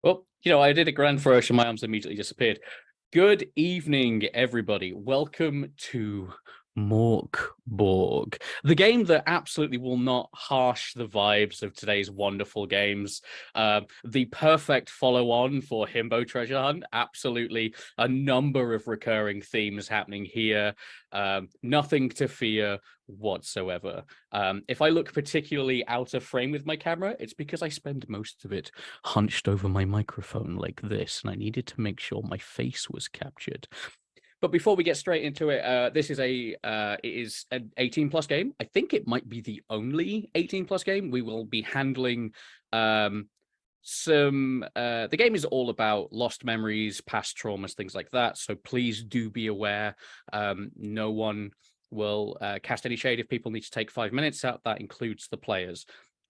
Well, I did a grand flourish and my arms immediately disappeared. Good evening, everybody. Welcome to MÖRK BORG, the game that absolutely will not harsh the vibes of today's wonderful games. The perfect follow-on for Himbo Treasure Hunt. Absolutely a number of recurring themes happening here. Nothing to fear whatsoever. If I look particularly out of frame with my camera, it's because I spend most of it hunched over my microphone like this, and I needed to make sure my face was captured. But before we get straight into it, this is it is an 18 plus game. I think it might be the only 18 plus game. We will be handling the game is all about lost memories, past traumas, things like that. So please do be aware. No one will cast any shade if people need to take 5 minutes out. That includes the players.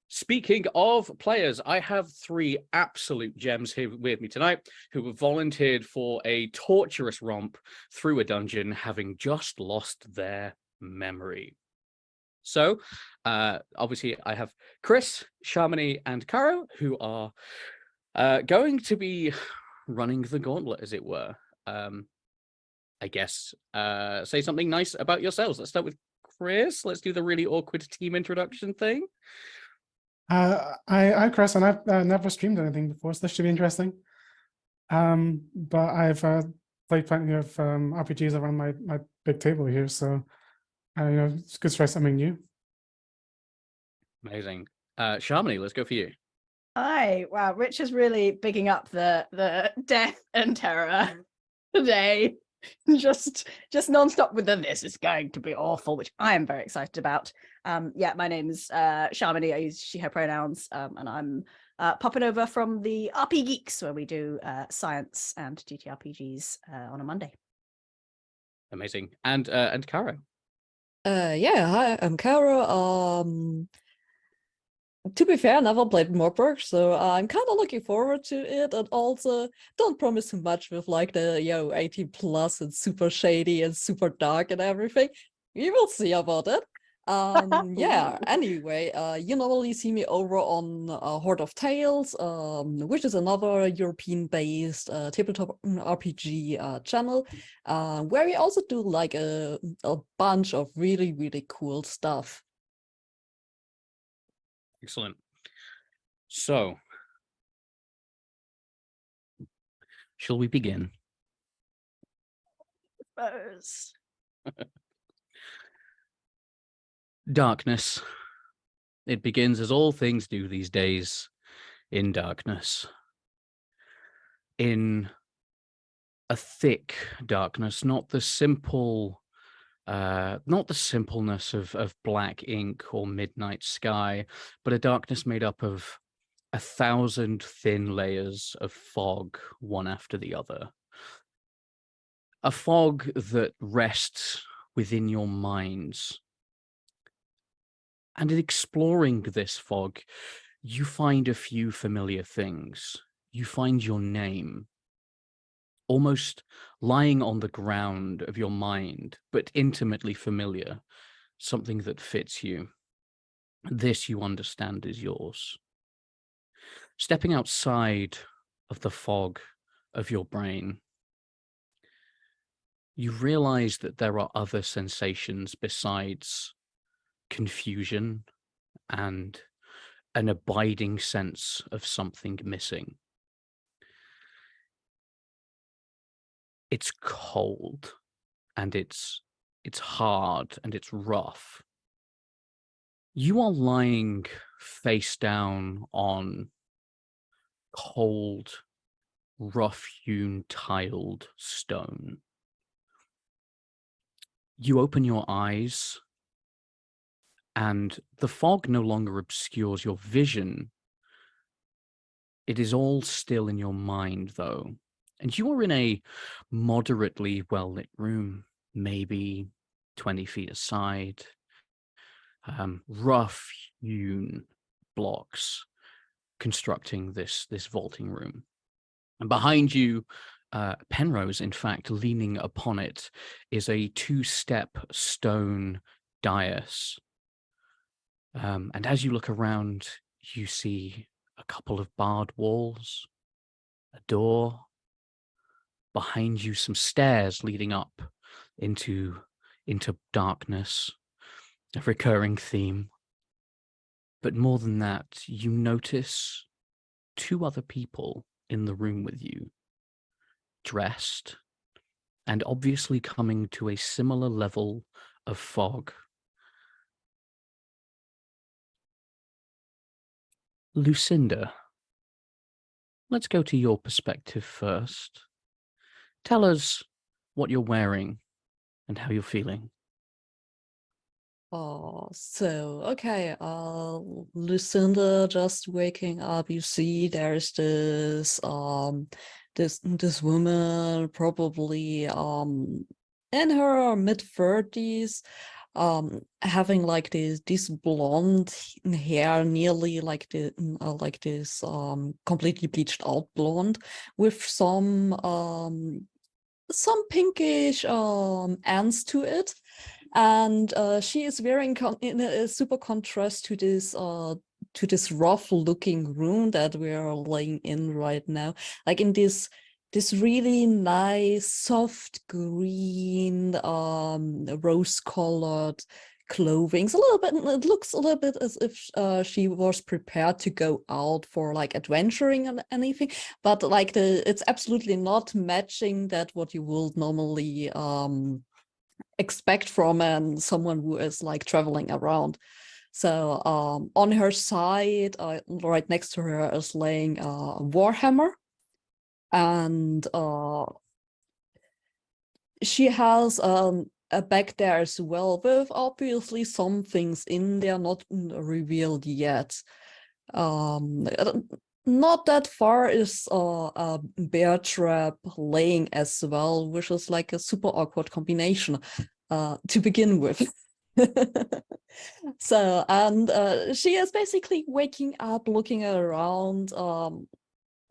Speaking of players, I have three absolute gems here with me tonight who have volunteered for a torturous romp through a dungeon, having just lost their memory. So, obviously, I have Chris, Shamini, and Caro, who are going to be running the gauntlet, as it were. I guess say something nice about yourselves. Let's start with Chris. Let's do the really awkward team introduction thing. I'm Chris, and I've never streamed anything before, so this should be interesting. But I've played plenty of RPGs around my big table here, so it's good to try something new. Amazing. Shamini, let's go for you. Hi. Wow, Rich is really bigging up the death and terror today. just nonstop with this is going to be awful, which I am very excited about. Yeah, my name's Shamini. I use she her pronouns, and I'm popping over from the RP Geeks, where we do science and TTRPGs on a Monday. Amazing. And Caro. Yeah, hi, I'm Caro. To be fair, I never played MÖRK, so I'm kind of looking forward to it, and also don't promise too much with like the 18 plus and super shady and super dark and everything. We will see about it. Yeah, anyway, you normally see me over on Horde of Tales, which is another European-based tabletop RPG channel, where we also do like a bunch of really, really cool stuff. Excellent. So, shall we begin? Suppose. Darkness. It begins as all things do these days, in darkness. In a thick darkness, not the simple... not the simpleness of black ink or midnight sky, but a darkness made up of 1,000 thin layers of fog, one after the other. A fog that rests within your minds. And in exploring this fog, you find a few familiar things. You find your name, almost lying on the ground of your mind, but intimately familiar, something that fits you. This you understand is yours. Stepping outside of the fog of your brain, you realize that there are other sensations besides confusion and an abiding sense of something missing. It's cold, and it's hard, and it's rough. You are lying face down on cold, rough-hewn, tiled stone. You open your eyes, and the fog no longer obscures your vision. It is all still in your mind, though. And you are in a moderately well-lit room, maybe 20 feet aside. Rough-hewn blocks constructing this vaulting room. And behind you, Penrose, in fact, leaning upon it, is a 2-step stone dais. And as you look around, you see a couple of barred walls, a door, behind you some stairs leading up into darkness, a recurring theme. But more than that, you notice two other people in the room with you, dressed and obviously coming to a similar level of fog. Lucinda, let's go to your perspective first. Tell us what you're wearing and how you're feeling. Oh, so okay, Lucinda just waking up. You see, there's this woman, probably in her mid-30s, having like this blonde hair, nearly like this completely bleached out blonde, with some pinkish ends to it. And she is wearing in a super contrast to this rough looking room that we are laying in right now, like in this really nice soft green rose colored clothing. It's a little bit, it looks a little bit as if she was prepared to go out for like adventuring and anything, but like it's absolutely not matching that what you would normally expect from someone who is like traveling around. So on her side, right next to her, is laying a warhammer, and she has a bag there as well, with obviously some things in there not revealed yet. Not that far is a bear trap laying as well, which is like a super awkward combination to begin with. So, and she is basically waking up, looking around,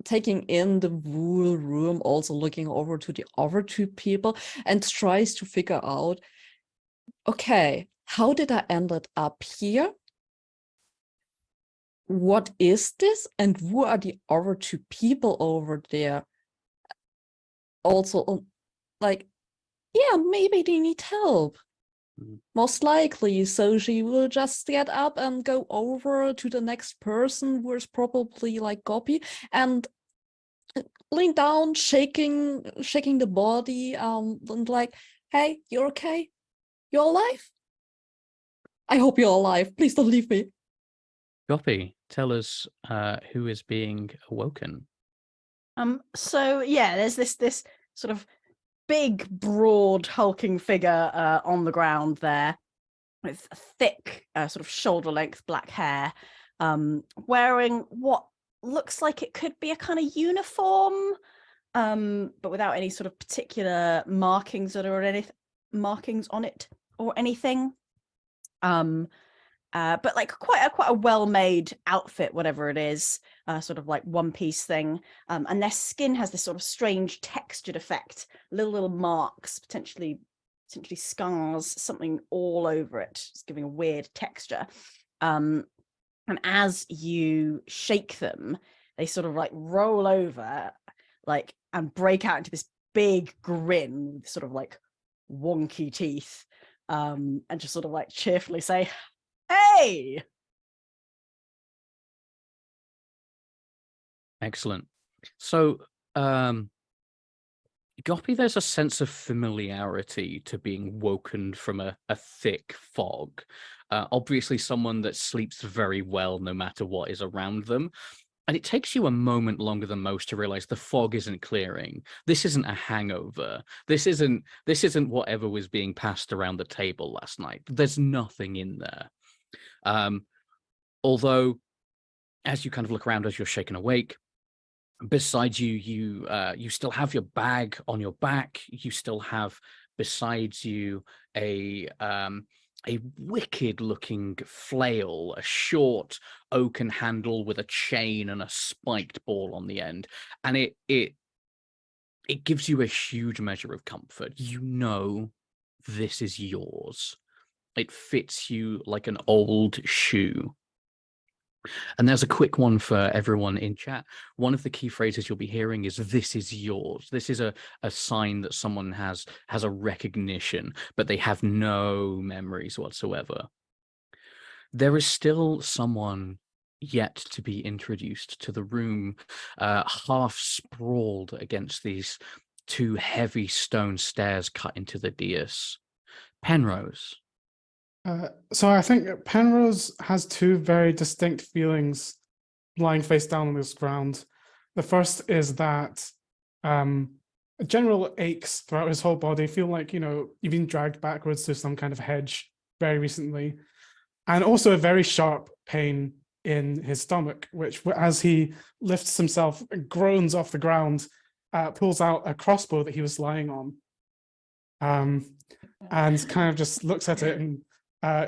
taking in the whole room, also looking over to the other two people, and tries to figure out, okay, how did I end up here? What is this? And who are the other two people over there? Also, like, yeah, maybe they need help. Most likely. So she will just get up and go over to the next person, who is probably like Goppy, and lean down, shaking the body, and like, hey, you're okay? You're alive? I hope you're alive. Please don't leave me. Goppy, tell us who is being awoken. So yeah, there's this sort of big, broad, hulking figure on the ground there, with thick, sort of shoulder-length black hair, wearing what looks like it could be a kind of uniform, but without any sort of particular markings or anything. But like quite a well-made outfit, whatever it is, sort of like one-piece thing. And their skin has this sort of strange textured effect, little marks, potentially scars, something all over it. It's giving a weird texture. And as you shake them, they sort of like roll over, like, and break out into this big grin with sort of like wonky teeth, and just sort of like cheerfully say, "Hey!" Excellent. So, Goppy, there's a sense of familiarity to being woken from a thick fog. Obviously, someone that sleeps very well no matter what is around them. And it takes you a moment longer than most to realize the fog isn't clearing. This isn't a hangover. This isn't whatever was being passed around the table last night. There's nothing in there. Although, as you kind of look around as you're shaken awake, beside you, you still have your bag on your back. You still have besides you a wicked-looking flail, a short oaken handle with a chain and a spiked ball on the end, and it gives you a huge measure of comfort. You know this is yours. It fits you like an old shoe. And there's a quick one for everyone in chat. One of the key phrases you'll be hearing is "this is yours." This is a sign that someone has a recognition, but they have no memories whatsoever. There is still someone yet to be introduced to the room, half sprawled against these two heavy stone stairs cut into the dais. Penrose. So I think Penrose has two very distinct feelings lying face down on this ground. The first is that general aches throughout his whole body, feel like, you've been dragged backwards to some kind of hedge very recently. And also a very sharp pain in his stomach, which as he lifts himself and groans off the ground, pulls out a crossbow that he was lying on. And kind of just looks at it and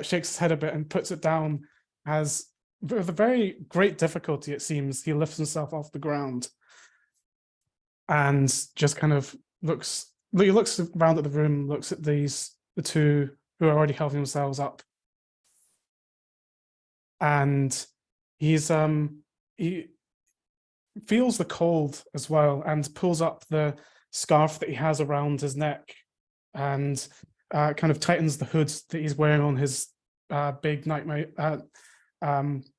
shakes his head a bit and puts it down as, with a very great difficulty, it seems, he lifts himself off the ground and just kind of looks around at the room, looks at the two who are already helping themselves up. And he feels the cold as well and pulls up the scarf that he has around his neck and kind of tightens the hood that he's wearing on his big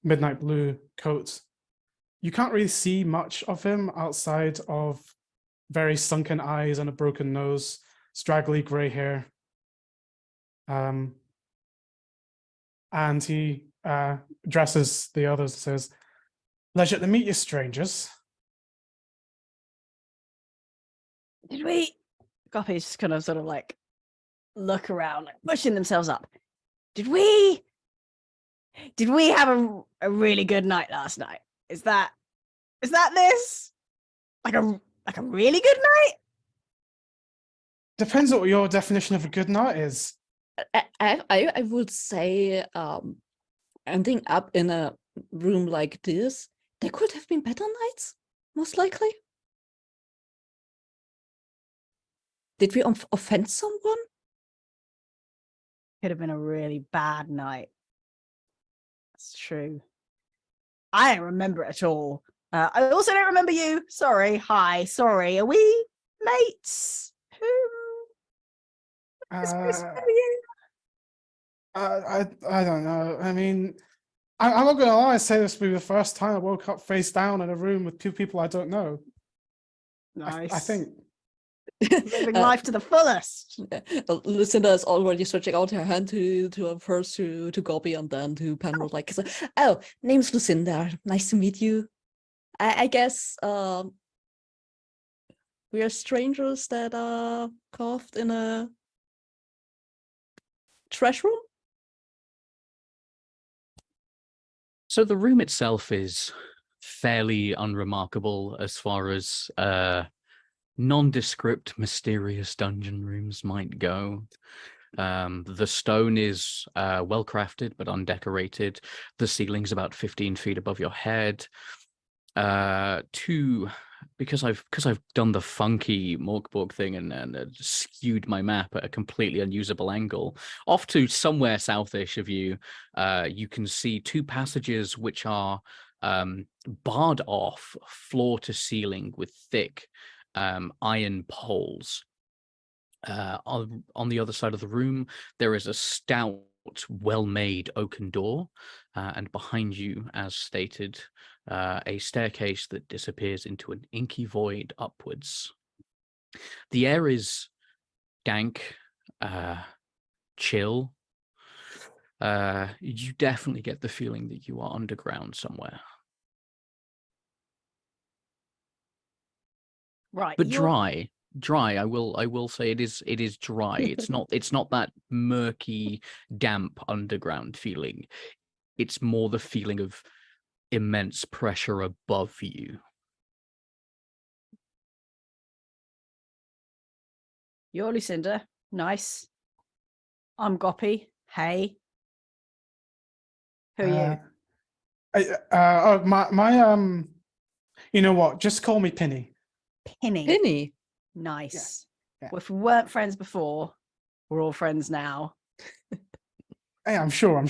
midnight blue coat. You can't really see much of him outside of very sunken eyes and a broken nose, straggly gray hair. And he addresses the others and says, "Pleasure to meet you, strangers." Did we? Guppy's just kind of sort of like look around, like pushing themselves up. Did we have a really good night last night? Is that this? Like a really good night? Depends what your definition of a good night is. I would say ending up in a room like this, there could have been better nights, most likely. Did we offend someone? Could have been a really bad night. That's true. I don't remember it at all. I also don't remember you. Sorry. Hi. Sorry. Are we mates? Who is supposed to be you? I don't know. I mean, I'm not gonna lie, I say this will be the first time I woke up face down in a room with two people I don't know. Nice. I think. Living life to the fullest. Lucinda is already stretching out her hand to first to Gobby and then to Penrose, like, "Oh, name's Lucinda. Nice to meet you. I guess we are strangers that are carved in a trash room." So the room itself is fairly unremarkable as far as nondescript, mysterious dungeon rooms might go. The stone is well crafted but undecorated. The ceiling's about 15 feet above your head. Because I've done the funky Morkborg thing and skewed my map at a completely unusable angle, off to somewhere southish of you, you can see two passages which are barred off floor to ceiling with thick iron poles. On the other side of the room, there is a stout, well-made oaken door, and behind you, as stated, a staircase that disappears into an inky void upwards. The air is dank, chill. You definitely get the feeling that you are underground somewhere. Right. But dry. I will say it is dry. It's not that murky, damp underground feeling. It's more the feeling of immense pressure above you. You're Lucinda. Nice. I'm Goppy. Hey. Who are you? You know what? Just call me Penny. Penny. Penny. Nice. Yeah. Well, if we weren't friends before, we're all friends now. Hey, I'm sure.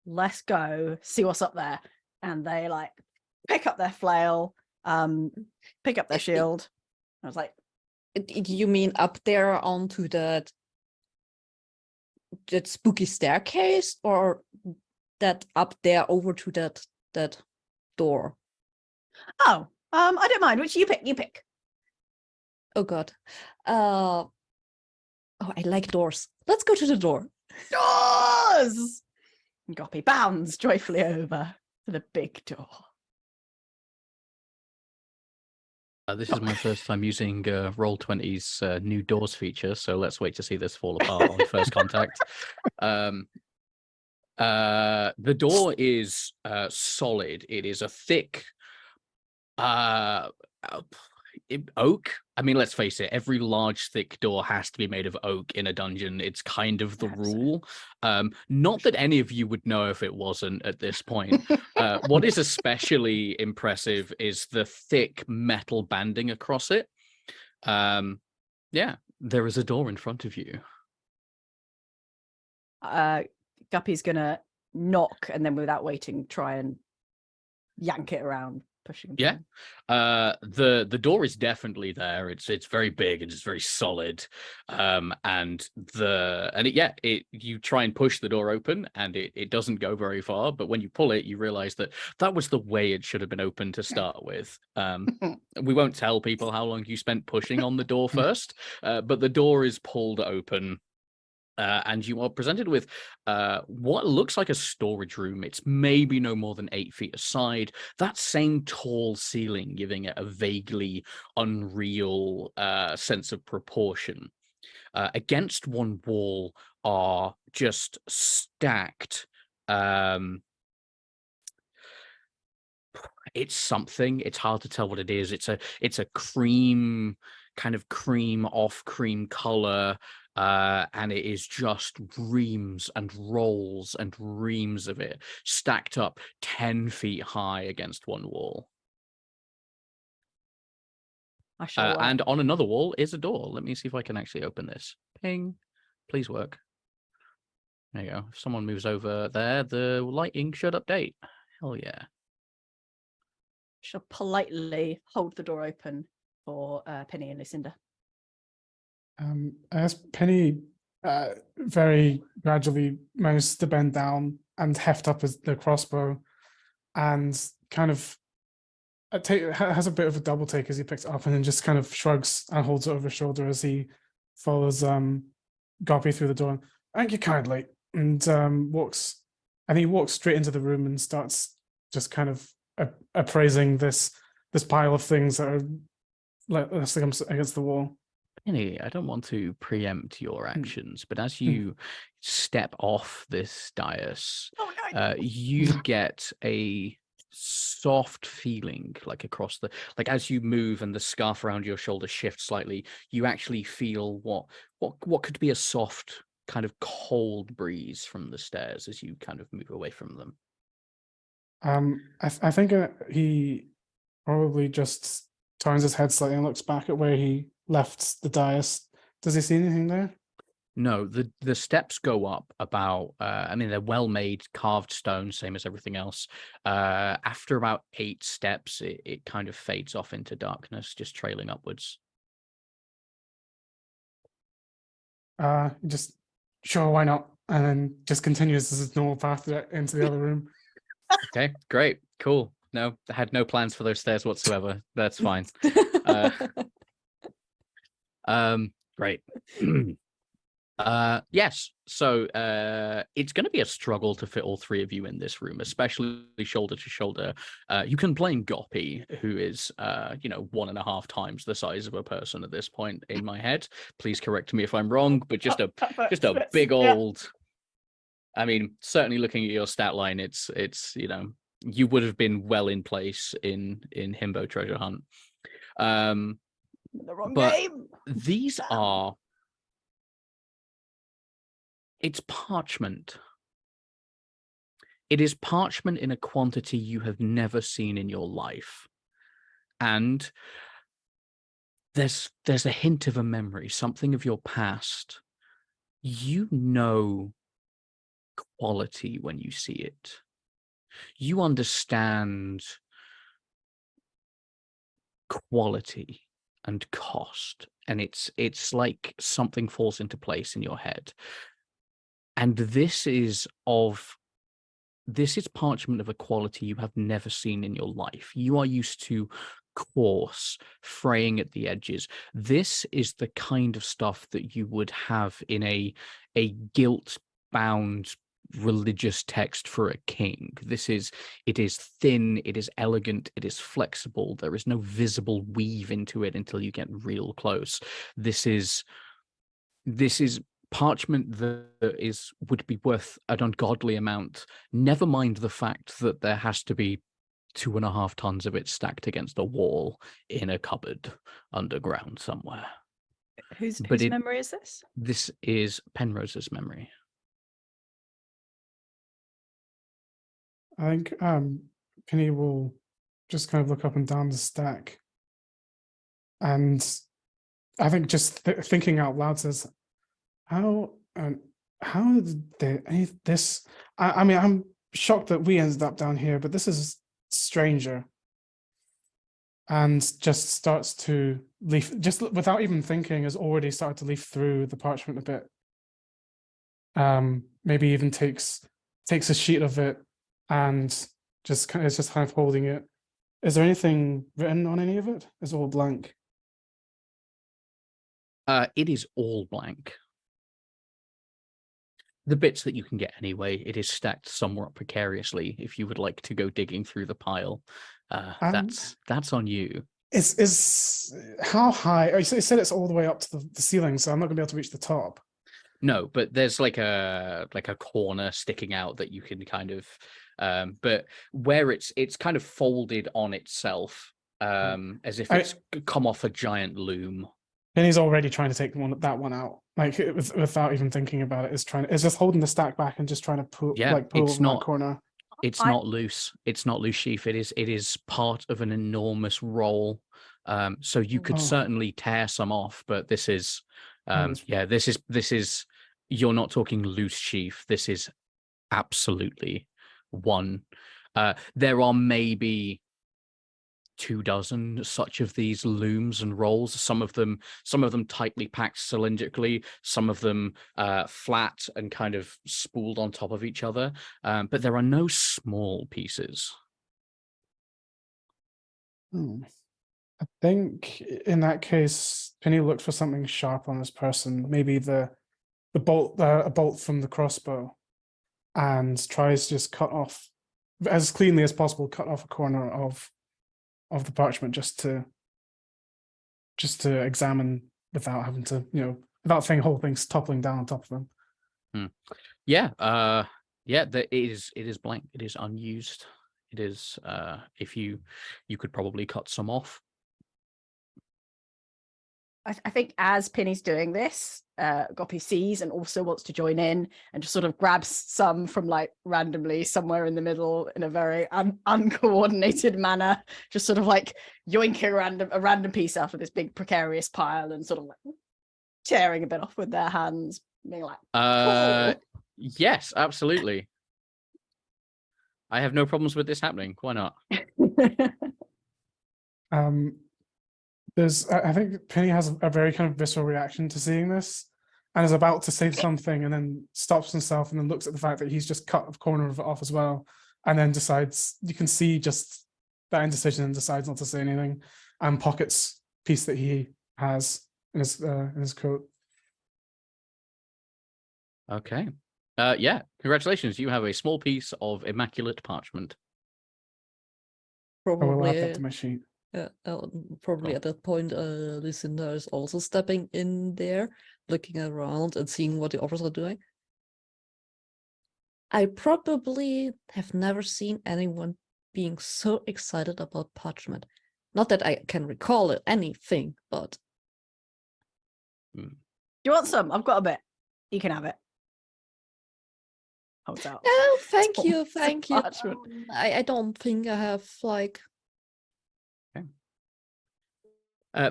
let's go see what's up there. And they like pick up their flail, pick up their shield. I was like, You mean up there onto that spooky staircase, or that up there over to that door? oh, I don't mind. Which you pick. Oh god. Oh, I like doors. Let's go to the door. Doors! And Goppy bounds joyfully over to the big door. This is my first time using Roll20's new doors feature, so let's wait to see this fall apart on first contact. The door is solid. It is a thick oak. I mean, let's face it, every large, thick door has to be made of oak in a dungeon. It's kind of the rule. Not that any of you would know if it wasn't at this point. What is especially impressive is the thick metal banding across it. Yeah, there is a door in front of you. Guppy's gonna knock and then without waiting try and yank it around, pushing him. Yeah. The door is definitely there. It's very big and it's very solid. You try and push the door open and it doesn't go very far, but when you pull it, you realize that was the way it should have been opened to start with. We won't tell people how long you spent pushing on the door first, but the door is pulled open. And you are presented with what looks like a storage room. It's maybe no more than 8 feet aside. That same tall ceiling giving it a vaguely unreal sense of proportion. Against one wall are just stacked. It's something. It's hard to tell what it is. It's a cream, kind of cream off cream color. And it is just reams and rolls and reams of it stacked up 10 feet high against one wall. And on another wall is a door. Let me see if I can actually open this. Ping. Please work. There you go. If someone moves over there, the lighting should update. Hell yeah. She'll politely hold the door open for Penny and Lucinda. As Penny very gradually manages to bend down and heft up the crossbow, and kind of has a bit of a double take as he picks it up, and then just kind of shrugs and holds it over his shoulder as he follows Goppy through the door. Thank you kindly, and walks straight into the room and starts just kind of appraising this pile of things that are against the wall. Penny, I don't want to preempt your actions, but as you step off this dais, you get a soft feeling across as you move and the scarf around your shoulder shifts slightly, you actually feel what could be a soft kind of cold breeze from the stairs as you kind of move away from them. I think he probably just turns his head slightly and looks back at where he left the dais. Does he see anything there? No, the steps go up about, they're well-made, carved stone, same as everything else. After about 8 steps, it kind of fades off into darkness, just trailing upwards. Just, sure, why not? And then just continues his normal path into the other room. Okay, great, cool. No, I had no plans for those stairs whatsoever. That's fine. Great. Yes, so it's going to be a struggle to fit all 3 of you in this room, especially shoulder to shoulder. You can blame Goppy, who is 1.5 times the size of a person at this point in my head. Please correct me if I'm wrong, but just a big old. I mean, certainly looking at your stat line, it's you would have been well in place in Himbo Treasure Hunt. The wrong but game. These are. It's parchment. It is parchment in a quantity you have never seen in your life. And there's a hint of a memory, something of your past. You know quality when you see it. You understand quality and cost, and it's like something falls into place in your head. And this is parchment of a quality you have never seen in your life. You are used to coarse, fraying at the edges. This is the kind of stuff that you would have in a guilt-bound religious text for a king. It is thin, it is elegant, it is flexible. There is no visible weave into it until you get real close. This is parchment that would be worth an ungodly amount, never mind the fact that there has to be 2.5 tons of it stacked against a wall in a cupboard underground somewhere. Whose But memory is this? This is Penrose's memory. I think Penny will just kind of look up and down the stack, and I think just thinking out loud says, "How did this? I mean, I'm shocked that we ended up down here, but this is stranger." And just starts to leaf, just without even thinking, has already started to leaf through the parchment a bit. Maybe even takes a sheet of it and is just kind of holding it. Is there anything written on any of it? It's all blank. It is all blank. The bits that you can get anyway, it is stacked somewhat precariously. If you would like to go digging through the pile, that's on you. Is how high? You said it's all the way up to the ceiling, so I'm not gonna be able to reach the top. No, but there's like a corner sticking out that you can kind of, but where it's kind of folded on itself, as if it's come off a giant loom. And he's already trying to take that one out, like without even thinking about it. Is just holding the stack back and just trying to pull it's over that corner. It's not loose. It's not loose sheaf. It is part of an enormous roll. So you could certainly tear some off, but this is, this is. You're not talking loose sheaf. This is absolutely one. There are maybe 24 such of these looms and rolls. Some of them tightly packed cylindrically, some of them flat and kind of spooled on top of each other. But there are no small pieces. I think in that case, Penny looked for something sharp on this person, maybe a bolt from the crossbow, and tries to just cut off as cleanly as possible, cut off a corner of the parchment just to examine without having to, without the whole thing's toppling down on top of them. It is blank. It is unused. It is, if you could probably cut some off. I think as Penny's doing this, Goppy sees and also wants to join in and just sort of grabs some from like randomly somewhere in the middle in a very uncoordinated manner, just sort of like yoinking a random piece out of this big precarious pile and sort of like tearing a bit off with their hands, being like, cool. Yes, absolutely. I have no problems with this happening. Why not? I think Penny has a very kind of visceral reaction to seeing this and is about to say something and then stops himself and then looks at the fact that he's just cut a corner of it off as well, and then decides, you can see just that indecision, and decides not to say anything and pockets piece that he has in his coat. Okay. Congratulations. You have a small piece of immaculate parchment. I will add Probably, that to my sheet. probably at that point, Lucinda is also stepping in there, looking around and seeing what the others are doing. I probably have never seen anyone being so excited about parchment. Not that I can recall anything, but Do you want some? I've got a bit. You can have it. Hold out. no, thank you. Parchment. I don't think I have like.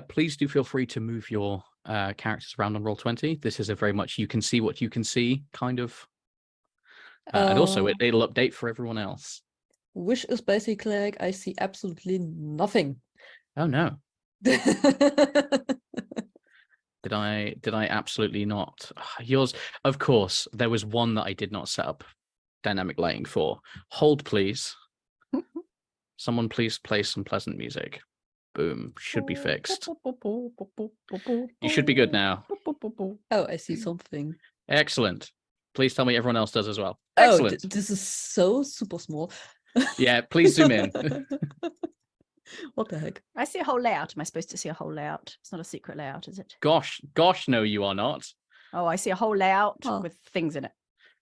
Please do feel free to move your characters around on Roll20. This is a very much you can see what you can see kind of And also, it'll update for everyone else. Which is basically like I see absolutely nothing. Oh no! Did I absolutely not? Yours, of course. There was one that I did not set up dynamic lighting for. Hold, please. Someone please play some pleasant music. Boom. Should be fixed. You should be good now. Oh, I see something. Excellent. Please tell me everyone else does as well. Oh, Excellent. this is so super small. Yeah, please zoom in. What the heck? I see a whole layout. Am I supposed to see a whole layout? It's not a secret layout, is it? Gosh, no, you are not. Oh, I see a whole layout Oh. with things in it.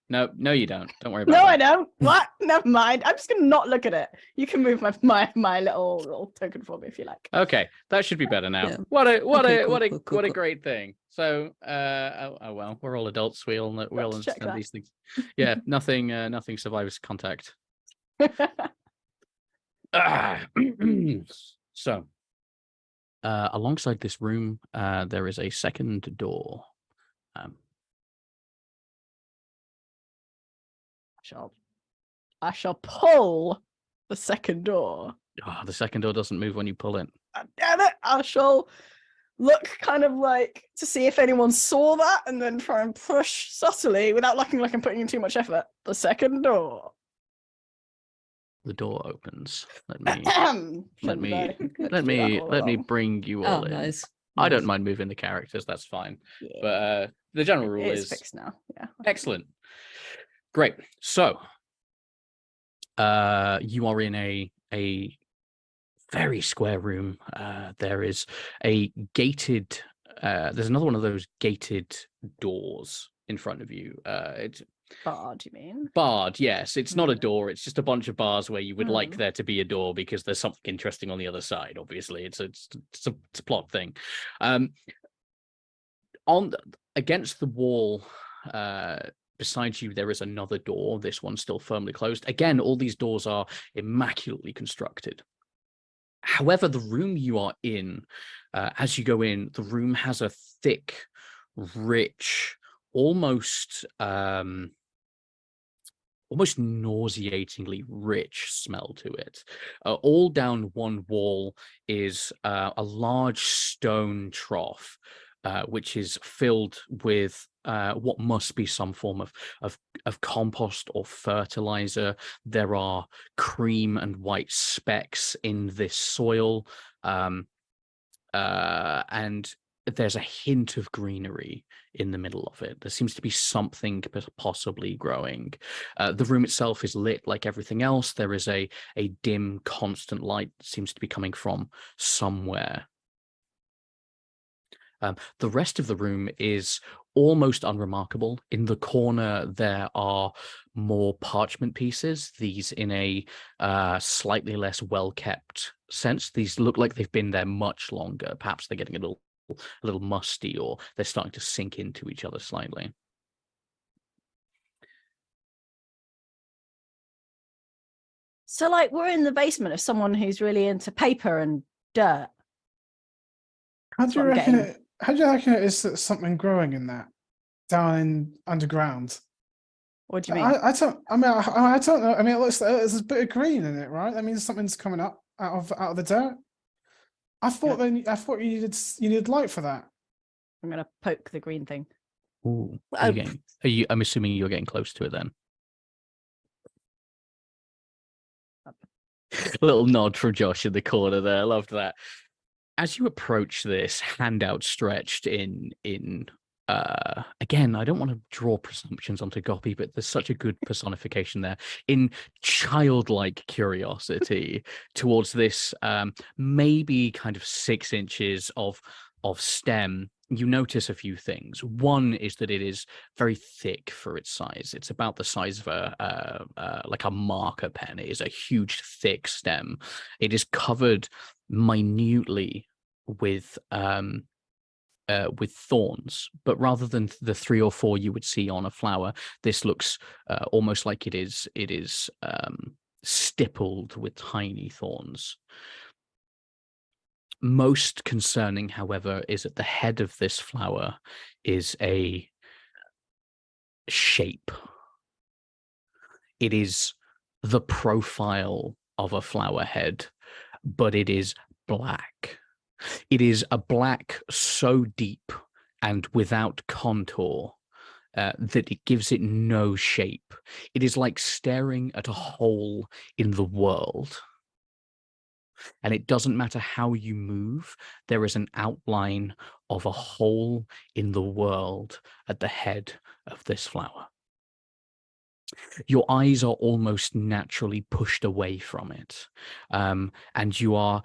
No, you don't. Don't worry about No, that. I don't. What? Never mind. I'm just gonna not look at it. You can move my little token for me if you like. Okay, that should be better now. Yeah. What a Okay, cool, cool, what a cool. great thing. So, oh well, we're all adults. We all Got to check understand that. these things. Yeah, nothing survives contact. So, alongside this room, there is a second door. I shall pull the second door. The second door doesn't move when you pull it. Damn it! I shall look kind of like to see if anyone saw that, and then try and push subtly without looking like I'm putting in too much effort. The second door. The door opens. Let me Shouldn't I? let me bring you all Oh, in. nice. I don't Nice. mind moving the characters. That's fine. Yeah, But the general rule it is is fixed now. Yeah. excellent. Great. So, you are in a very square room. There is a gated. There's another one of those gated doors in front of you. It's Barred, you mean? barred. Yes, it's not a door. It's just a bunch of bars where you would like Mm. there to be a door because there's something interesting on the other side. Obviously, it's a plot thing. Against the wall. Beside you, there is another door. This one's still firmly closed. Again, all these doors are immaculately constructed. However, the room you are in, as you go in, the room has a thick, rich, almost nauseatingly rich smell to it. All down one wall is a large stone trough, which is filled with what must be some form of compost or fertilizer. There are cream and white specks in this soil, and there's a hint of greenery in the middle of it. There seems to be something possibly growing. The room itself is lit like everything else. There is a dim, constant light that seems to be coming from somewhere. The rest of the room is almost unremarkable. In the corner, there are more parchment pieces, these in a slightly less well-kept sense. These look like they've been there much longer. Perhaps they're getting a little musty, or they're starting to sink into each other slightly. So, like, we're in the basement of someone who's really into paper and dirt. How That's do you what I'm reckon getting. it? How do you reckon it is that something growing in that down in underground? What do you mean? I don't. I mean, I don't know. I mean, it looks like there's a bit of green in it, right? That means something's coming up out of the dirt. I thought you needed light for that. I'm gonna poke the green thing. Ooh, I- I'm assuming you're getting close to it then. A little nod from Josh in the corner there. I loved that. As you approach this, hand outstretched in again, I don't want to draw presumptions onto Goppy, but there's such a good personification there in childlike curiosity towards this maybe kind of 6 inches of stem. You notice a few things. One is that it is very thick for its size. It's about the size of like a marker pen. It is a huge, thick stem. It is covered minutely with thorns, but rather than the 3 or 4 you would see on a flower, this looks almost like it is stippled with tiny thorns. Most concerning, however, is at the head of this flower is a shape. It is the profile of a flower head, but it is black. It is a black so deep and without contour that it gives it no shape. It is like staring at a hole in the world. And it doesn't matter how you move, there is an outline of a hole in the world at the head of this flower. Your eyes are almost naturally pushed away from it, and you are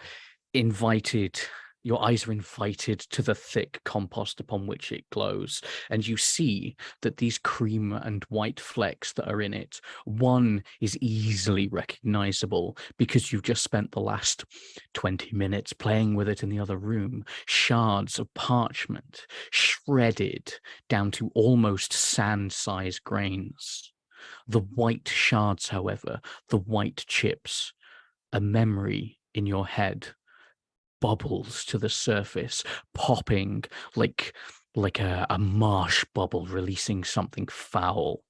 invited. Your eyes are invited to the thick compost upon which it glows, and you see that these cream and white flecks that are in it, one is easily recognizable because you've just spent the last 20 minutes playing with it in the other room. Shards of parchment, shredded down to almost sand-sized grains. The white shards, however, the white chips, a memory in your head, bubbles to the surface, popping like a marsh bubble releasing something foul.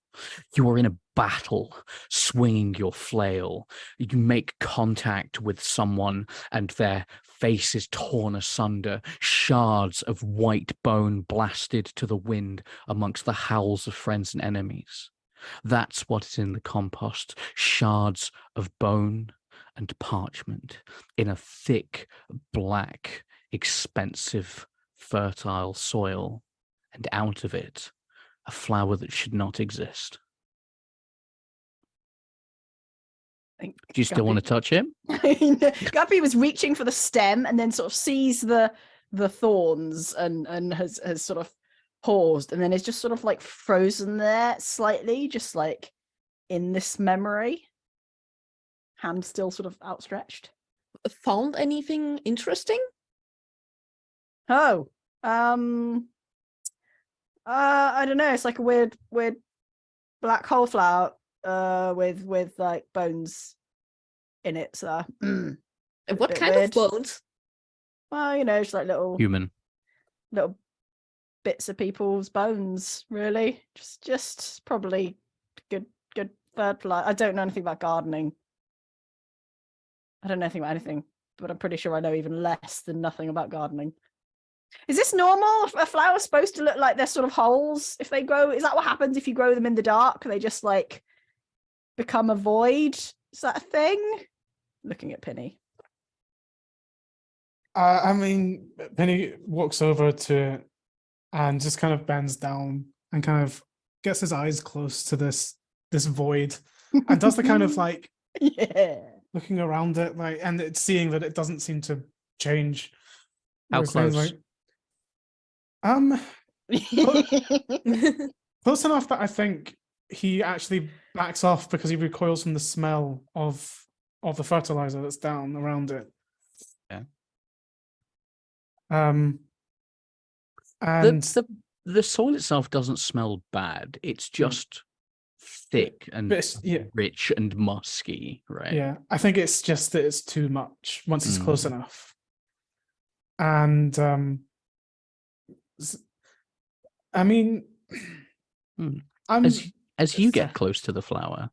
You are in a battle, swinging your flail. You make contact with someone and their face is torn asunder, shards of white bone blasted to the wind amongst the howls of friends and enemies. That's what is in the compost, shards of bone and parchment in a thick, black, expensive, fertile soil, and out of it, a flower that should not exist. Do you still want to touch him? Guppy was reaching for the stem and then sort of sees the thorns and has sort of paused and then is just sort of like frozen there slightly, just like in this memory. Hand still sort of outstretched. Found anything interesting? Oh, I don't know. It's like a weird black hole flower, with like bones in it. So, What bit kind weird. of bones? Well, just like little little bits of people's bones, really. Just probably good fertilizer. I don't know anything about gardening. I don't know anything about anything, but I'm pretty sure I know even less than nothing about gardening. Is this normal? Are flowers supposed to look like they're sort of holes if they grow? Is that what happens if you grow them in the dark? They just like become a void? Is that a thing? Looking at Penny. I mean, Penny walks over to it and just kind of bends down and kind of gets his eyes close to this void and does the kind of like looking around it, like, and it's seeing that it doesn't seem to change. How It's kind of close? Close enough that I think he actually backs off because he recoils from the smell of the fertilizer that's down around it. Yeah. And the soil itself doesn't smell bad. It's just thick and rich and musky, right? Yeah, I think it's just that it's too much once it's close enough. And I mean, as you get close to the flower,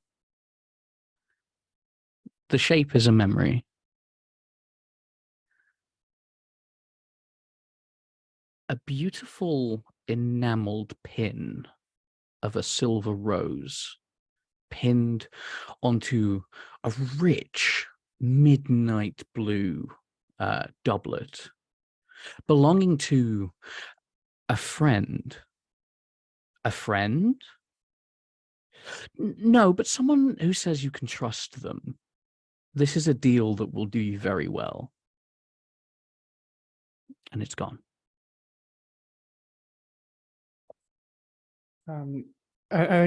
the shape is a memory. A beautiful enameled pin of a silver rose pinned onto a rich midnight blue doublet belonging to a friend. A friend? No, but someone who says you can trust them. This is a deal that will do you very well. And it's gone. I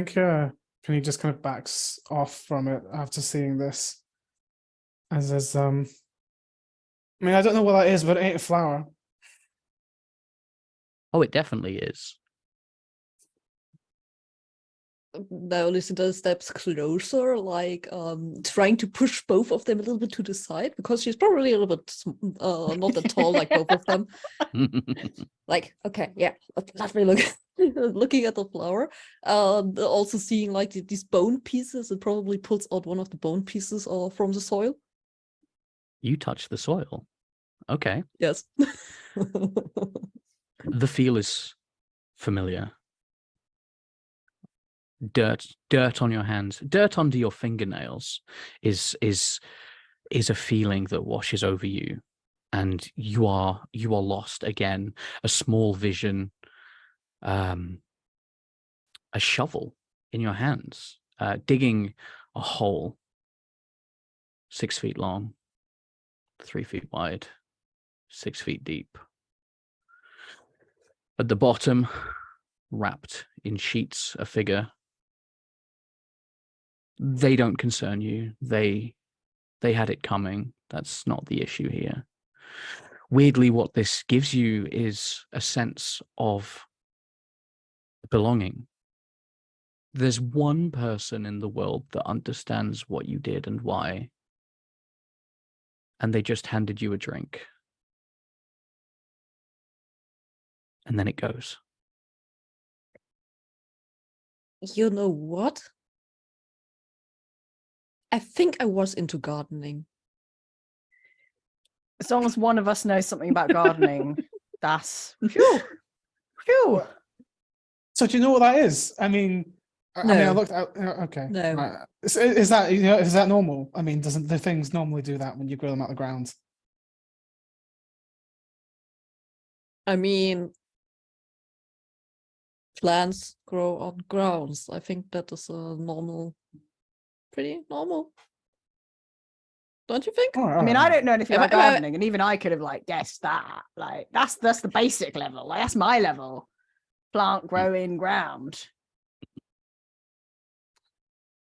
think Penny just kind of backs off from it after seeing this, and says, I mean, I don't know what that is, but it ain't a flower. Oh, it definitely is. Now Lucinda steps closer, like trying to push both of them a little bit to the side because she's probably a little bit not that tall like both of them. Like, okay, yeah, let me look. looking at the flower, also seeing like these bone pieces. It probably pulls out one of the bone pieces from the soil. You touch the soil. Okay. Yes. The feel is familiar. Dirt on your hands, dirt under your fingernails is a feeling that washes over you, and you are lost again. A small vision, a shovel in your hands, digging a hole 6 feet long, 3 feet wide, 6 feet deep. At the bottom, wrapped in sheets, a figure. They don't concern you. They had it coming. That's not the issue here. Weirdly, what this gives you is a sense of belonging. There's one person in the world that understands what you did and why, and they just handed you a drink. And then it goes. You know what? I think I was into gardening. As long as one of us knows something about gardening, phew. Phew. So do you know what that is? I mean, I mean, I No. looked out. Okay. No. Right. Is that, you know, is that normal? I mean, doesn't the things normally do that when you grow them out of the ground? I mean, plants grow on grounds. I think that is pretty normal. Don't you think? All right, I mean, all I right. don't know anything Am I- about am I- gardening, and even I could have like guessed that. Like that's the basic level. Like that's my level. Plant growing ground.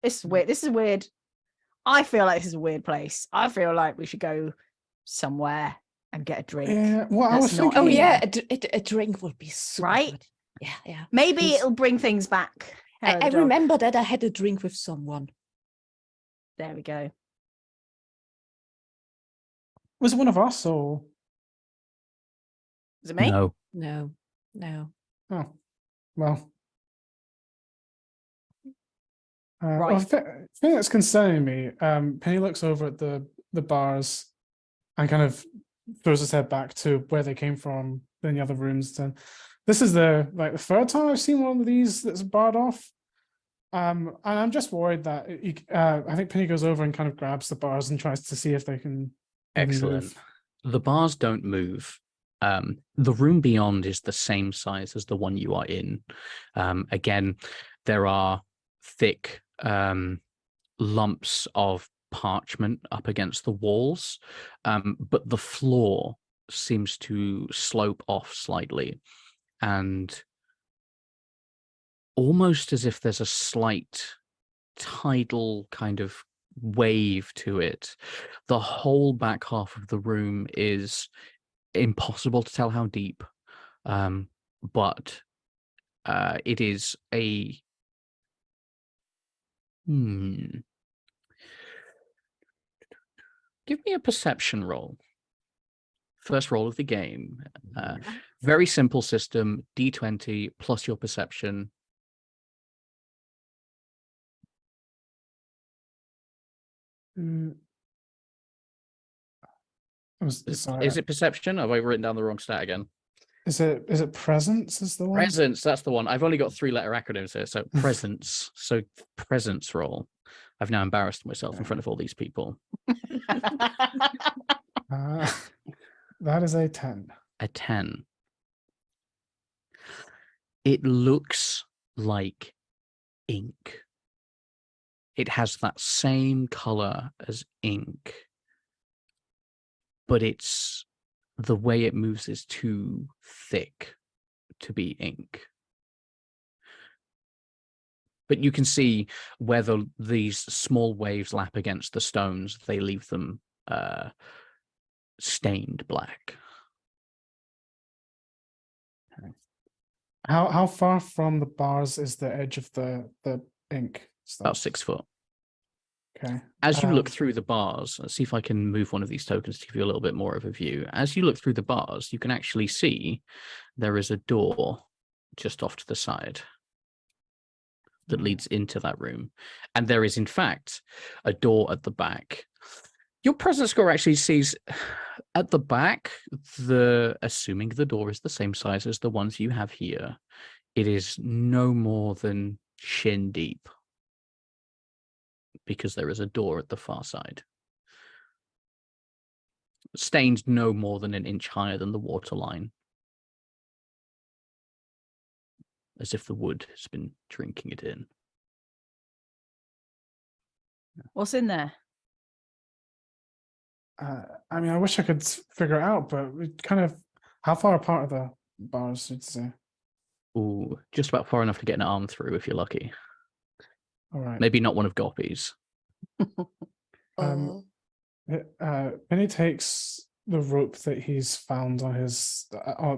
This is weird. This is weird. I feel like this is a weird place. I feel like we should go somewhere and get a drink. Yeah, well, I That's was not thinking. Oh here. yeah, a drink would be super Right? good. Yeah. Maybe Yes. it'll bring things back. Hera I the dog. remember that I had a drink with someone. There we go. Was it one of us or? Is it me? No. No. Oh, well. Well, Right. the thing that's concerning me, Penny looks over at the bars and kind of throws his head back to where they came from in the other rooms. And this is the third time I've seen one of these that's barred off. And I'm just worried that I think Penny goes over and kind of grabs the bars and tries to see if they can Excellent. move. The bars don't move. The room beyond is the same size as the one you are in. Again, there are thick lumps of parchment up against the walls, but the floor seems to slope off slightly, and almost as if there's a slight tidal kind of wave to it. The whole back half of the room is impossible to tell how deep, but it is a Give me a perception roll. First roll of the game. Very simple system, D20 plus your perception. Is it perception? Have I written down the wrong stat again? Is it presence is the one? Presence, that's the one. I've only got 3-letter acronyms here. So presence. So presence roll. I've now embarrassed myself in front of all these people. That is a 10. A 10. It looks like ink. It has that same color as ink, but the way it moves is too thick to be ink. But you can see where these small waves lap against the stones, they leave them stained black. How far from the bars is the edge of the ink stuff? About 6 foot. Okay. As you look through the bars, let's see if I can move one of these tokens to give you a little bit more of a view. As you look through the bars, you can actually see there is a door just off to the side that leads into that room. And there is, in fact, a door at the back. Your presence score actually sees at the back, assuming the door is the same size as the ones you have here, it is no more than shin deep, because there is a door at the far side. Stained no more than an inch higher than the waterline, as if the wood has been drinking it in. What's in there? I mean, I wish I could figure it out, but we kind of, how far apart are the bars, you'd say? Ooh, just about far enough to get an arm through if you're lucky. All right. Maybe not one of Goppy's. Penny takes the rope that he's found on his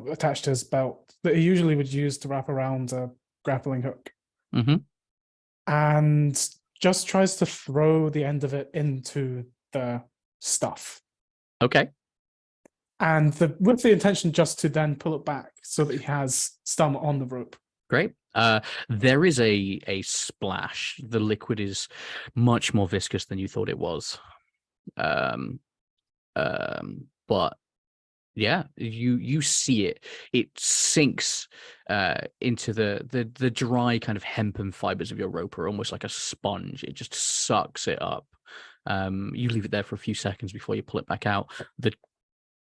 attached to his belt that he usually would use to wrap around a grappling hook, and just tries to throw the end of it into the stuff. Okay. And with the intention just to then pull it back so that he has Stum on the rope. Great. There is a splash. The liquid is much more viscous than you thought it was. But yeah, you see it. It sinks into the dry kind of hempen fibers of your rope, are almost like a sponge. It just sucks it up. You leave it there for a few seconds before you pull it back out.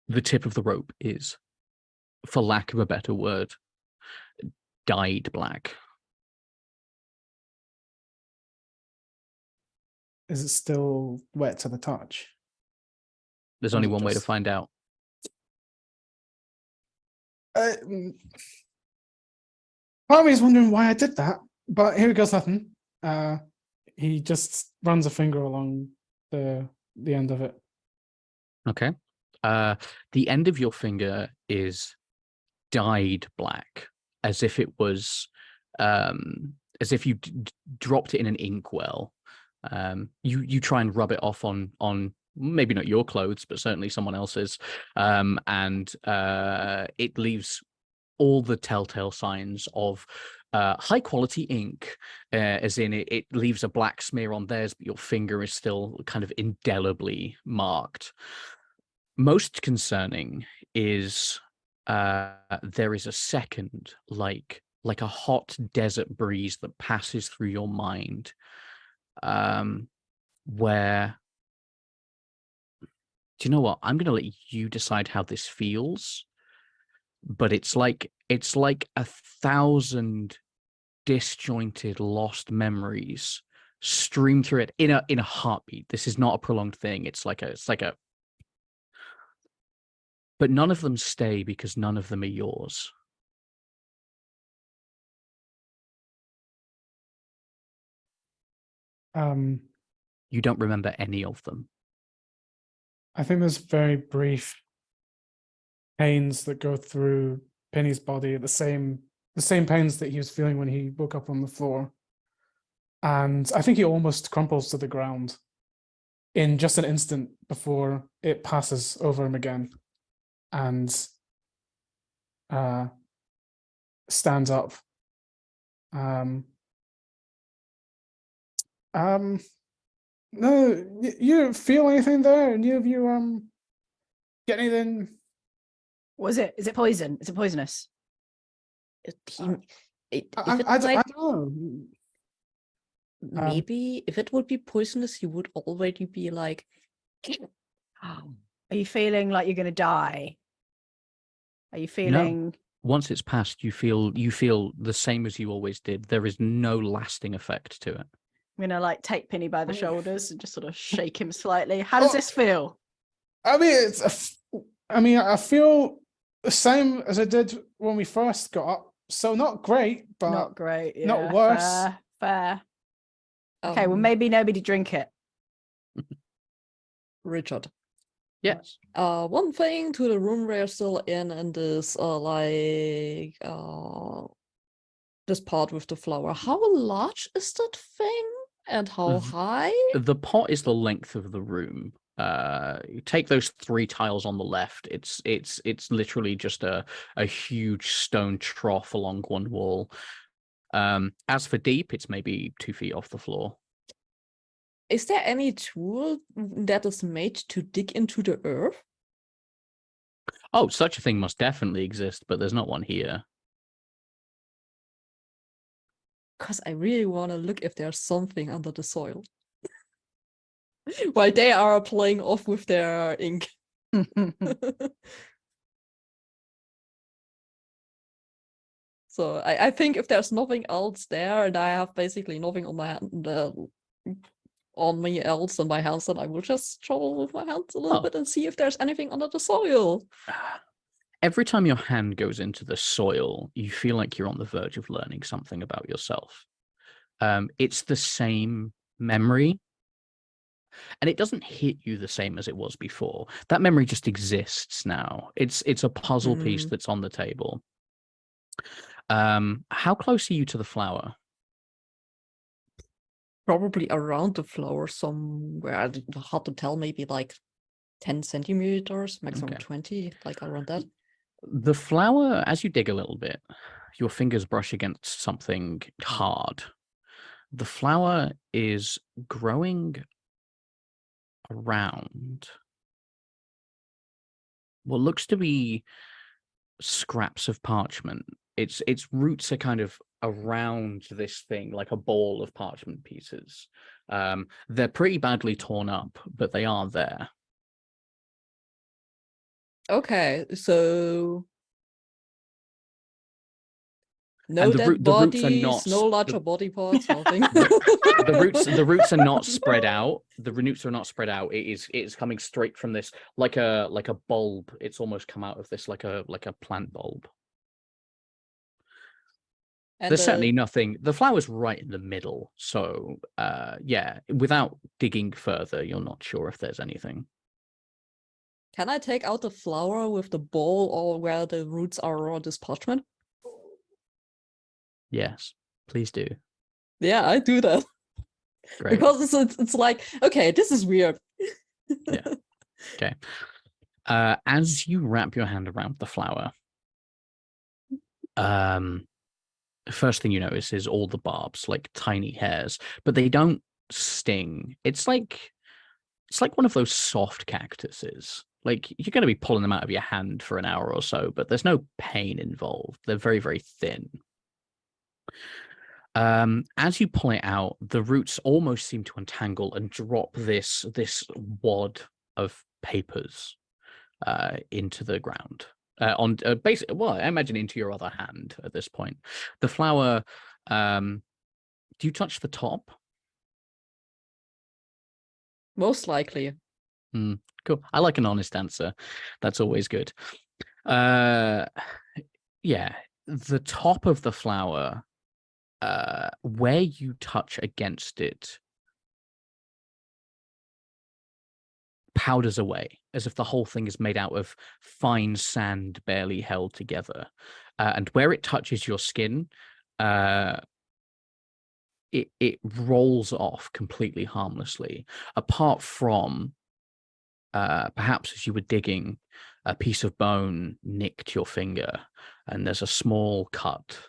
The tip of the rope is, for lack of a better word, dyed black. Is it still wet to the touch? There's Or only is it one way to just- find out. Part of me is wondering why I did that, but here goes nothing. He just runs a finger along the end of it. Okay. The end of your finger is dyed black, as if it was, as if you dropped it in an inkwell. You try and rub it off on maybe not your clothes, but certainly someone else's, and it leaves all the telltale signs of high quality ink, as in it leaves a black smear on theirs, but your finger is still kind of indelibly marked. Most concerning is there is a second, like a hot desert breeze that passes through your mind, where, do you know what? I'm going to let you decide how this feels, but it's like 1,000 disjointed, lost memories stream through it in a heartbeat. This is not a prolonged thing. It's like a, but none of them stay because none of them are yours. You don't remember any of them. I think there's very brief pains that go through Penny's body, the same pains that he was feeling when he woke up on the floor. And I think he almost crumples to the ground in just an instant before it passes over him again, and stands up. No, you don't feel anything there? Any of you get anything? Is it poison? Is it poisonous? If I it don't might, know. maybe if it would be poisonous, you would already be like, Are you feeling like you're going to die? Are you feeling? Once it's passed, you feel the same as you always did. There is no lasting effect to it. I'm going to like take Penny by the shoulders and just sort of shake him slightly. How does this feel? I mean, I feel the same as I did when we first got up. So not great, but Not great. Yeah, not worse. Fair. Okay, well, maybe nobody drink it. Richard. Yes. One thing to the room we're still in, and this this part with the flower. How large is that thing, and how high? The pot is the length of the room. You take those 3 tiles on the left. It's literally just a huge stone trough along one wall. As for deep, it's maybe 2 feet off the floor. Is there any tool that is made to dig into the earth? Oh, such a thing must definitely exist, but there's not one here. Because I really want to look if there's something under the soil. While they are playing off with their ink. So I think if there's nothing else there, and I have basically nothing on my hand, on me else in my hands, then I will just travel with my hands a little Oh. bit and see if there's anything under the soil. Every time your hand goes into the soil, you feel like you're on the verge of learning something about yourself. It's the same memory, and it doesn't hit you the same as it was before. That memory just exists now. It's a puzzle piece that's on the table. How close are you to the flower? Probably around the flower somewhere. Hard to tell, maybe like 10 centimeters, maximum Okay. 20, like around that. The flower, as you dig a little bit, your fingers brush against something hard. The flower is growing around what looks to be scraps of parchment. Its roots are kind of around this thing, like a ball of parchment pieces. They're pretty badly torn up, but they are there. Okay, so no the dead roots are bodies, not no larger body parts, nothing. the roots are not spread out. The roots are not spread out. It's coming straight from this, like a bulb. It's almost come out of this like a plant bulb. And There's certainly nothing. The flower's right in the middle, so yeah. Without digging further, you're not sure if there's anything. can I take out the flower with the ball or where the roots are on this parchment? Yes, please do. Yeah, I do that. Great. Because it's like, okay, this is weird. Yeah. Okay. As you wrap your hand around the flower, first thing you notice is all the barbs, like tiny hairs, but they don't sting. It's like one of those soft cactuses. Like you're going to be pulling them out of your hand for an hour or so, but there's no pain involved. They're very, very thin. As you pull it out, the roots almost seem to untangle and drop this wad of papers into the ground. On basically, well, I imagine into your other hand at this point. The flower. Do you touch the top? Most likely. Cool. I like an honest answer. That's always good. Yeah, the top of the flower, where you touch against it, powders away as if the whole thing is made out of fine sand barely held together. And where it touches your skin, it rolls off completely harmlessly, apart from perhaps as you were digging, a piece of bone nicked your finger and there's a small cut.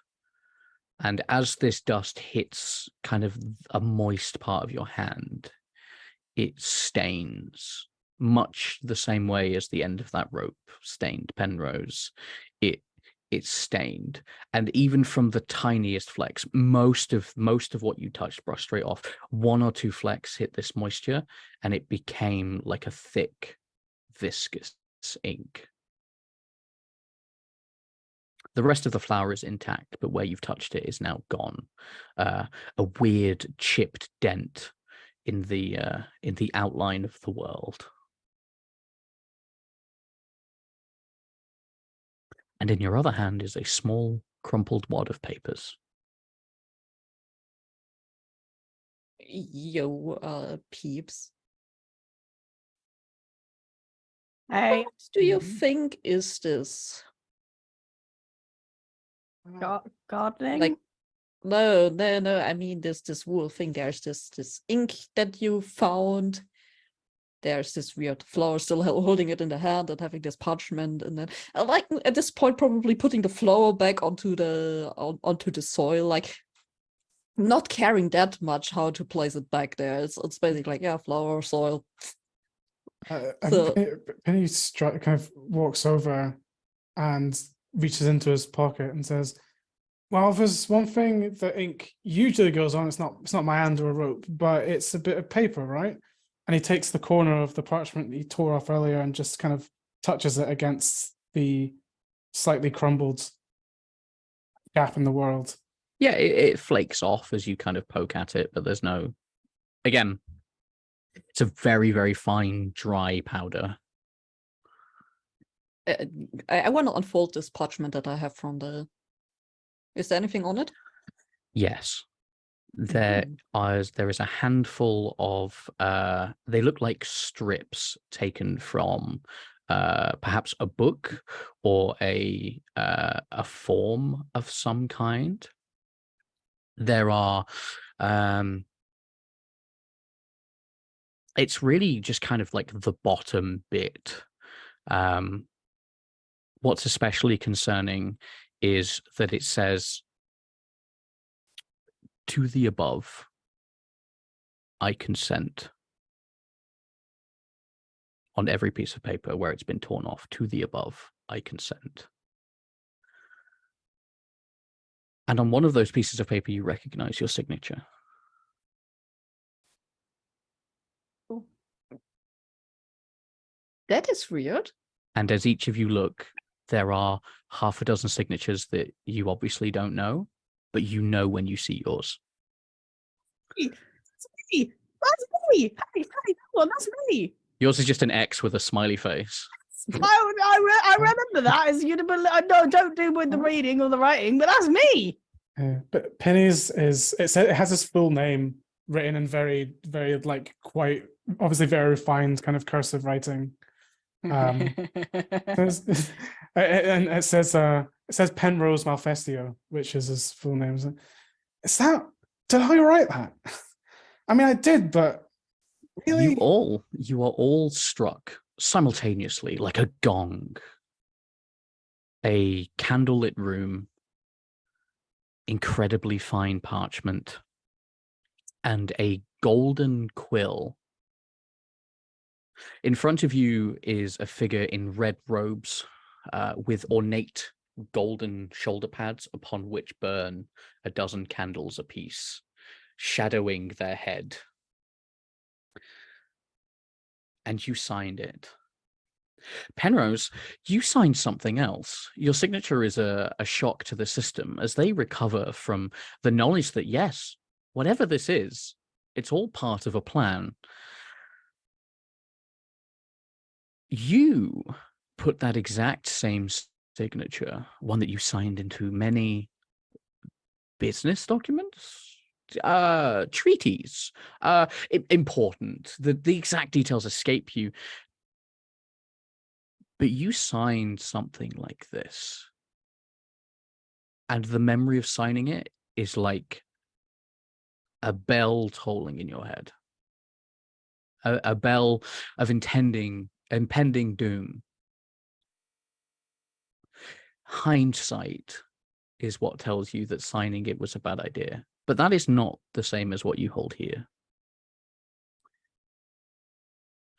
And as this dust hits kind of a moist part of your hand, it stains much the same way as the end of that rope stained Penrose. It's stained, and even from the tiniest flecks, most of what you touched brushed straight off. 1 or 2 flecks hit this moisture, and it became like a thick, viscous ink. The rest of the flower is intact, but where you've touched it is now gone. A weird chipped dent in the outline of the world. And in your other hand is a small, crumpled wad of papers. Yo, peeps. Hey, What do you think is this? gardening. Like, no, I mean this wool thing. There's this ink that you found. there's this weird flower still holding it in the hand and having this parchment, and then like at this point probably putting the flower back onto the soil, like not caring that much how to place it back there. It's basically like, yeah, flower, soil. And So- Penny kind of walks over and reaches into his pocket and says, "Well, there's one thing that ink usually goes on. It's not my hand or a rope, but it's a bit of paper, right?" And he takes the corner of the parchment that he tore off earlier and just kind of touches it against the slightly crumbled gap in the world. Yeah, it flakes off as you kind of poke at it, but there's no. Again, it's a very, very fine, dry powder. I want to unfold this parchment that I have from the. Is there anything on it? Yes. There is a handful of they look like strips taken from perhaps a book or a form of some kind. There are it's really just kind of like the bottom bit. What's especially concerning is that it says, "To the above, I consent," on every piece of paper where it's been torn off. "To the above, I consent." And on one of those pieces of paper, you recognize your signature. That is weird. And as each of you look, there are half a dozen signatures that you obviously don't know, but you know when you see yours. That's me. That's me. Hey, well, that's me. Yours is just an X with a smiley face. I remember that. As you'd have been, no, don't do with the reading or the writing, but that's me. But Penny's it has his full name written in very, very like quite obviously very refined kind of cursive writing. And it says Penrose Malfestio, which is his full name. Did I write that? I mean, I did, but really, You are all struck simultaneously like a gong. A candlelit room, incredibly fine parchment, and a golden quill. In front of you is a figure in red robes with ornate golden shoulder pads upon which burn a dozen candles apiece, shadowing their head. And you signed it. Penrose, you signed something else. Your signature is a shock to the system as they recover from the knowledge that, yes, whatever this is, it's all part of a plan. You put that exact same signature, one that you signed into many business documents, treaties, important. The exact details escape you. But you signed something like this. And the memory of signing it is like a bell tolling in your head. A bell of impending doom. Hindsight is what tells you that signing it was a bad idea. But that is not the same as what you hold here.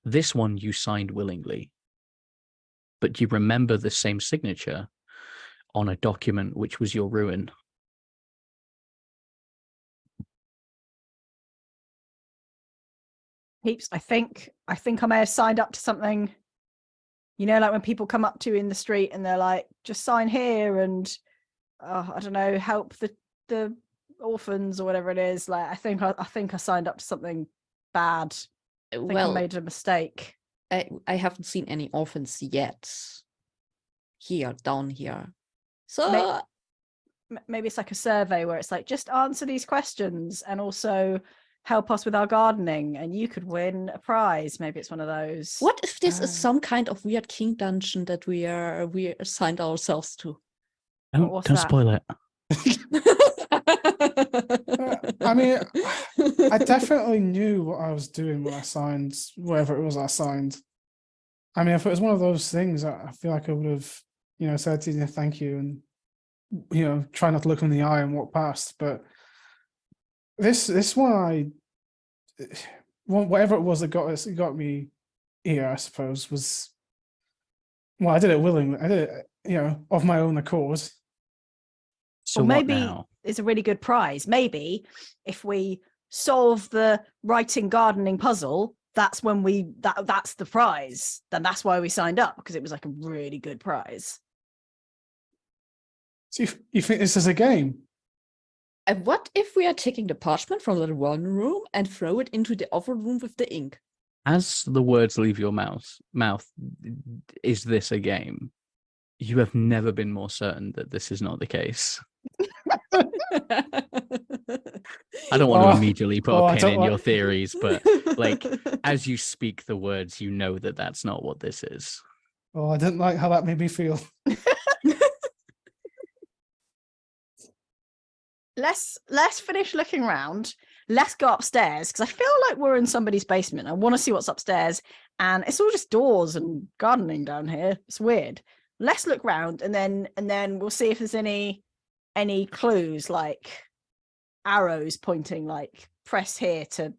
This one you signed willingly. But you remember the same signature on a document which was your ruin. Peeps, I think I may have signed up to something. You know, like when people come up to you in the street and they're like, just sign here and I don't know, help the orphans or whatever it is. Like I think I signed up to something bad. I think I made a mistake. I haven't seen any orphans yet. Down here. So maybe it's like a survey where it's like, just answer these questions and also help us with our gardening and you could win a prize. Maybe it's one of those. What if this is some kind of weird king dungeon that we assigned ourselves to? Don't spoil it. I mean, I definitely knew what I was doing when I signed whatever it was I signed. I mean, if it was one of those things, I feel like I would have, said to you, thank you, and try not to look him in the eye and walk past. But this one, whatever it was that got me here, I suppose, was, well, I did it willingly. I did it, of my own accord. So Well, what maybe now? it's a really good prize. Maybe if we solve the writing gardening puzzle, that's when that's the prize. Then that's why we signed up, because it was like a really good prize. So you think this is a game? And what if we are taking the parchment from the one room and throw it into the other room with the ink? As the words leave your mouth, is this a game? You have never been more certain that this is not the case. I don't want to immediately put a pin in your theories, but like, as you speak the words, you know that that's not what this is. Oh, I didn't like how that made me feel. Let's finish looking around. Let's go upstairs, because I feel like we're in somebody's basement. I want to see what's upstairs, and it's all just doors and gardening down here. It's weird. Let's look round, and then we'll see if there's any clues, like arrows pointing, like press here to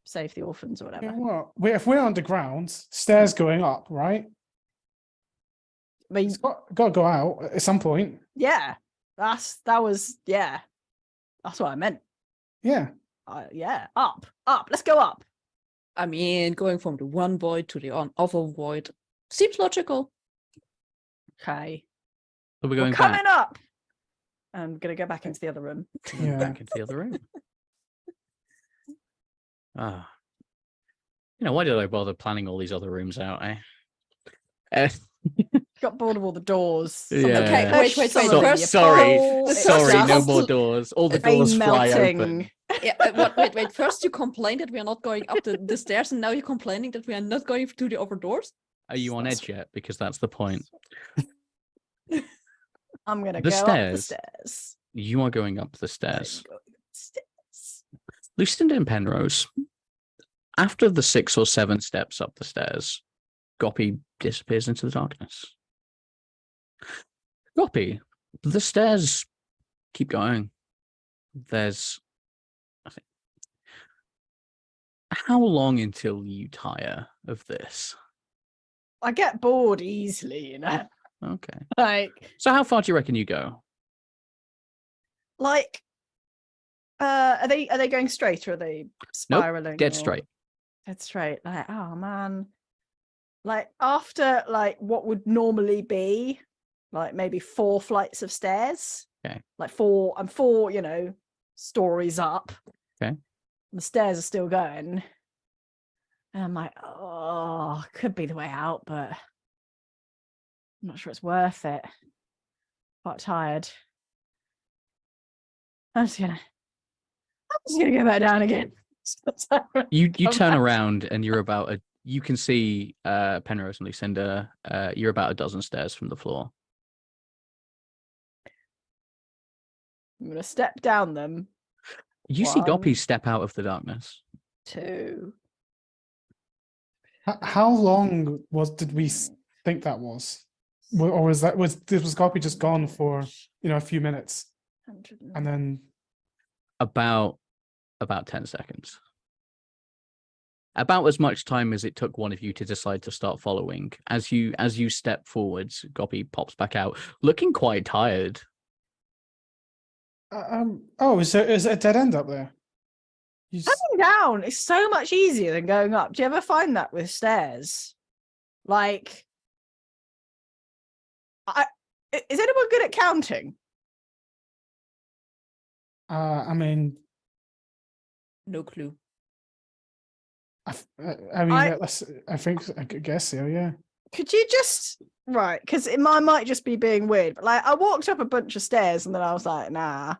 save the orphans or whatever. Well, if we're underground, stairs going up, right? I mean, It's got to go out at some point. yeah, that's what I meant. Yeah. Yeah, up. Let's go up. I mean, going from the one void to the other void seems logical. Okay. So we're going We're coming back. up. I'm gonna go back into the other room. Yeah. Back into the other room. Ah. Why did I bother planning all these other rooms out, eh? Got bored of all the doors. Yeah. Okay, wait. Some of So- them First, you sorry, pull, sorry, it's no just more doors. All the vein doors fly melting. open. Yeah, wait. First, you complained that we are not going up the stairs, and now you're complaining that we are not going to the other doors. Are you on edge yet? Because that's the point. I'm gonna The go up the stairs. stairs. You are going up the stairs. I'm going up the stairs. Lucinda and Penrose. After the 6 or 7 steps up the stairs, Goppy disappears into the darkness. Goppy, the stairs keep going. There's, I think, how long until you tire of this? I get bored easily, Okay. Like, So how far do you reckon you go? are they going straight, or are they spiraling? Dead or- straight. Dead straight. Like, oh man. Like, after like what would normally be like maybe 4 flights of stairs. Okay. Like 4 stories up. Okay. The stairs are still going. And I'm like, oh, could be the way out, but I'm not sure it's worth it. Quite tired. I'm just gonna go back down again. You Come turn back. around and you're about you can see Penrose and Lucinda. You're about a dozen stairs from the floor. I'm gonna step down them. You see Goppy 1, step out of the darkness. 2. How long did we think that was? Or was Goppy just gone for a few minutes 100 and then About 10 seconds. About as much time as it took one of you to decide to start following. As you step forwards, Goppy pops back out, looking quite tired. is there a dead end up there? Coming down is so much easier than going up. Do you ever find that with stairs? Like, is anyone good at counting? I mean, No clue. I guess so. Yeah. Could you just right? Because it might just be being weird, but like I walked up a bunch of stairs and then I was like, nah.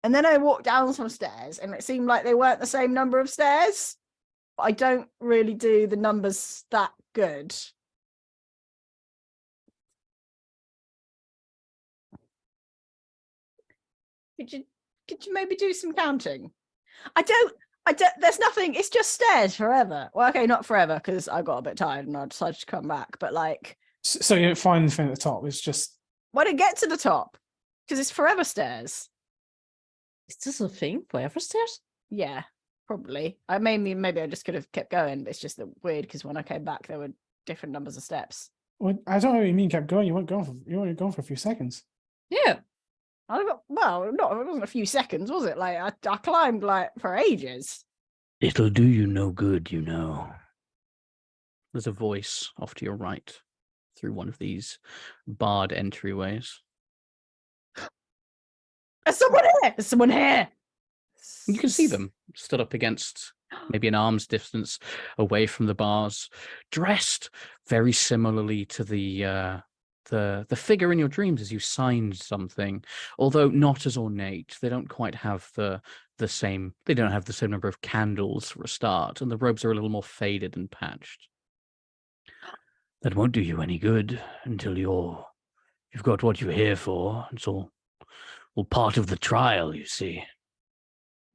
And then I walked down some stairs and it seemed like they weren't the same number of stairs. But I don't really do the numbers that good. could you maybe do some counting? I don't. There's nothing. It's just stairs forever. Well, okay, not forever because I got a bit tired and I decided to come back. But like, So you don't find anything at the top. It's just when I get to the top, because it's forever stairs. Is this a thing? Forever stairs? Yeah, probably. Maybe I just could have kept going. But it's just that weird because when I came back, there were different numbers of steps. well, I don't know what you mean. Kept going. You weren't going for. You were going for a few seconds. Yeah. Well, not it wasn't a few seconds, was it? Like I climbed like for ages. It'll do you no good, you know. There's a voice off to your right through one of these barred entryways. There's someone here. There's someone here. You can see them stood up against maybe an arm's distance away from the bars, dressed very similarly to the figure in your dreams as you signed something, although not as ornate. They don't quite have the same. They don't have the same number of candles for a start, and the robes are a little more faded and patched. That won't do you any good until you've got what you're here for. It's all part of the trial, you see.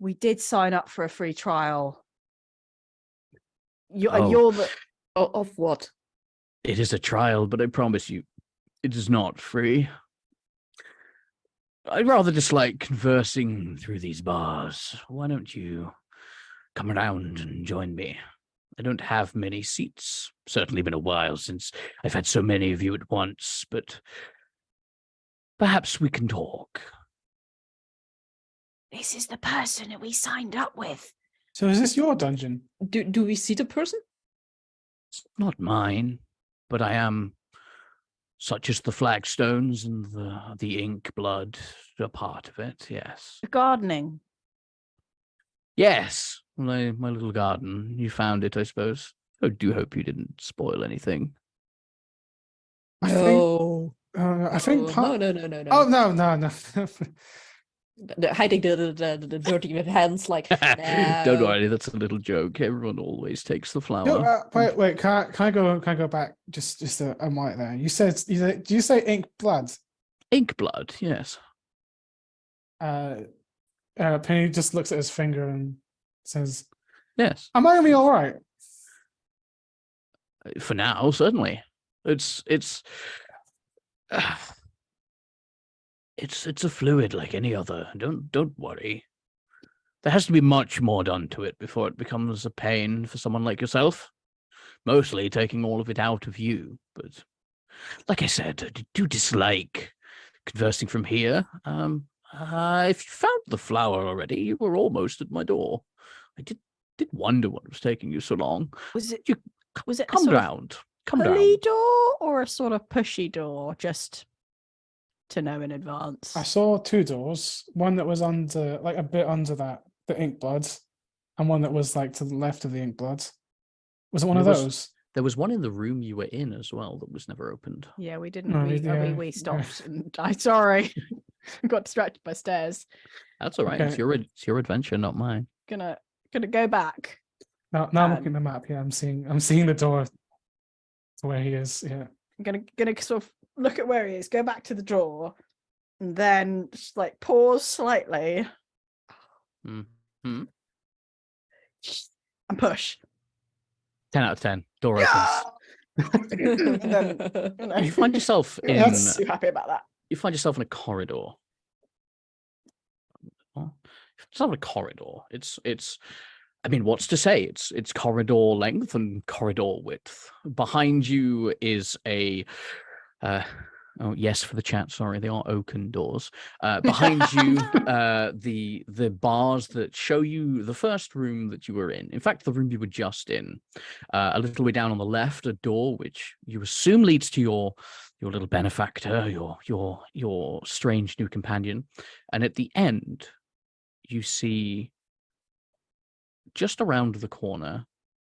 We did sign up for a free trial. Oh. You're the Of what? It is a trial, but I promise you, it is not free. I rather dislike conversing through these bars. Why don't you come around and join me? I don't have many seats. Certainly been a while since I've had so many of you at once, but perhaps we can talk. This is the person that we signed up with. So is this your dungeon? Do we see the person? It's not mine, but I am, such as the flagstones and the ink blood, a part of it, yes. The gardening. Yes, my little garden. You found it, I suppose. I do hope you didn't spoil anything. I think. No. I think. No, no. Oh no. Hiding the dirty with hands like. Don't "No." worry, that's a little joke. Everyone always takes the flower. No, wait. Can I go back? Just a mic there. You said. Did you say ink blood? Ink blood, yes. Penny just looks at his finger and says, Yes. "Am I gonna be all right?" For now, certainly. It's a fluid like any other. Don't worry. There has to be much more done to it before it becomes a pain for someone like yourself. Mostly taking all of it out of you. But like I said, I do dislike conversing from here. If you found the flower already, you were almost at my door. I did wonder what was taking you so long. Was it? You Was it come a sort round. of Come pulley round. door or a sort of pushy door? Just to know in advance. I saw two doors. One that was under, like a bit under the ink blood, and one that was like to the left of the ink blood. Was it one of There was- those? There was one in the room you were in as well that was never opened. Yeah, we didn't. No, We yeah. stopped, and I'm sorry, got distracted by stairs. That's all right. Okay. It's your adventure, not mine. Gonna go back. Now I'm looking at the map. Yeah, I'm seeing the door to where he is. Yeah. I'm gonna sort of look at where he is. Go back to the door, and then just like pause slightly Hmm. and push. 10 out of 10. Door opens. And then, you know, You find yourself in That's- too happy about that. you find yourself in a corridor. Well, it's not a corridor. It's I mean, what's to say? It's corridor length and corridor width. Behind you is a oh yes, for the chat, sorry, they are oaken doors. Behind you, the bars that show you the first room that you were in. In fact, the room you were just in. A little way down on the left, a door which you assume leads to your little benefactor, your strange new companion. And at the end, you see just around the corner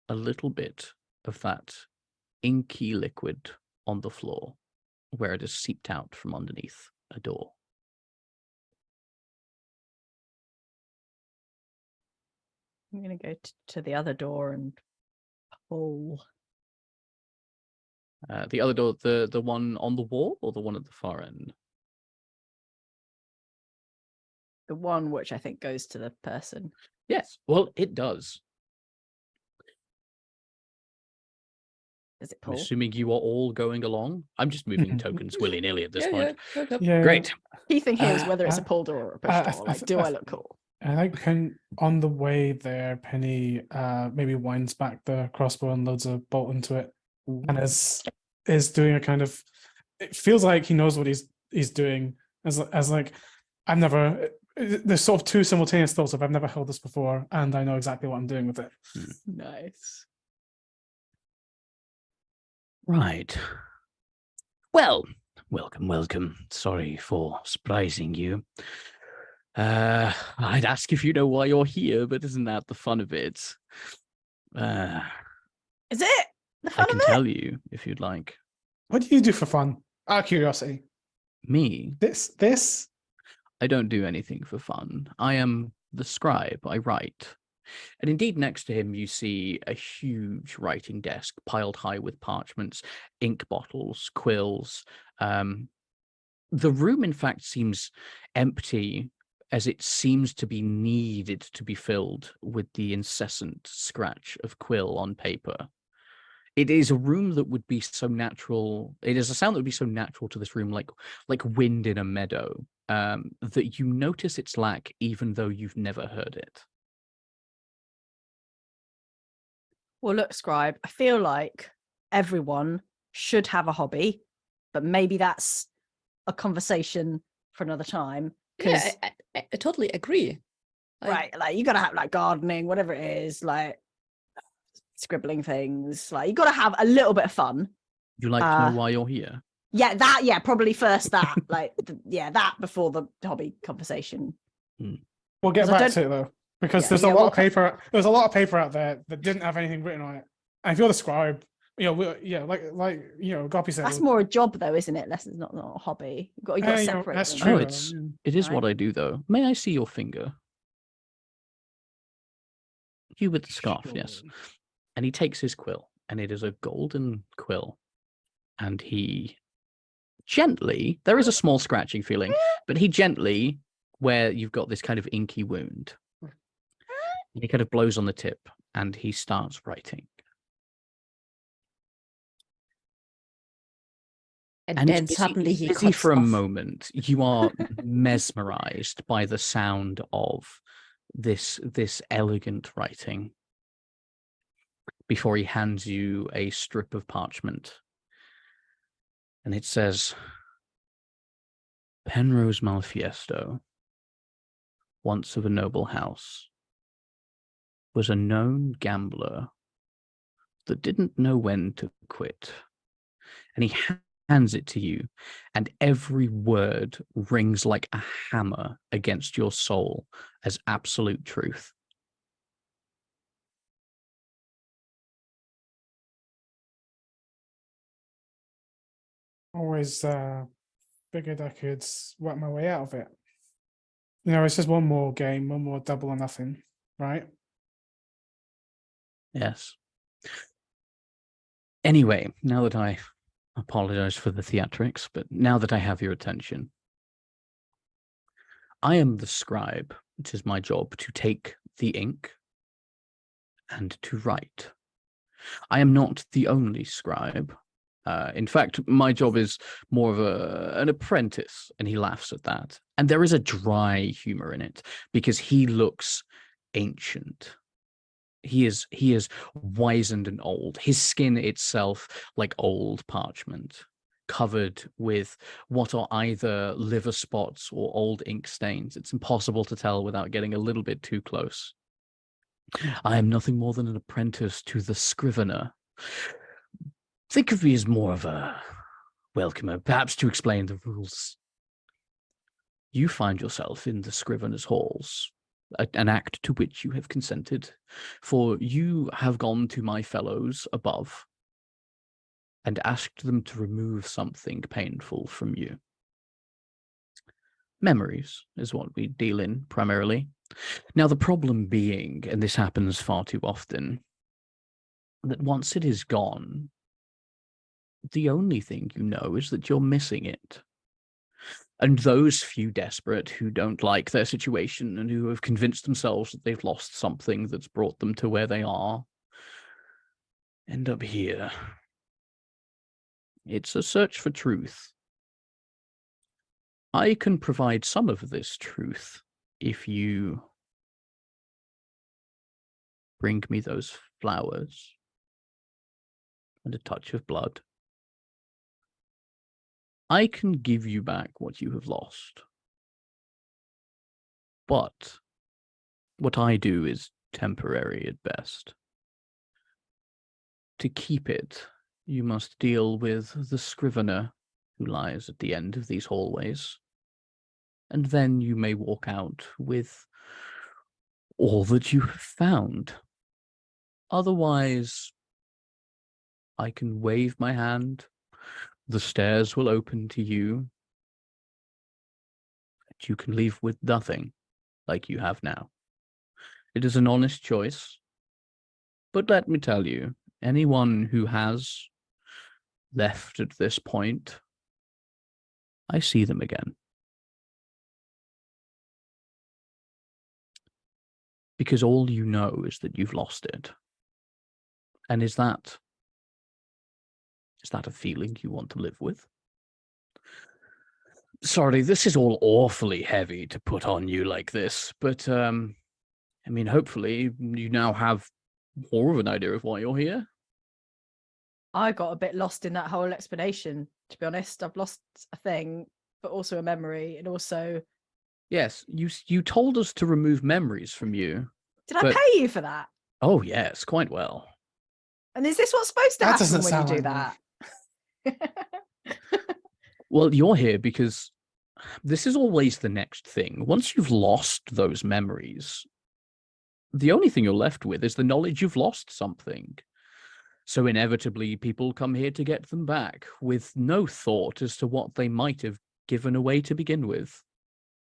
a little bit of that inky liquid on the floor, where it has seeped out from underneath a door. I'm gonna go to the other door and pull. The other door, the one on the wall, or the one at the far end? the one which I think goes to the person. Yes, well, it does. Does it I'm pull? assuming you are all going along. I'm just moving tokens willy-nilly at this point. Yeah. Great. Key thing here is whether it's a Uh, pull door or a push I- door. I Like, th- do I I th- look cool? I think on the way there, Penny maybe winds back the crossbow and loads a bolt into it, and is doing a kind of. It feels like he knows what he's doing. As like, I've never. There's sort of two simultaneous thoughts of I've never held this before, and I know exactly what I'm doing with it. Nice. Right. Well, welcome. Sorry for surprising you. I'd ask if you know why you're here, but isn't that the fun of it? Is it the fun I can of it? tell you if you'd like. What do you do for fun? Out of curiosity. Me, This. I don't do anything for fun. I am the scribe. I write. And indeed, next to him, you see a huge writing desk piled high with parchments, ink bottles, quills. The room, in fact, seems empty, as it seems to be needed to be filled with the incessant scratch of quill on paper. It is a room that would be so natural. It is a sound that would be so natural to this room, like wind in a meadow, that you notice its lack, even though you've never heard it. Well, look, Scribe, I feel like everyone should have a hobby, but maybe that's a conversation for another time. Yeah, I totally agree. Right, like you gotta have like gardening, whatever it is, like scribbling things. Like you gotta have a little bit of fun. You like to know why you're here? Yeah, that. Yeah, probably first that. Like, that before the hobby conversation. We'll get 'Cause I back don't- to it though, because Yeah, there's a yeah, lot we'll of paper. There's a lot of paper out there that didn't have anything written on it. And if you're the scribe, like Goppy said, That's more a job, though, isn't it? Less, it's not a hobby. You got to separate. that's them. true. Oh, though. it is Right. what I do, though. May I see your finger? You with the scarf, yes. Sure. And he takes his quill, and it is a golden quill. And he gently, there is a small scratching feeling, but he gently, where you've got this kind of inky wound, he kind of blows on the tip, and he starts writing. And then busy- suddenly he busy cuts for a off. moment. You are mesmerized by the sound of this elegant writing before he hands you a strip of parchment. And it says, Penrose Malfiesto, once of a noble house, was a known gambler that didn't know when to quit. And he hands it to you, and every word rings like a hammer against your soul as absolute truth. Always figured I could work my way out of it. It's just one more game, one more double or nothing, right? Yes. Anyway, now that I apologize for the theatrics, but now that I have your attention, I am the scribe. It is my job to take the ink and to write. I am not the only scribe. In fact, my job is more of an apprentice, and he laughs at that. And there is a dry humor in it because he looks ancient. He is wizened and old. His skin itself like old parchment, covered with what are either liver spots or old ink stains. It's impossible to tell without getting a little bit too close. I am nothing more than an apprentice to the scrivener. Think of me as more of a welcomer, perhaps to explain the rules. You find yourself in the scrivener's halls, an act to which you have consented, for you have gone to my fellows above and asked them to remove something painful from you. Memories is what we deal in primarily. Now, the problem being, and this happens far too often, that once it is gone, the only thing you know is that you're missing it. And those few desperate who don't like their situation and who have convinced themselves that they've lost something that's brought them to where they are end up here. It's a search for truth. I can provide some of this truth if you bring me those flowers and a touch of blood. I can give you back what you have lost. But what I do is temporary at best. To keep it, you must deal with the scrivener who lies at the end of these hallways. And then you may walk out with all that you have found. Otherwise, I can wave my hand. The stairs will open to you. And you can leave with nothing, like you have now. It is an honest choice. But let me tell you, anyone who has left at this point, I see them again. Because all you know is that you've lost it. And is that a feeling you want to live with? Sorry, this is all awfully heavy to put on you like this, but I mean, hopefully you now have more of an idea of why you're here. I got a bit lost in that whole explanation, to be honest. I've lost a thing, but also a memory, and also... Yes, you told us to remove memories from you. Did I pay you for that? Oh, yes, quite well. And is this what's supposed to That happen doesn't when you sound do like that? Well, you're here because this is always the next thing. Once you've lost those memories, the only thing you're left with is the knowledge you've lost something. So inevitably, people come here to get them back with no thought as to what they might have given away to begin with.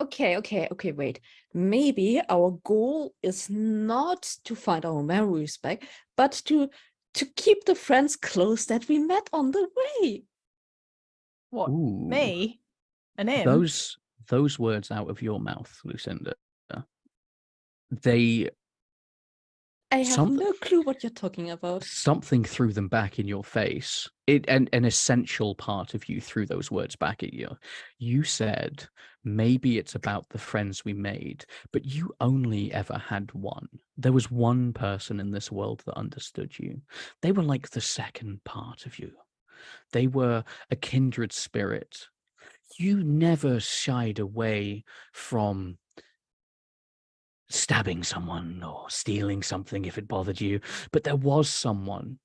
Okay, wait. Maybe our goal is not to find our memories back, but to keep the friends close that we met on the way. What? Ooh, Me? And him? those words out of your mouth, Lucinda, they... I have no clue what you're talking about. Something threw them back in your face. An essential part of you threw those words back at you. You said, maybe it's about the friends we made, but you only ever had one. There was one person in this world that understood you. They were like the second part of you. They were a kindred spirit. You never shied away from stabbing someone or stealing something if it bothered you, but there was someone.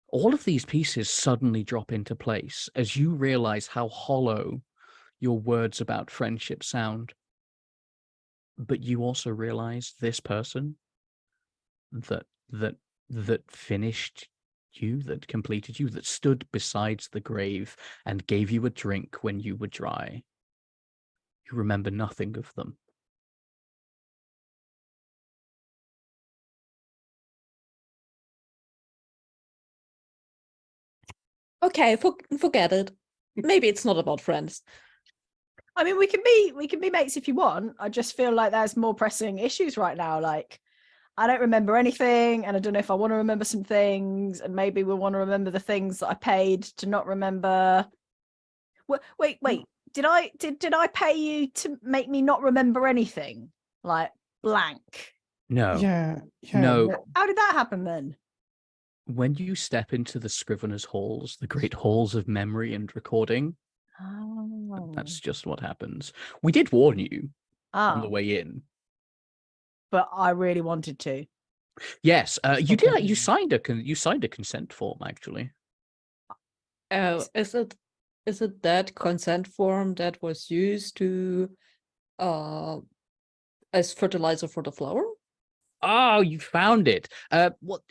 All of these pieces suddenly drop into place as you realize how hollow your words about friendship sound. But you also realize this person that finished you, that completed you, that stood beside the grave and gave you a drink when you were dry. You remember nothing of them. Okay, forget it. Maybe it's not about friends. I mean, we can be mates if you want. I just feel like there's more pressing issues right now. Like, I don't remember anything, and I don't know if I want to remember some things, and maybe we'll want to remember the things that I paid to not remember. Wait. Did I pay you to make me not remember anything? Like blank? No. Yeah. No. How did that happen then? When you step into the Scrivener's halls, the great halls of memory and recording, that's just what happens. We did warn you on the way in. But I really wanted to. Yes, you did. You signed a consent form, actually. Oh, is it that consent form that was used to as fertilizer for the flower? Oh, you found it. Well,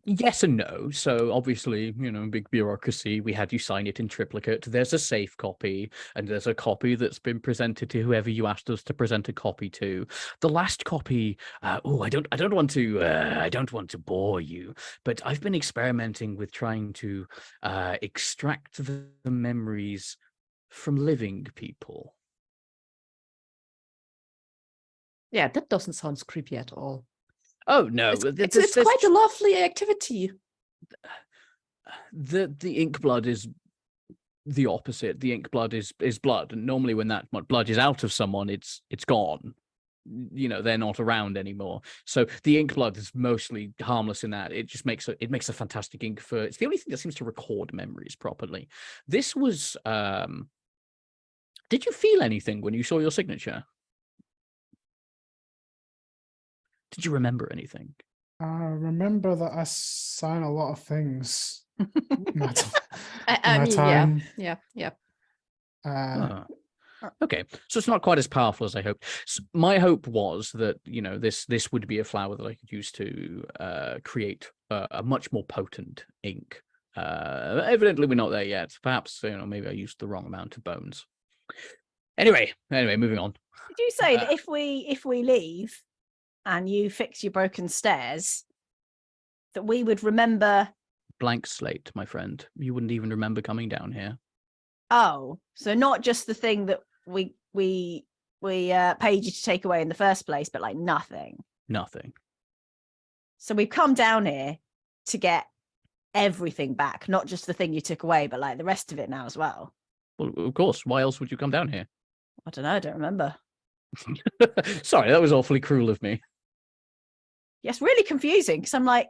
yes and no. So obviously, big bureaucracy. We had you sign it in triplicate. There's a safe copy, and there's a copy that's been presented to whoever you asked us to present a copy to. The last copy. I don't want to bore you, but I've been experimenting with trying to extract the memories from living people. Yeah, that doesn't sound creepy at all. Oh no, It's quite a lovely activity. The ink blood is the opposite. The ink blood is blood, and normally when that blood is out of someone, it's gone. You know, they're not around anymore. So the ink blood is mostly harmless in that it just makes a fantastic ink for. It's the only thing that seems to record memories properly. This was. Did you feel anything when you saw your signature? Did you remember anything? I remember that I sign a lot of things. in my t- I in my mean, time. yeah. Ah. Okay, so it's not quite as powerful as I hoped. So my hope was that, you know, this would be a flower that I could use to create a much more potent ink. Evidently, we're not there yet. Perhaps, you know, maybe I used the wrong amount of bones. Anyway, moving on. Did you say that if we leave and you fix your broken stairs, that we would remember? Blank slate, my friend. You wouldn't even remember coming down here. Oh, so not just the thing that we paid you to take away in the first place, but like nothing. Nothing. So we've come down here to get everything back, not just the thing you took away, but like the rest of it now as well. Well, of course. Why else would you come down here? I don't know. I don't remember. Sorry, that was awfully cruel of me. Yes, really confusing because I'm like,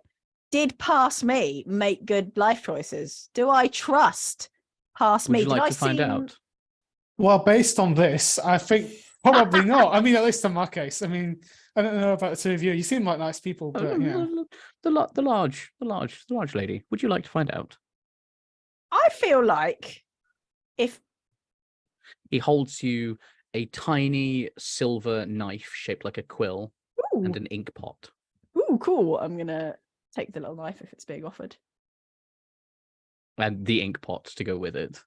did past me make good life choices? Do I trust past Would me? you like Did I to find seem- out? Well, based on this, I think probably not. I mean, at least in my case. I mean, I don't know about the two of you. You seem like nice people, Oh, but yeah. the large lady. Would you like to find out? I feel like if He holds you a tiny silver knife shaped like a quill ooh, and an ink pot. ooh, cool. I'm gonna take the little knife if it's being offered. And the ink pot to go with it.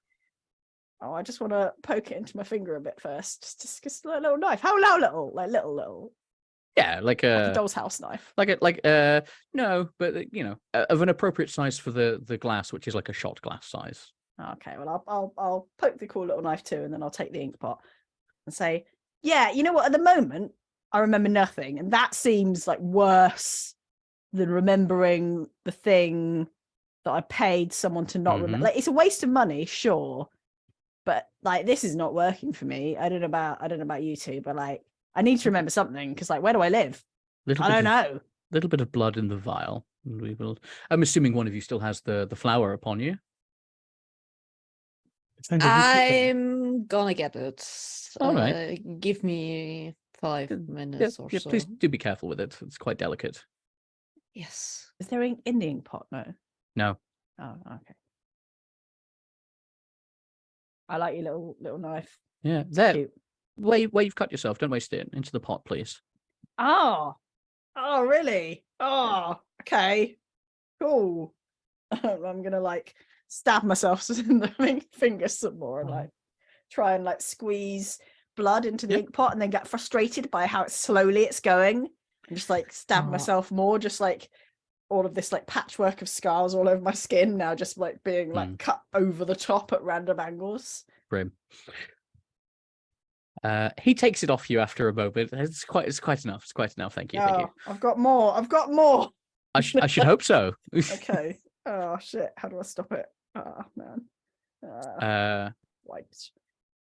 Oh, I just want to poke it into my finger a bit first. Just a little knife. How little? Like little. Yeah, like Like a a doll's house knife. no, but you know, of an appropriate size for the glass, which is like a shot glass size. Okay, well, I'll poke the cool little knife too, and then I'll take the ink pot and say, yeah, you know what? At the moment, I remember nothing, and that seems like worse than remembering the thing that I paid someone to not remember. Like, it's a waste of money, sure, but like this is not working for me. I don't know about you two, but like I need to remember something because like where do I live? I don't know. Little bit of blood in the vial. And we will. I'm assuming one of you still has the flower upon you. I'm gonna get it. All right. Give me 5 minutes or so. Please do be careful with it. It's quite delicate. Yes. Is there ink in the ink pot? No. No. Oh, okay. I like your little knife. Yeah. It's There. cute. Where you've cut yourself. Don't waste it. Into the pot, please. Oh, really? Oh, okay, cool. I'm gonna like stab myself in the finger some more and like try and like squeeze blood into the ink pot and then get frustrated by how slowly it's going and just like stab myself more, just like all of this like patchwork of scars all over my skin now just like being like cut over the top at random angles. Grim. He takes it off you after a moment. It's quite enough. It's quite enough. Thank you. Thank you. I've got more. I should hope so. Okay. Oh shit. How do I stop it? Oh man. Wipes.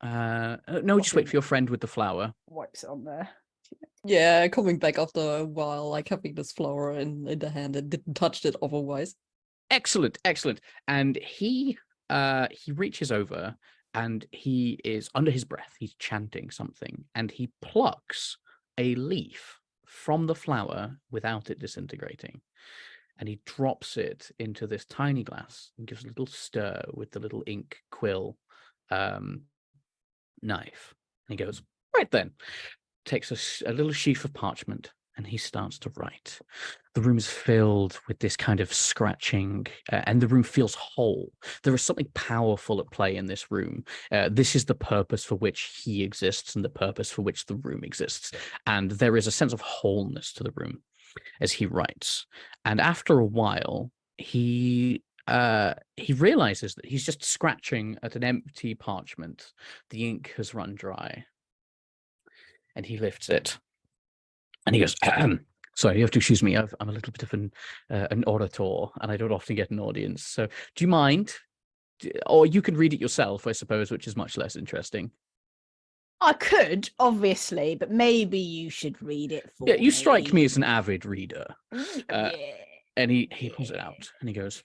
No, just wait for your friend with the flower. Wipes it on there. Yeah, coming back after a while, like having this flower in the hand and didn't touch it otherwise. Excellent. And he reaches over and he is under his breath. He's chanting something and he plucks a leaf from the flower without it disintegrating. And he drops it into this tiny glass and gives a little stir with the little ink quill knife. And he goes, right then. Takes a little sheaf of parchment and he starts to write. The room is filled with this kind of scratching and the room feels whole. There is something powerful at play in this room. This is the purpose for which he exists and the purpose for which the room exists. And there is a sense of wholeness to the room as he writes. And after a while, he he realizes that he's just scratching at an empty parchment. The ink has run dry. And he lifts it. And he goes, sorry, you have to excuse me. I'm a little bit of an orator, and I don't often get an audience. So do you mind? Or you can read it yourself, I suppose, which is much less interesting. I could, obviously, but maybe you should read it for Yeah, you strike me as an avid reader. Yeah. And he pulls it out, and he goes,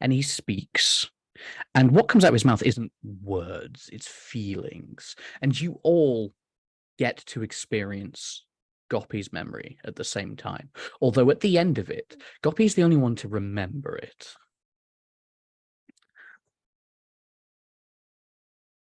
and he speaks. And what comes out of his mouth isn't words, it's feelings. And you all get to experience Goppy's memory at the same time. Although at the end of it, Goppy's the only one to remember it.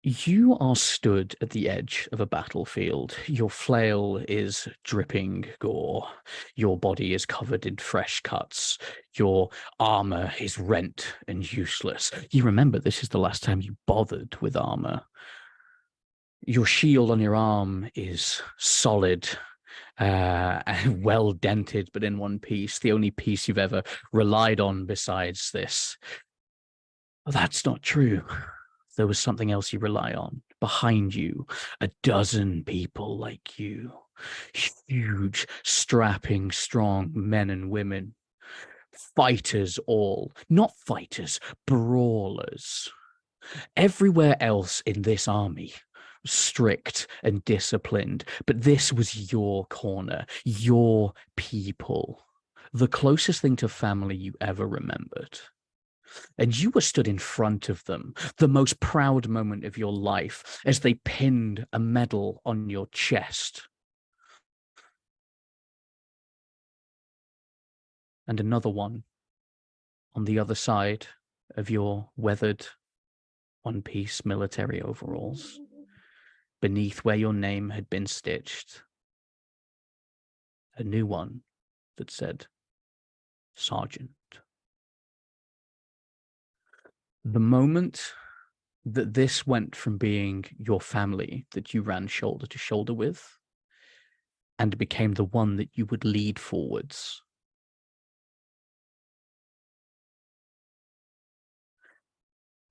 You are stood at the edge of a battlefield. Your flail is dripping gore. Your body is covered in fresh cuts. Your armor is rent and useless. You remember this is the last time you bothered with armor. Your shield on your arm is solid and well dented, but in one piece, the only piece you've ever relied on besides this. That's not true. There was something else you rely on. Behind you, a dozen people like you. Huge, strapping, strong men and women. Fighters all. Not fighters, brawlers. Everywhere else in this army, strict and disciplined. But this was your corner, your people. The closest thing to family you ever remembered. And you were stood in front of them, the most proud moment of your life, as they pinned a medal on your chest. And another one on the other side of your weathered one-piece military overalls, beneath where your name had been stitched. A new one that said, Sergeant. The moment that this went from being your family that you ran shoulder to shoulder with and became the one that you would lead forwards,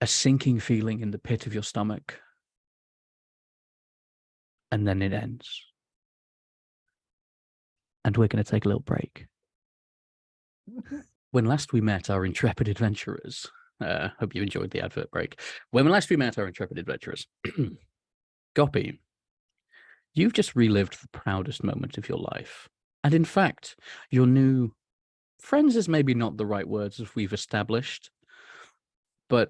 a sinking feeling in the pit of your stomach, and then it ends. And we're going to take a little break. When last we met our intrepid adventurers, hope you enjoyed the advert break. When last we met our intrepid adventurers, Goppy, you've just relived the proudest moment of your life. And in fact, your new friends is maybe not the right words as we've established, but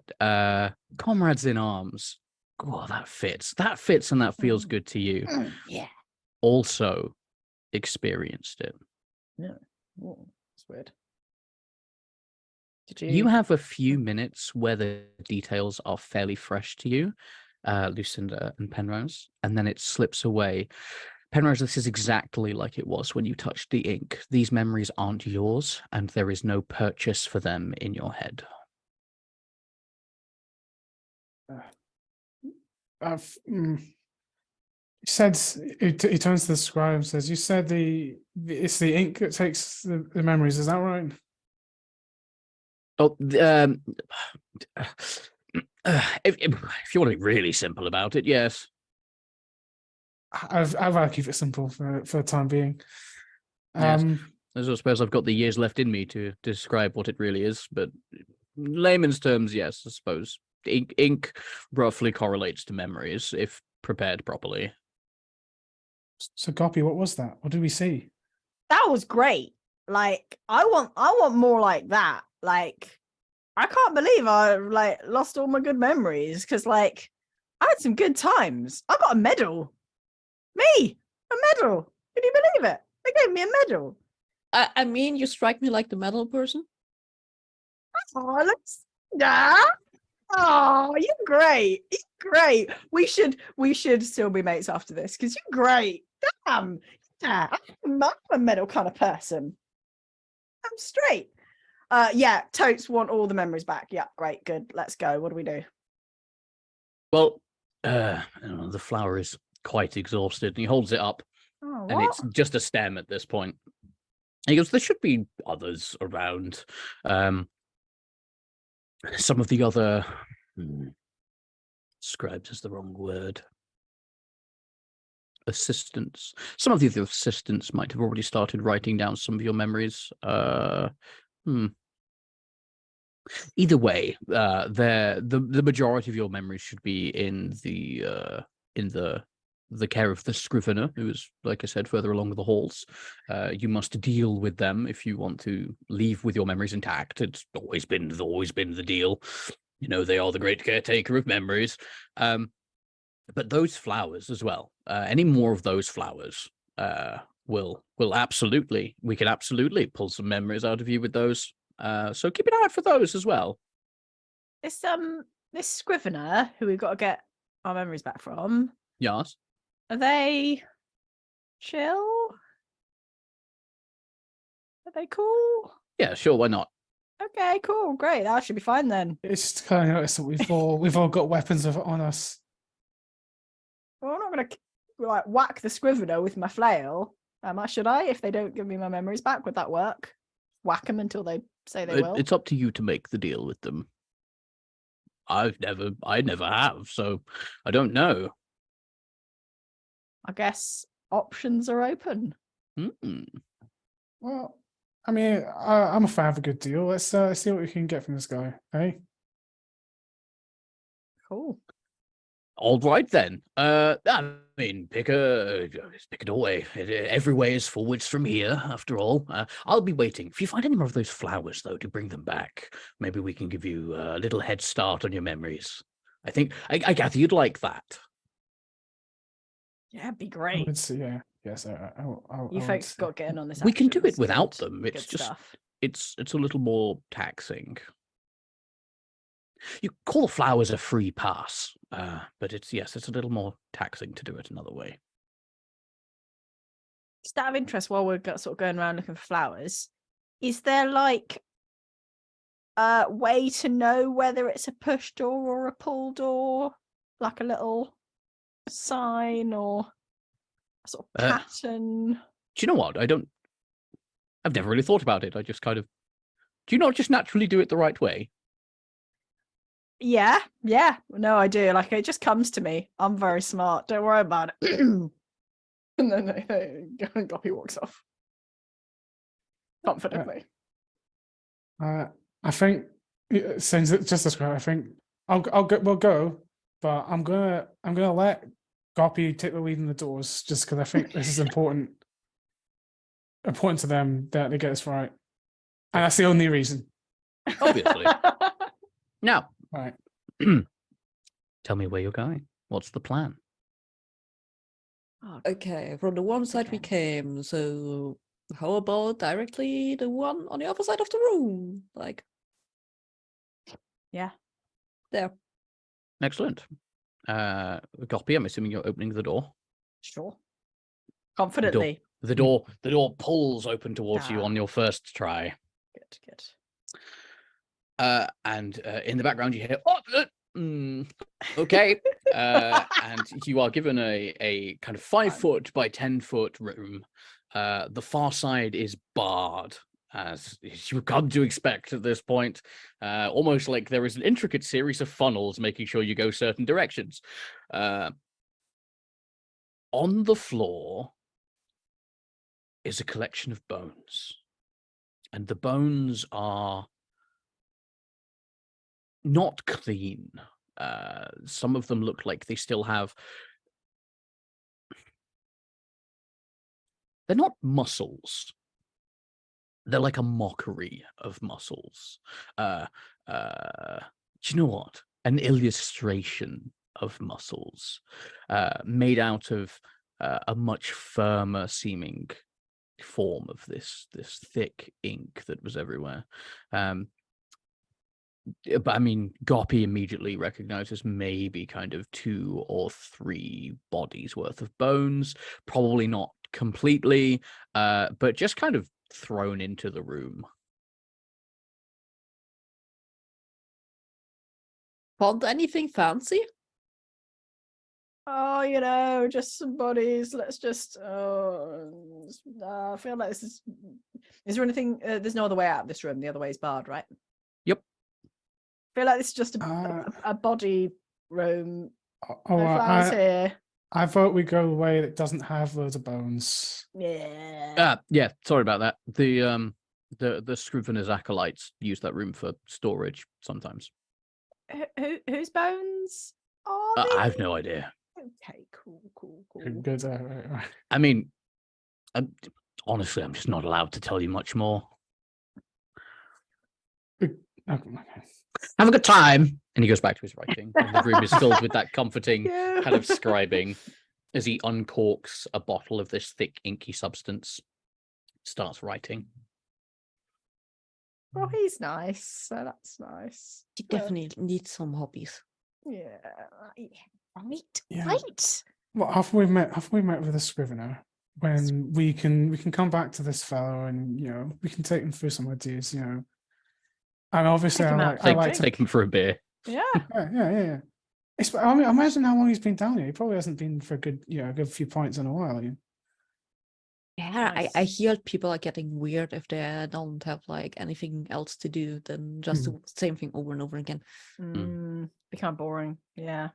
comrades in arms, oh, that fits. That fits and that feels good to you. Yeah. Also experienced it. Yeah. Oh, that's weird. Did You have a few minutes where the details are fairly fresh to you, Lucinda and Penrose, and then it slips away. Penrose, this is exactly like it was when you touched the ink. These memories aren't yours, and there is no purchase for them in your head. He said, he turns to the scribe and says, you said it's the ink that takes the memories, is that right? Oh, if you want to be really simple about it, yes. I'd rather keep it simple for the time being. Yes. I suppose I've got the years left in me to describe what it really is, but in layman's terms, yes, I suppose. Ink roughly correlates to memories if prepared properly. So, Goppy, what was that? What did we see? That was great. Like, I want more like that. Like, I can't believe I lost all my good memories because I had some good times. I got a medal. Me, a medal. Can you believe it? They gave me a medal. I mean, you strike me like the metal person. Oh, oh, you're great. You're great. We should still be mates after this because you're great. Damn. Yeah, I'm a medal kind of person. I'm straight. Yeah, totes want all the memories back. Yeah, great, good. Let's go. What do we do? Well, the flower is quite exhausted, and he holds it up, Oh, and it's just a stem at this point. he goes, there should be others around. Some of the other scribes is the wrong word. Assistants. Some of the other assistants might have already started writing down some of your memories. Either way, the majority of your memories should be in the care of the scrivener, who is, like I said, further along the halls. You must deal with them if you want to leave with your memories intact. It's always been the deal. You know, they are the great caretaker of memories. But those flowers as well. Any more of those flowers will absolutely, we can absolutely pull some memories out of you with those. So keep an eye out for those as well. This scrivener who we've got to get our memories back from, Yes. are they chill? Are they cool? Yeah, sure, why not? Okay, cool, great. That should be fine then. It's just kind of noticed that we've all got weapons on us. Well, I'm not gonna like whack the scrivener with my flail. Should I? If they don't give me my memories back, would that work? Whack them until they say they will. It's up to you to make the deal with them. I never have, so I don't know. I guess options are open. Well, I mean, I'm a fan of a good deal. Let's see what we can get from this guy. Hey. Cool. All right then. I mean, pick a doorway. Every way is forwards from here. After all, I'll be waiting. If you find any more of those flowers, though, to bring them back. Maybe we can give you a little head start on your memories. I think I gather you'd like that. Yeah, it'd be I great. would say, yeah. Yes, I'll You folks got getting on this. We can do action. it without Good- them. good It's just stuff. it's a little more taxing. You call the flowers a free pass, but it's a little more taxing to do it another way. Just out of interest, while we're sort of going around looking for flowers, is there like a way to know whether it's a push door or a pull door? Like a little sign or a sort of pattern? Do you know what? I've never really thought about it. I just kind of. Do you not just naturally do it the right way? Yeah. No, I do. Like it just comes to me. I'm very smart. Don't worry about it. And then Goppy walks off confidently. I think since it just described, I think we'll go, but I'm gonna let Goppy take the lead in the doors just because I think this is important to them that they get this right, and that's the only reason. Obviously. Now, Right. tell me where you're going. What's the plan? Okay, from the one side we Okay. came, so how about directly the one on the other side of the room? Like, Yeah. there. Excellent. Goppy, I'm assuming you're opening the door. Sure. Confidently. The door pulls open towards you Ah. on your first try. Good. And in the background you hear, okay. And you are given a kind of 5 foot by 10 foot room. The far side is barred, as you've come to expect at this point. Almost like there is an intricate series of funnels making sure you go certain directions. On the floor is a collection of bones. And the bones are not clean. Some of them look like they still have. They're not muscles. They're like a mockery of muscles. Do you know what? An illustration of muscles, made out of a much firmer seeming form of this thick ink that was everywhere. But I mean, Goppy immediately recognizes maybe kind of 2 or 3 bodies worth of bones, probably not completely, but just kind of thrown into the room. Found anything fancy? Oh, just some bodies. Let's just. I feel like this is. Is there anything? There's no other way out of this room. The other way is barred, right? Yep. I feel like this is just a body room. Oh, No flowers here. I vote we go the way that doesn't have loads of bones. Yeah. Yeah. Sorry about that. The Scrivener's acolytes use that room for storage sometimes. Whose bones are I have they? no idea. Okay, cool. Good. Right. I mean, honestly, I'm just not allowed to tell you much more. Okay. Have a good time. And he goes back to his writing. And the room is filled with that comforting kind of scribing as he uncorks a bottle of this thick, inky substance, starts writing. Well, he's nice, so that's nice. You definitely need some hobbies. Yeah. Right. Yeah. Right. Well, have we met with the Scrivener when we can come back to this fellow and we can take him through some ideas, And obviously, Take him out for a drink. Take him for a beer. Yeah. Yeah. I mean, imagine how long he's been down here. He probably hasn't been for a good few points in a while. Yeah, Nice. I hear people are getting weird if they don't have like anything else to do than just do the same thing over and over again. Become boring. Yeah.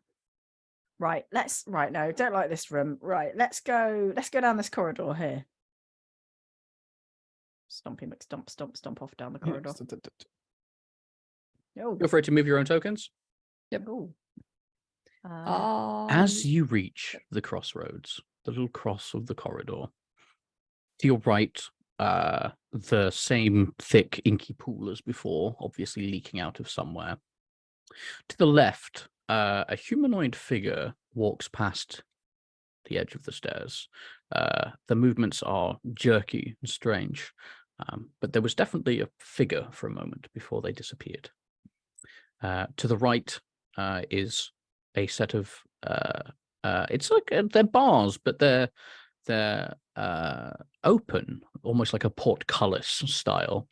Right. No, don't like this room. Right. Let's go down this corridor here. Stompy stomp off down the corridor. Oh. Feel free to move your own tokens. Yep. Ooh. As you reach the crossroads, the little cross of the corridor, to your right, the same thick, inky pool as before, obviously leaking out of somewhere. To the left, a humanoid figure walks past the edge of the stairs. The movements are jerky and strange, but there was definitely a figure for a moment before they disappeared. To the right is a set of it's like they're bars, but they're open, almost like a portcullis style,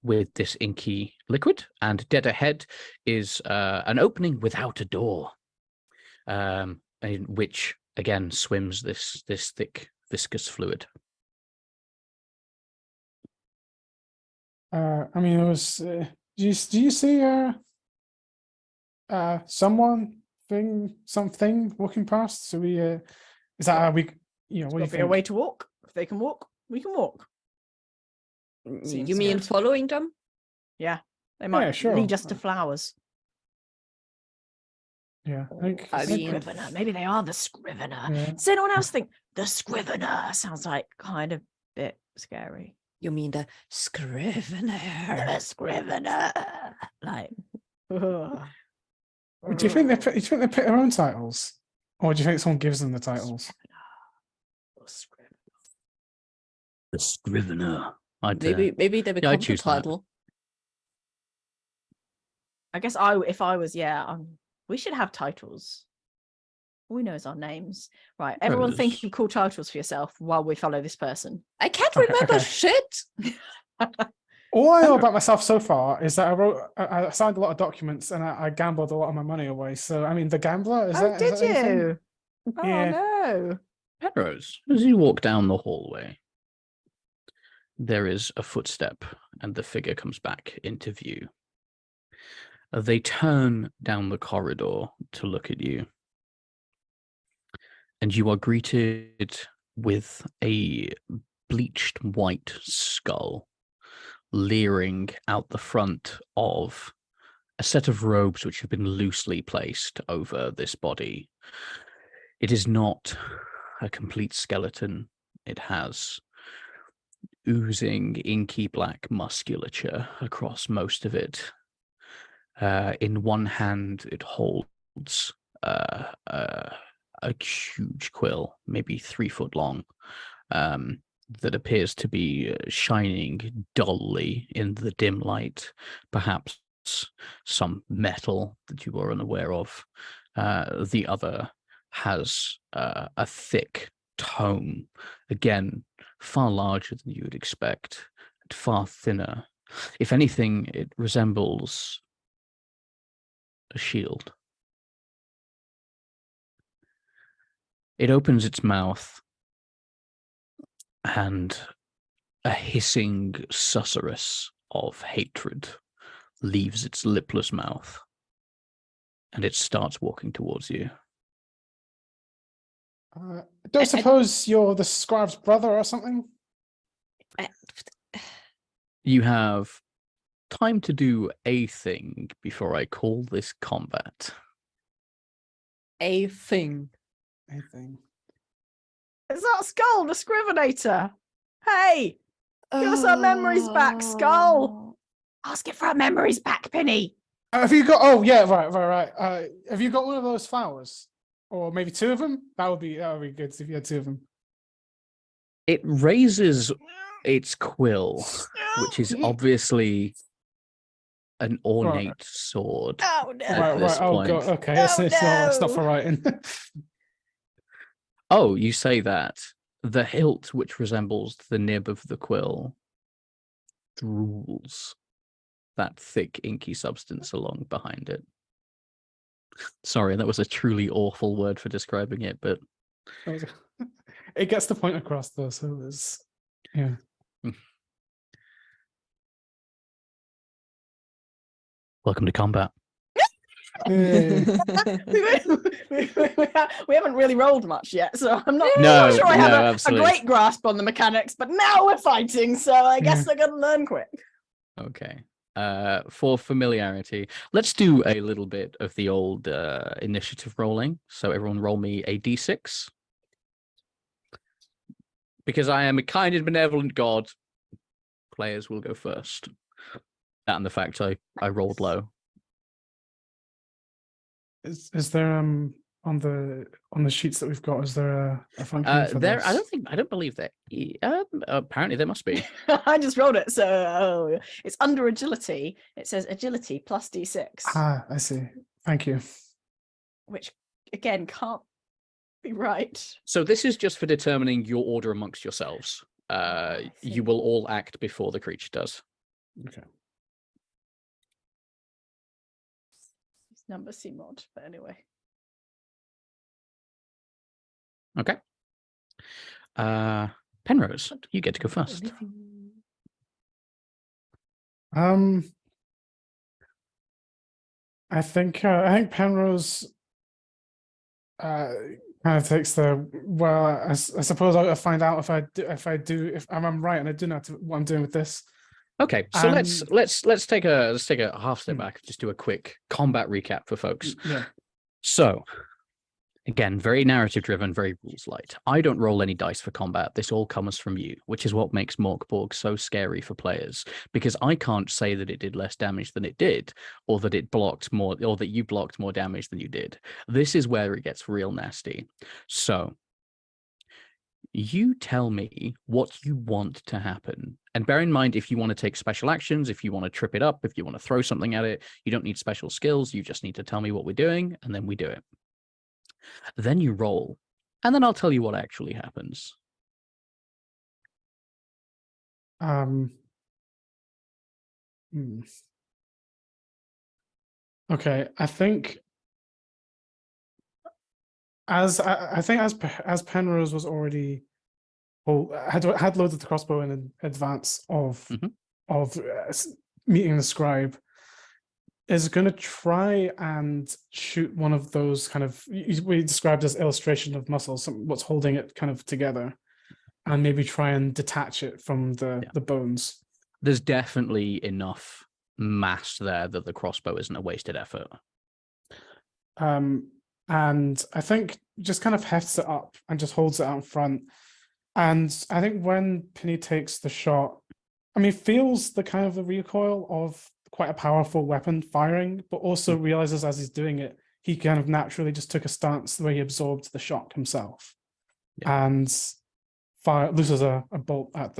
with this inky liquid. And dead ahead is an opening without a door, in which again swims this thick viscous fluid. I mean, it was. Do you see something walking past? So we is that we what do you Be a think? way to walk. If they can walk, we can walk. Seems You mean good. following them? Yeah. They might sure. lead us to flowers. Yeah, I mean- Scrivener. Maybe they are the Scrivener. Yeah. Does anyone else think the Scrivener sounds like kind of a bit scary? You mean the Scrivener? The Scrivener. Like, ugh. Do you think they pick their own titles, or do you think someone gives them the titles? The Scrivener. Maybe they become the choose that. title. I guess if I was, we should have titles. All we know is our names. Right. Everyone think Rose. of cool titles for yourself while we follow this person. I can't Okay, remember okay. shit. All I know about myself so far is that I signed a lot of documents and I gambled a lot of my money away. So I mean, the gambler is that? Did is that anything? you? Oh Yeah. no. Penrose, as you walk down the hallway, there is a footstep and the figure comes back into view. They turn down the corridor to look at you. And you are greeted with a bleached white skull leering out the front of a set of robes which have been loosely placed over this body. It is not a complete skeleton. It has oozing inky black musculature across most of it. In one hand, it holds a huge quill, maybe 3 foot long, that appears to be shining dully in the dim light, perhaps some metal that you are unaware of. The other has a thick tome, again, far larger than you would expect, and far thinner. If anything, it resembles a shield. It opens its mouth, and a hissing susurrus of hatred leaves its lipless mouth, and it starts walking towards you. I don't suppose you're the scribe's brother or something? You have time to do a thing before I call this combat. A thing. Anything. Is that Skull, the Scrivenator? Hey, give us our memories back, Skull. Ask it for our memories back, Penny. Have you got? Oh yeah, right. Have you got one of those flowers, or maybe two of them? That would be good if you had two of them. It raises its quill, which is obviously an ornate sword. Oh no! At this Oh point. god. Okay, Oh, it's not no. for writing. Oh, you say that. The hilt, which resembles the nib of the quill, drools that thick, inky substance along behind it. Sorry, that was a truly awful word for describing it, but It gets the point across though, so it's yeah. welcome to combat. Hey. We haven't really rolled much yet, so I'm not sure I have a absolutely. great grasp on the mechanics. But now we're fighting, so I guess I gotta learn quick. Okay. For familiarity, let's do a little bit of the old initiative rolling. So everyone roll me a d6. Because I am a kind and benevolent god, players will go first. And the fact I rolled low. Is there on the sheets that we've got, is there a function for There, this? I don't believe that. Apparently there must be. I just rolled it, so it's under agility. It says agility plus d6, Ah, I see. Thank you. which again can't be right. So this is just for determining your order amongst yourselves. I see. You will all act before the creature does. Okay. These numbers seem odd, but anyway. Okay. Penrose, you get to go first. I think Penrose kind of takes the well. I suppose I'll find out if I'm right and I do know what I'm doing with this. Okay, so let's take a half step back, just do a quick combat recap for folks. Yeah. So, again, very narrative driven, very rules light. I don't roll any dice for combat. This all comes from you, which is what makes MÖRK BORG so scary for players, because I can't say that it did less damage than it did, or that it blocked more, or that you blocked more damage than you did. This is where it gets real nasty. So, you tell me what you want to happen. And bear in mind, if you want to take special actions, if you want to trip it up, if you want to throw something at it, you don't need special skills. You just need to tell me what we're doing, and then we do it. Then you roll, and then I'll tell you what actually happens. Okay, I think as Penrose was already had loaded the crossbow in advance of meeting the scribe, is going to try and shoot one of those kind of we described as illustration of muscles, what's holding it kind of together, and maybe try and detach it from the bones. There's definitely enough mass there that the crossbow isn't a wasted effort. And I think just kind of hefts it up and just holds it out in front. And I think when Penny takes the shot, I mean, feels the kind of the recoil of quite a powerful weapon firing, but also realizes as he's doing it, he kind of naturally just took a stance the way he absorbed the shock himself, and loses a bolt at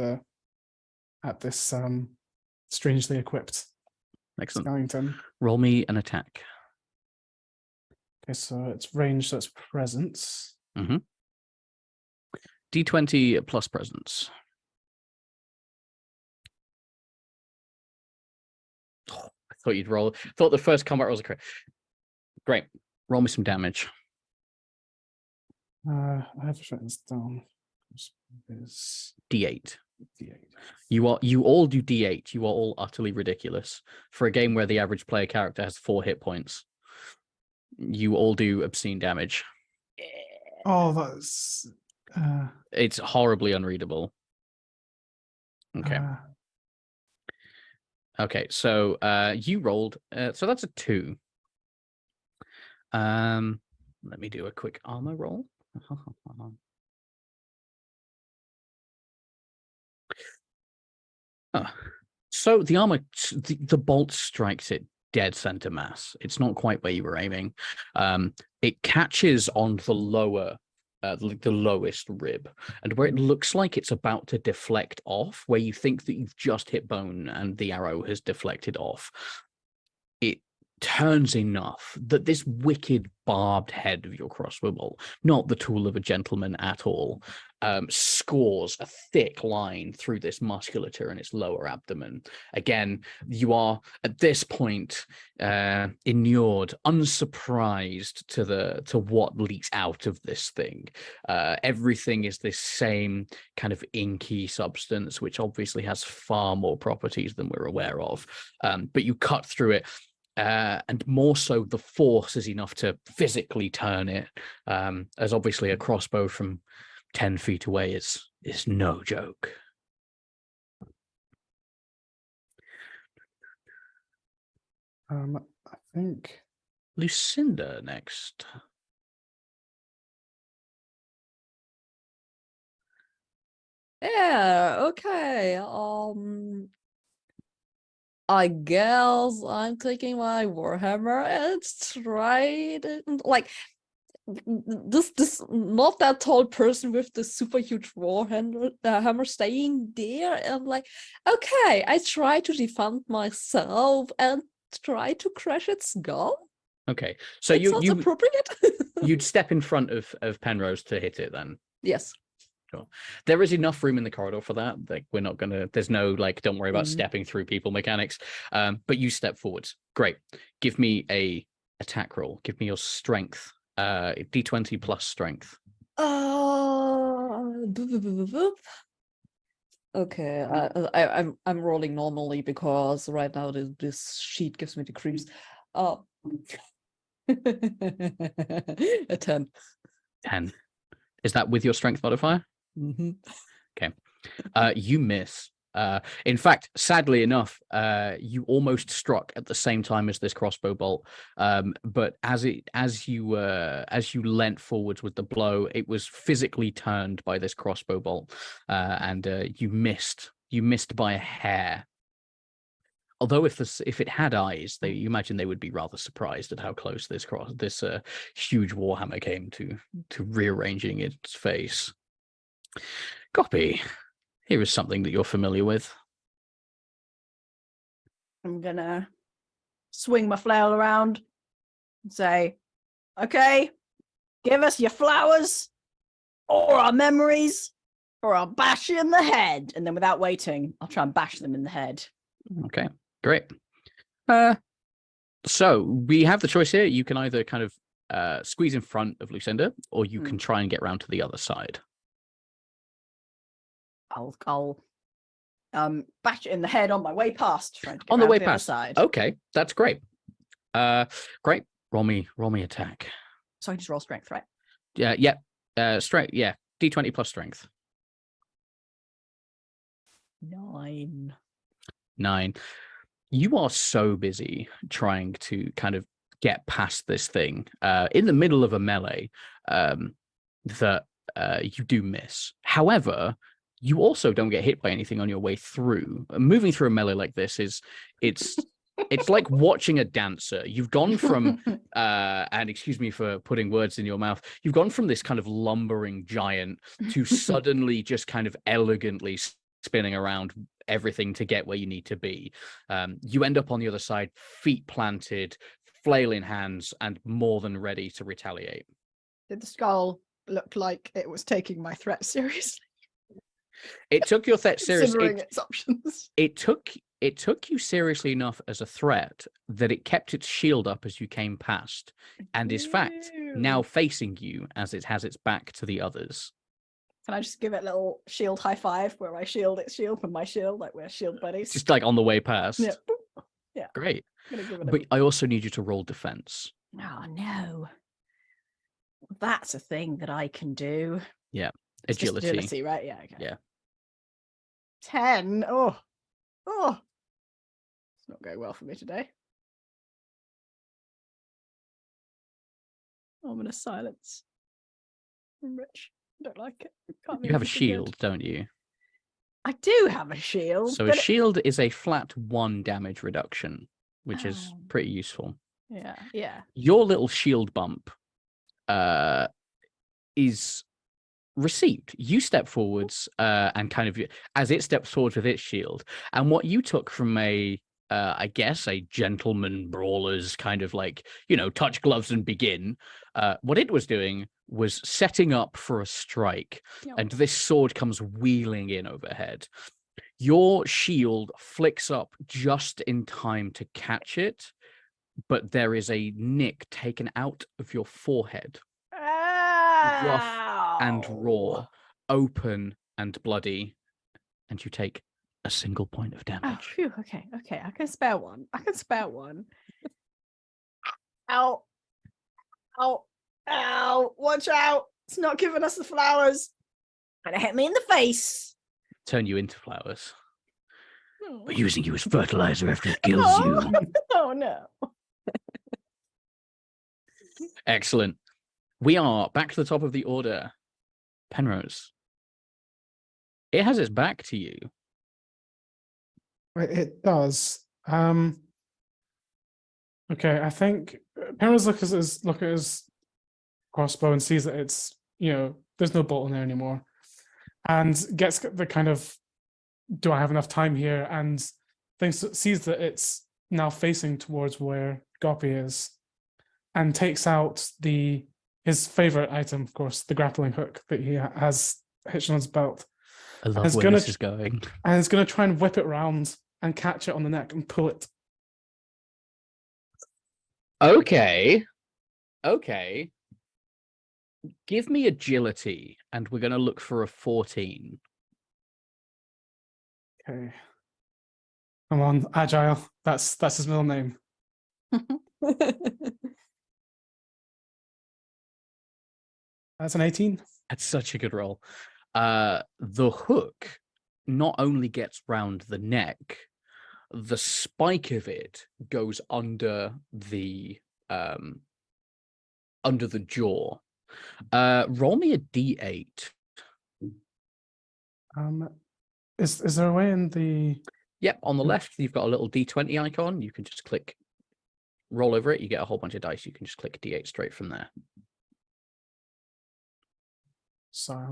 this strangely equipped Excellent. skeleton. Roll me an attack. Okay, so it's range, so it's presence. D20 plus presence. Oh, I thought you'd roll. Thought the first combat roll was a crit. Great. Roll me some damage. I have to write this down. Is D8. D8. You all do D8. You are all utterly ridiculous for a game where the average player character has 4 hit points. You all do obscene damage. Oh, that's It's horribly unreadable. Okay. Okay, so you rolled, so that's a 2. Let me do a quick armor roll. So the armor, the bolt strikes it dead center mass. It's not quite where you were aiming. It catches on the lower, the lowest rib, and where it looks like it's about to deflect off, where you think that you've just hit bone and the arrow has deflected off, it turns enough that this wicked barbed head of your crossbow bolt, not the tool of a gentleman at all, scores a thick line through this musculature in its lower abdomen. Again, you are at this point inured, unsurprised to what leaks out of this thing. Everything is this same kind of inky substance, which obviously has far more properties than we're aware of. But you cut through it. And more so, the force is enough to physically turn it, as obviously a crossbow from 10 feet away is no joke. I think Lucinda next. Yeah, okay. I guess I'm taking my Warhammer and try to, like, this not that tall person with the super huge hammer staying there, and like, okay, I try to defend myself and try to crush its skull. Okay, so It sounds appropriate. you'd step in front of Penrose to hit it then. Yes. Sure. There is enough room in the corridor for that. Like, we're not gonna, there's no like, don't worry about stepping through people mechanics. But you step forwards. Great. Give me a attack roll. Give me your strength. D20 plus strength. Okay, I'm rolling normally because right now this sheet gives me the creeps. A 10. 10. Is that with your strength modifier? Mm-hmm. Okay. You miss. In fact, sadly enough, you almost struck at the same time as this crossbow bolt. But as you leant forwards with the blow, it was physically turned by this crossbow bolt, and you missed. You missed by a hair. Although if it had eyes, you imagine they would be rather surprised at how close this huge warhammer came to rearranging its face. Copy. Here is something that you're familiar with. I'm gonna swing my flail around and say, okay, give us your flowers or our memories or I'll bash you in the head. And then without waiting, I'll try and bash them in the head. Okay, great. So we have the choice here. You can either kind of squeeze in front of Lucinda, or you can try and get round to the other side. I'll bash it in the head on my way past. Trying to get On the way other past. side. Okay, that's great. Great. Roll me attack. So I just roll strength, right? Yeah. Strength. Yeah. D20 plus strength. 9. 9. You are so busy trying to kind of get past this thing in the middle of a melee that you do miss. However, you also don't get hit by anything on your way through. Moving through a melee like this it's like watching a dancer. You've gone from and excuse me for putting words in your mouth, you've gone from this kind of lumbering giant to suddenly just kind of elegantly spinning around everything to get where you need to be. You end up on the other side, feet planted, flail in hands, and more than ready to retaliate. Did the skull look like it was taking my threat seriously? It took your threat seriously. Considering its options. It took it took you seriously enough as a threat that it kept its shield up as you came past, and is fact now Ew. facing you as it has its back to the others. Can I just give it a little shield high five where I shield its shield with my shield, like we're shield buddies? Just like on the way past. Yeah. boop. Yeah. Great. I'm gonna give it a But I also need you to roll defense. Oh no. That's a thing that I can do. It's just Agility. agility, right? Yeah, okay. Yeah. 10. Oh. It's not going well for me today. I'm gonna silence from Rich. I don't like it. It can't be You have a anything good. shield, don't you? I do have a shield. So a but it- shield is a flat 1 damage reduction, which is Oh. pretty useful. Yeah. Your little shield bump is received. You step forwards and kind of as it steps forward with its shield, and what you took from I guess a gentleman brawler's kind of like, touch gloves and begin. What it was doing was setting up for a strike, and this sword comes wheeling in overhead. Your shield flicks up just in time to catch it, but there is a nick taken out of your forehead, and raw, open and bloody, and you take a single point of Oh, damage. phew, okay. I can spare one. Ow. Watch out. It's not giving us the flowers. And it hit me in the face. Turn you into flowers. Oh. We're using you as fertilizer after it kills you. Oh no. Excellent. We are back to the top of the order. Penrose. It has its back to you. It does. Okay, I think Penrose look at his crossbow and sees that it's, there's no bolt in there anymore, and gets the kind of, do I have enough time here? And sees that it's now facing towards where Goppy is, and takes out his favorite item, of course, the grappling hook that he has hitched on his belt. I love It's where gonna- this is going. And it's going to try and whip it round and catch it on the neck and pull it. Okay. Give me agility, and we're going to look for a 14. Okay. Come on, Agile. That's his middle name. That's an 18. That's such a good roll. The hook not only gets round the neck, the spike of it goes under the jaw. Roll me a d8. Is there a way in the... Yep, on the left, you've got a little d20 icon. You can just click, roll over it. You get a whole bunch of dice. You can just click d8 straight from there. Sorry,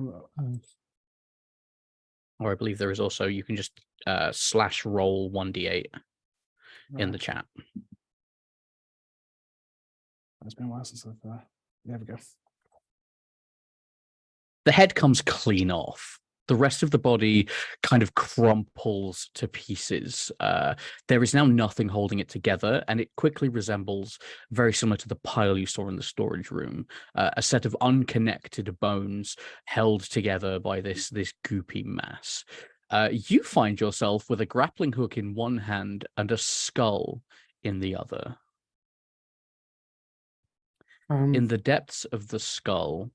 Or I believe there is also, you can just slash roll 1d8 in the chat. It's been a while since I've... there we go. The head comes clean off. The rest of the body kind of crumples to pieces. There is now nothing holding it together, and it quickly resembles, very similar to the pile you saw in the storage room, a set of unconnected bones held together by this goopy mass. You find yourself with a grappling hook in one hand and a skull in the other. In the depths of the skull,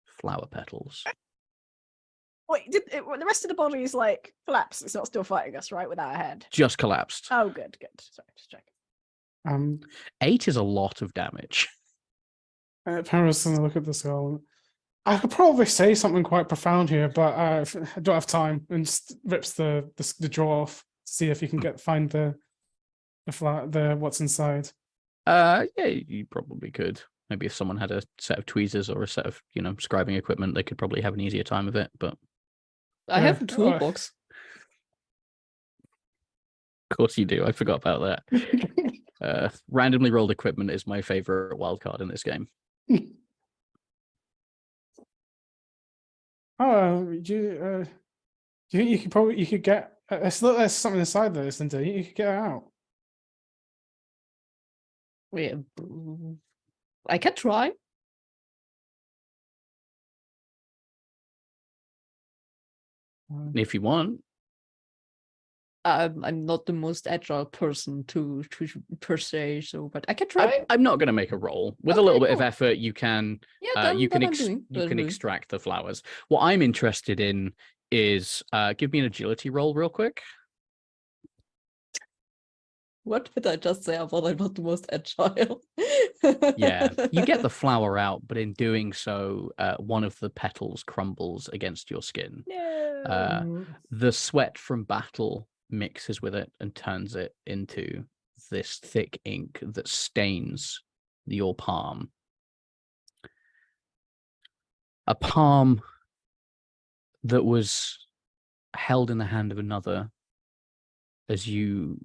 flower petals. Wait, the rest of the body is like collapsed? It's not still fighting us, right? Without a head. Just collapsed. Oh, good. Sorry, just checking. 8 is a lot of damage. Penrose doesn't look at the skull. I could probably say something quite profound here, but I don't have time, and just rips the jaw off to see if he can find the what's inside. Yeah, you probably could. Maybe if someone had a set of tweezers or a set of, scribing equipment, they could probably have an easier time of it, but... I have a toolbox. Of course you do. I forgot about that. Randomly rolled equipment is my favorite wildcard in this game. Do you think you could get There's something inside there, Linda. You could get her out. I can try. If you want. I'm not the most agile person to per se, so but I can try. I'm not going to make a roll. With a Okay, little bit of cool. effort, you can you can extract the flowers. What I'm interested in is give me an agility roll real quick. What did I just say? I thought I'm not the most agile. Yeah, you get the flower out, but in doing so, one of the petals crumbles against your skin. No. The sweat from battle mixes with it and turns it into this thick ink that stains your palm. A palm that was held in the hand of another as you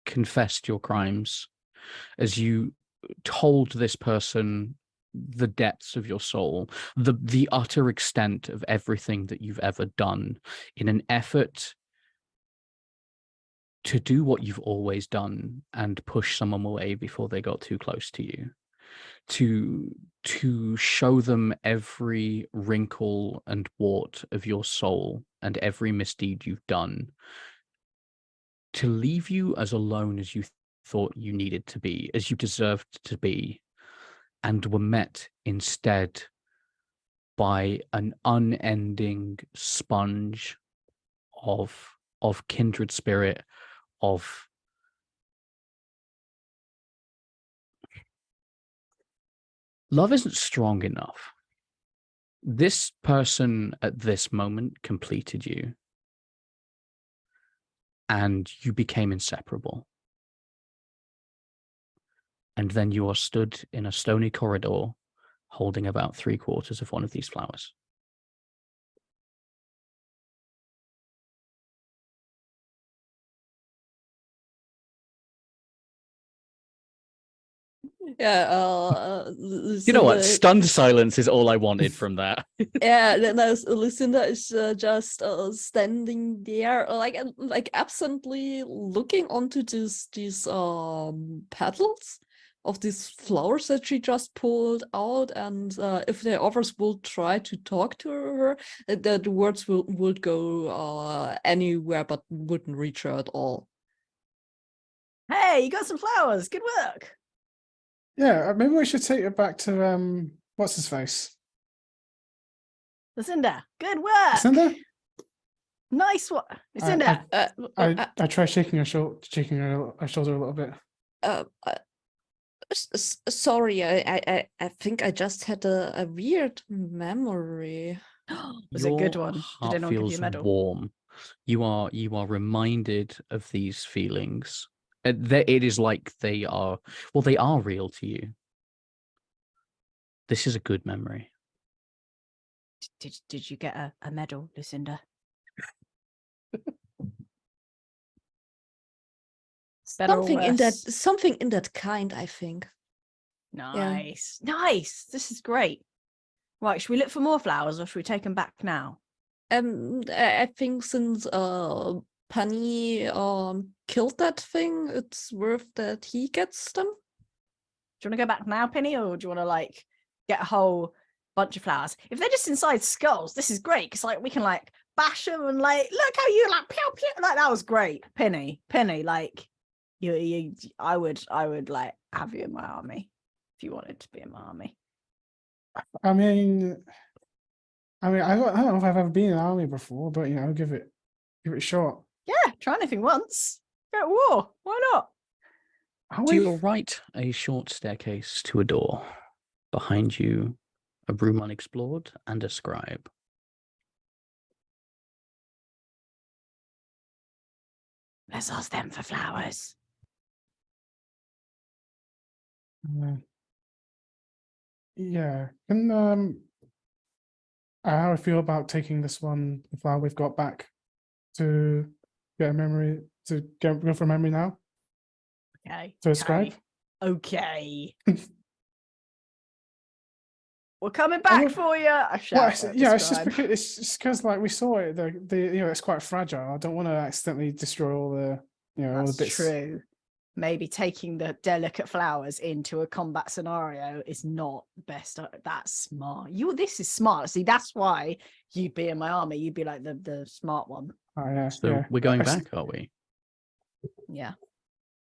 confessed your crimes, as you told this person the depths of your soul, the utter extent of everything that you've ever done in an effort to do what you've always done and push someone away before they got too close to you, to show them every wrinkle and wart of your soul and every misdeed you've done, to leave you as alone as you thought you needed to be, as you deserved to be, and were met instead by an unending sponge of kindred spirit, of love isn't strong enough. This person at this moment completed you, and you became inseparable. And then you are stood in a stony corridor holding about 3/4 of one of these flowers. Yeah, You know what? Stunned silence is all I wanted from that. Yeah, then Lucinda is just standing there, like absently looking onto these petals of these flowers that she just pulled out, and if the others will try to talk to her, the words would go anywhere but wouldn't reach her at all. Hey, you got some flowers. Good work. Yeah, maybe we should take it back to what's his face? Lucinda, good work. Lucinda? Nice one. Lucinda. I try shaking her shoulder a little bit. Sorry, I think I just had a weird memory. Was it a good one? Did Heart anyone give you a feels medal? warm. You are reminded of these feelings. It is like they are real to you. This is a good memory. Did you get a medal, Lucinda? Better or worse? Something in that kind, I think. Nice. Yeah. Nice. This is great. Right, should we look for more flowers or should we take them back now? I think since Penny killed that thing, it's worth that he gets them. Do you want to go back now, Penny, or do you want to like get a whole bunch of flowers? If they're just inside skulls, this is great because like we can like bash them and like look how you like pew pew, like that was great. Penny, like I would like have you in my army if you wanted to be in my army. I mean, I don't know if I've ever been in an army before, but you know, give it a shot. Yeah, try anything once. Go to war. Why not? To your right, a short staircase to a door. Behind you, a room unexplored and a scribe. Let's ask them for flowers. Yeah. Can how I feel about taking this one, the flower we've got back, to get a memory, to go for a memory now? Okay. To a scribe? Okay. We're coming back would- for you. I Well, shout. it's, at yeah, the it's just scribe. because like we saw it, it's quite fragile. I don't want to accidentally destroy all the all the That's bits. true. Maybe taking the delicate flowers into a combat scenario is not best. That's smart. This is smart. See, that's why you'd be in my army. You'd be like the smart one. Oh yeah, So yeah. we're going I see- back, are we? Yeah.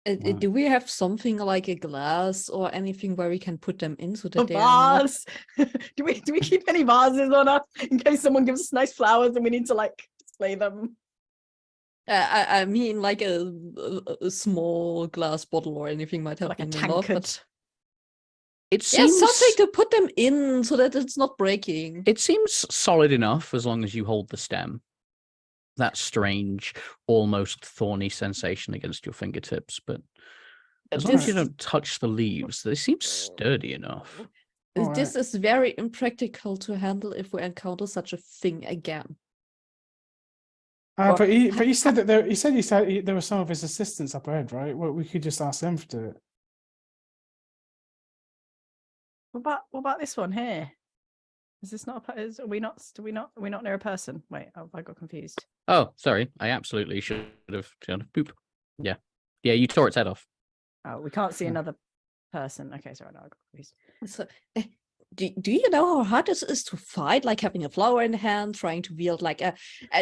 Wow. Do we have something like a glass or anything where we can put them in so A that they are not... vase. do we keep any vases on us in case someone gives us nice flowers and we need to like display them? I mean, like a small glass bottle or anything might have Like a been enough. tankard. But It yeah, seems something to put them in so that it's not breaking. it seems solid enough as long as you hold the stem. That strange, almost thorny sensation against your fingertips, but as long as you This- don't touch the leaves, they seem sturdy enough. All This right. is very impractical to handle if we encounter such a thing again. But he said that there were some of his assistants up ahead, right? Well, we could just ask them to do it. What about this one here? Is this not are we not near a person? Wait, I got confused. Oh, sorry. I absolutely should have poop. Yeah. Yeah, you tore its head off. Oh, we can't see Hmm. another person. Okay, sorry, no, I got confused. So, do you know how hard this is to fight? Like having a flower in the hand, trying to wield like a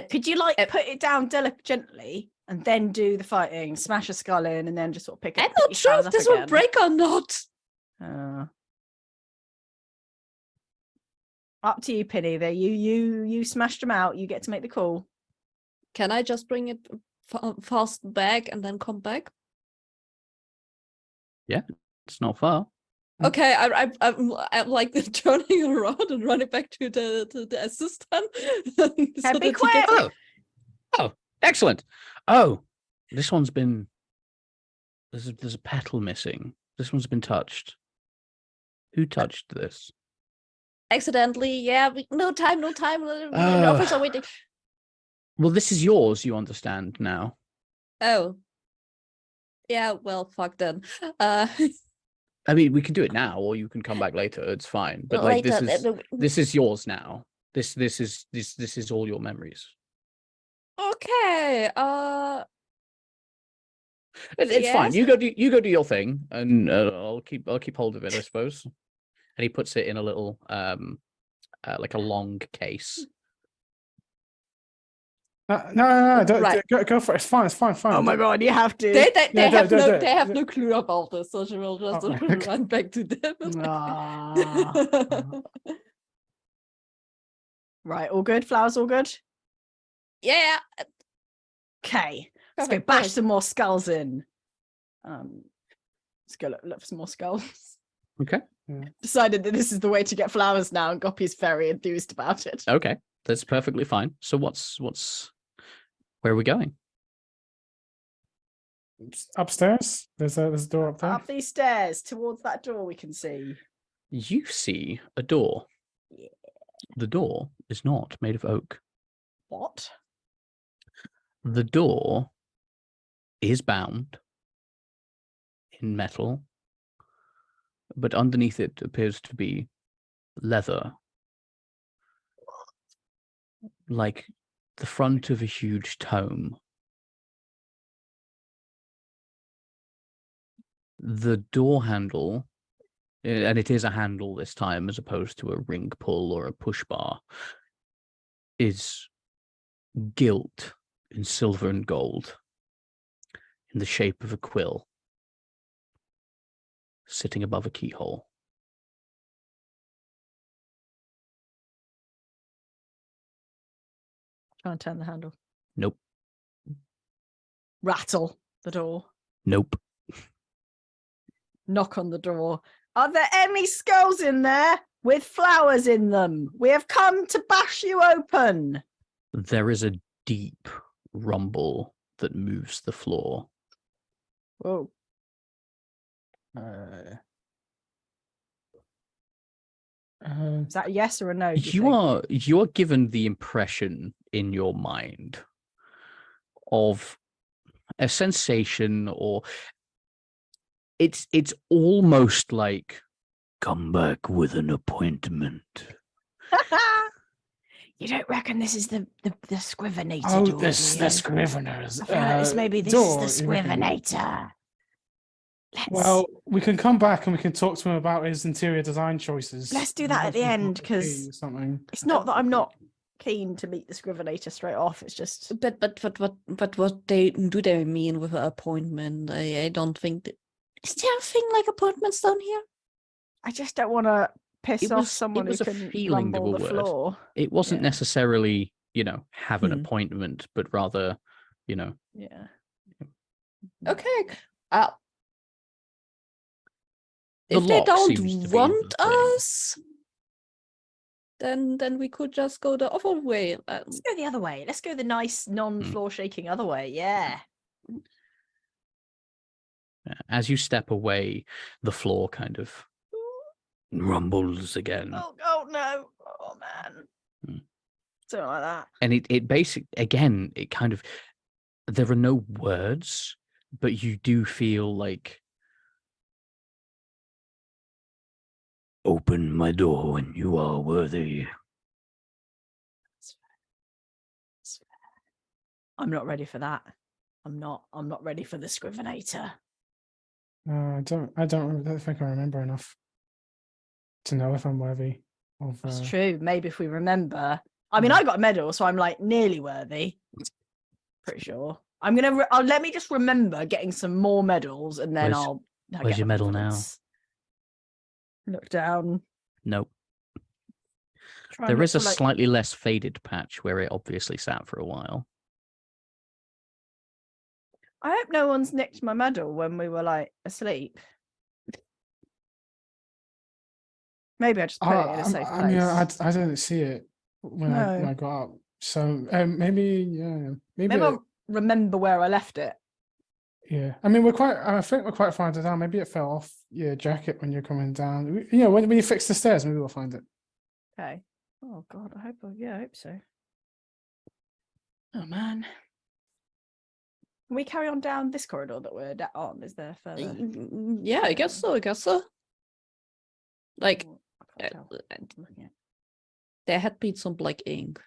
Could you like put it down gently and then do the fighting, smash a skull in, and then just sort of pick it? I'm pick not your sure flowers if up this will again? break or not. Up to you, Penny. There, you smashed them out. You get to make the call. Can I just bring it fast back and then come back? It's not far. Okay, I'm like turning around and running back to the assistant. so be that he quick! gets- Oh, excellent. Oh, this one's been. There's a petal missing. This one's been touched. Who touched this? Accidentally, yeah. No time. The office are waiting. Well, this is yours. You understand now. Oh. Yeah, well, fuck then. I mean, we can do it now, or you can come back later. It's fine. But like, this is yours now. This is all your memories. Okay. It's fine. Yes? You go do your thing, and I'll keep hold of it, I suppose. And he puts it in a little like a long case. No, Right. go for it. It's fine. Oh my god, you have to. They Yeah, have do no it. they have no clue about this, so she will just Oh, okay. run back to them. Ah. Right, all good. Flowers, all good. Yeah. Okay, let's go Perfect, bash perfect. some more skulls in. Let's go look for some more skulls. Okay. Decided that this is the way to get flowers now, and Goppy's very enthused about it. Okay, that's perfectly fine. So what's where are we going? Upstairs. There's a door up there. Up these stairs towards that door we can see. You see a door. Yeah. The door is not made of oak. What? The door is bound in metal, but underneath it appears to be leather, like the front of a huge tome. The door handle, and it is a handle this time as opposed to a ring pull or a push bar, is gilt in silver and gold in the shape of a quill sitting above a keyhole. Try and turn the handle. Nope. Rattle the door. Nope. Knock on the door. Are there any skulls in there with flowers in them? We have come to bash you open. There is a deep rumble that moves the floor. Whoa. Is that a yes or a no? do you think? You are given the impression in your mind of a sensation, or it's almost like come back with an appointment. You don't reckon this is the Scrivenator Oh, door, this do the you? Scriveners. I feel like this maybe this door, is the you reckon? Scrivenator. Well, we can come back and we can talk to him about his interior design choices. Let's do that at the end, 'cause something. It's not that I'm not keen to meet the Scrivenator straight off. It's just But what they do they mean with an appointment? I don't think that... Is there a thing like appointments down here? I just don't want to piss off someone it was who a can feeling of rumble a the word. floor. It wasn't Yeah. necessarily, have an Hmm. appointment, but rather, Yeah. Okay. The If they lock don't seems to be want the thing. us, then we could just go the other way. Let's go the other way. Let's go the nice non-floor shaking other way. Yeah. As you step away, the floor kind of rumbles again. Oh no. Oh man. Hmm. Something like that. And it basically, again, it kind of, there are no words, but you do feel like, open my door when you are worthy. I'm not ready for that. I'm not ready for the Scrivenator. I don't think I remember enough to know if I'm worthy of. That's true. Maybe if we remember. I mean, Yeah. I got a medal, so I'm like nearly worthy. Pretty sure. I'm gonna. Let me just remember getting some more medals, and then Where's get your the medal now? confidence. Look down. Nope. Try and There look is a for, like- slightly less faded patch where it obviously sat for a while. I hope no one's nicked my medal when we were like asleep. Maybe I just put it in a safe I mean, place. I didn't see it when No. I got up. So maybe, yeah, Maybe I'll remember where I left it. yeah. I mean, I think we're quite far down. Maybe it fell off your jacket when you're coming down. When you fix the stairs, maybe we'll find it. Okay. Oh God, I hope so. Oh man. Can we carry on down this corridor that we're on? Is there further? Yeah, I guess so. Like, Oh, I can't tell. I'm looking at there had been some black ink.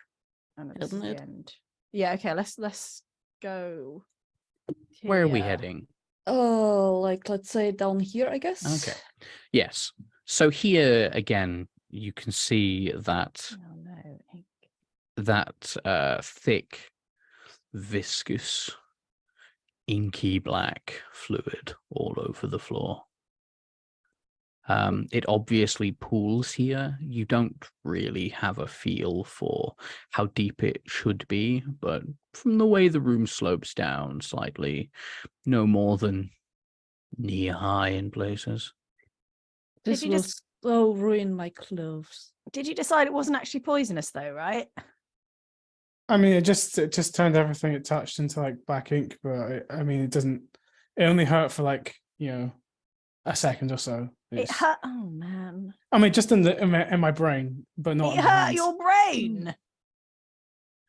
and this is Isn't the it? end. Yeah. Okay. Let's go. Where are we here. heading? Oh, like let's say down here, I guess. Okay. Yes. So here again, you can see that Oh no. Ink. thick, viscous, inky black fluid all over the floor. It obviously pools here. You don't really have a feel for how deep it should be, but from the way the room slopes down slightly, no more than knee high in places. This you will just- so ruin my clothes. Did you decide it wasn't actually poisonous though, right? I mean, it just turned everything it touched into like black ink, but I mean, it doesn't. It only hurt for like a second or so. It It's- hurt. Oh man. I mean, just in my brain, but not. It in my hurt hands. your brain.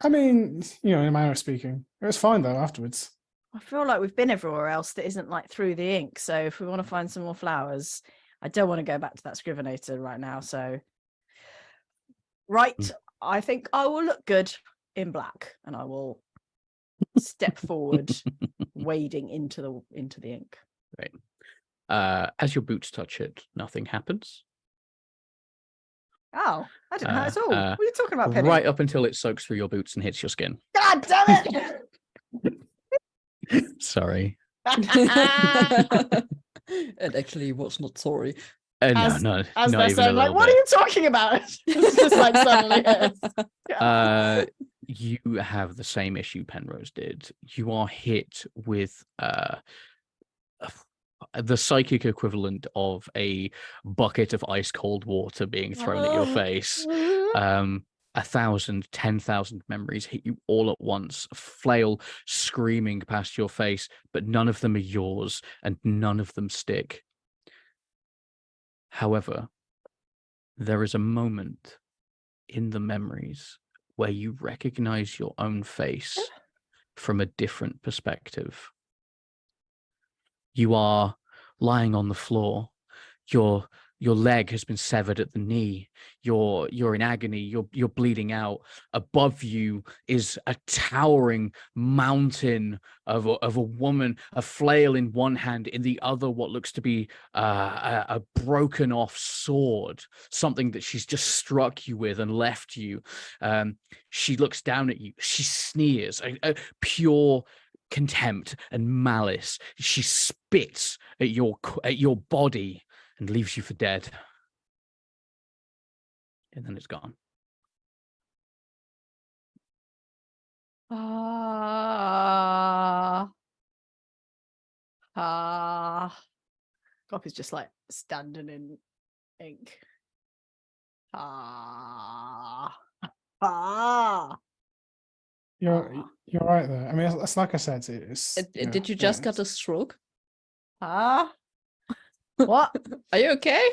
I mean, in a manner of speaking, it was fine though afterwards. I feel like we've been everywhere else that isn't like through the ink. So if we want to find some more flowers, I don't want to go back to that Scrivenator right now. So, right, I think I will look good in black, and I will step forward, wading into the ink. Right. As your boots touch it, nothing happens. Oh, I didn't hurt at all. Uh, What are you talking about, Penny? Right up until it soaks through your boots and hits your skin. God damn it! Sorry. It actually was not sorry. As- No, As not they're even a saying, like, little what bit. are you talking about? It's just like suddenly hits. You have the same issue Penrose did. You are hit with the psychic equivalent of a bucket of ice cold water being thrown at your face. 1,000, 10,000 memories hit you all at once, flail screaming past your face, but none of them are yours and none of them stick. However, there is a moment in the memories where you recognize your own face from a different perspective. You are lying on the floor. Your Your leg has been severed at the knee. You're in agony. You're bleeding out. Above you is a towering mountain of a woman, a flail in one hand, in the other what looks to be a broken off sword, something that she's just struck you with and left you. She looks down at you. She sneers, a pure contempt and malice. She spits at your body and leaves you for dead. And then it's gone. Copy's just like standing in ink. You're right there. I mean, it's like I said, it's. Did you just get a stroke? What? Are you okay?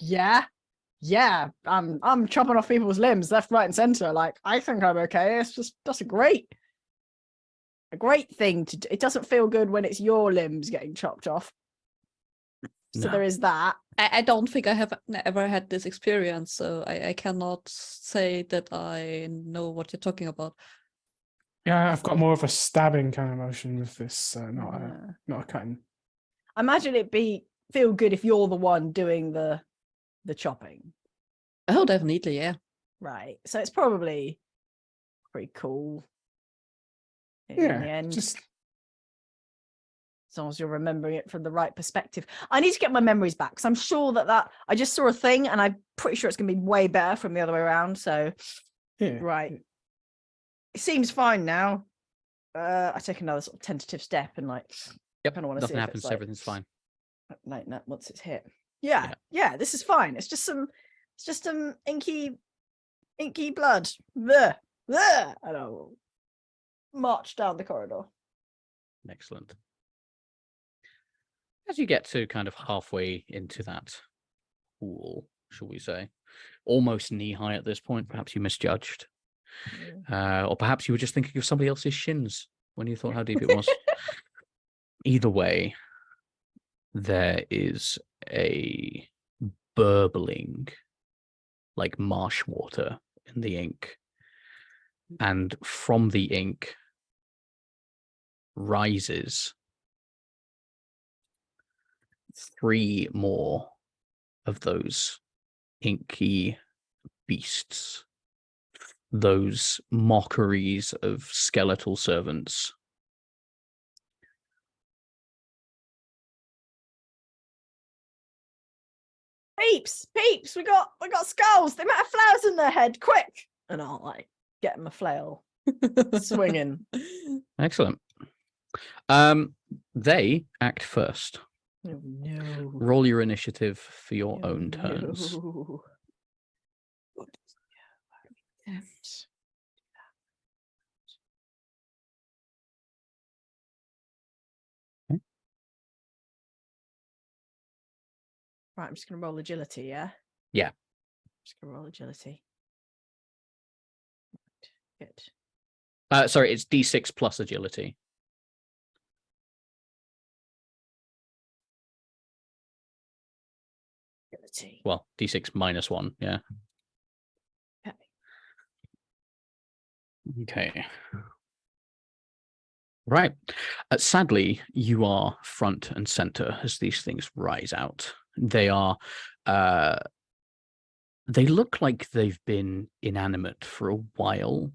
Yeah. I'm chopping off people's limbs left, right, and center. Like, I think I'm okay. It's just that's a great thing to do. It doesn't feel good when it's your limbs getting chopped off. So No. there is that. I don't think I have ever had this experience, so I cannot say that I know what you're talking about. Yeah, I've got more of a stabbing kind of motion with this, not a cutting. I imagine it'd feel good if you're the one doing the chopping. Oh, definitely, yeah. Right. So it's probably pretty cool. In the end. Just as long as you're remembering it from the right perspective. I need to get my memories back because I'm sure that I just saw a thing and I'm pretty sure it's going to be way better from the other way around. So, right. It seems fine now. I take another sort of tentative step and like, yep, I kind of want to nothing see happens. If it's Everything's fine. Like that once it's hit. Yeah, this is fine. It's just some inky blood. There. I don't march down the corridor. Excellent. As you get to kind of halfway into that pool, shall we say, almost knee-high at this point, perhaps you misjudged. Or perhaps you were just thinking of somebody else's shins when you thought how deep it was. Either way, there is a burbling, like marsh water in the ink. And from the ink rises 3 more of those inky beasts, those mockeries of skeletal servants. Peeps, we got skulls. They might have flowers in their head. Quick! And I'll like get them a flail, swinging. Excellent. They act first. Oh, no. Roll your initiative for your own turns. No. Okay. Right, I'm just gonna roll agility, yeah? Yeah. Just gonna roll agility. Right. Good. Sorry, it's D6 plus agility. Agility. Well, D6 minus 1, yeah. Okay. Right. Sadly, you are front and center as these things rise out. They are, they look like they've been inanimate for a while.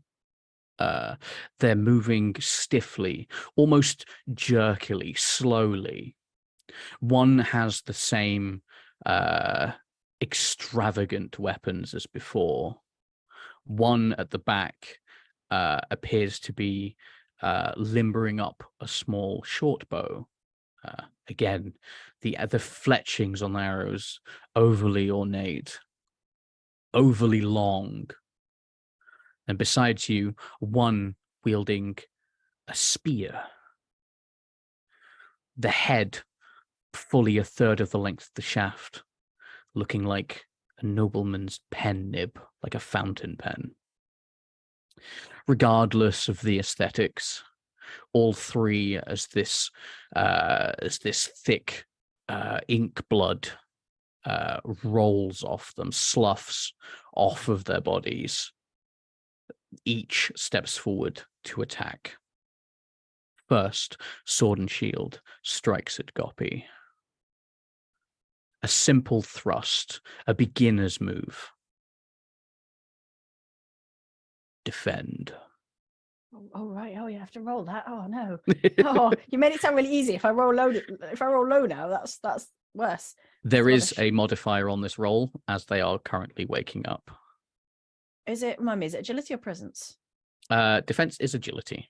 They're moving stiffly, almost jerkily, slowly. One has the same extravagant weapons as before. One at the back appears to be limbering up a small short bow. Again, the fletchings on the arrows overly ornate, overly long. And besides you, one wielding a spear. The head fully a third of the length of the shaft, looking like a nobleman's pen nib, like a fountain pen. Regardless of the aesthetics, all 3 as this thick ink blood rolls off them, sloughs off of their bodies. Each steps forward to attack. First, sword and shield strikes at Goppy. A simple thrust, a beginner's move. Defend. Oh right. Oh, you have to roll that. Oh no. Oh, you made it sound really easy. If I roll low now, that's worse. There is rubbish. a modifier on this roll as they are currently waking up. Is it, Mummy? Is it agility or presence? Defense is agility.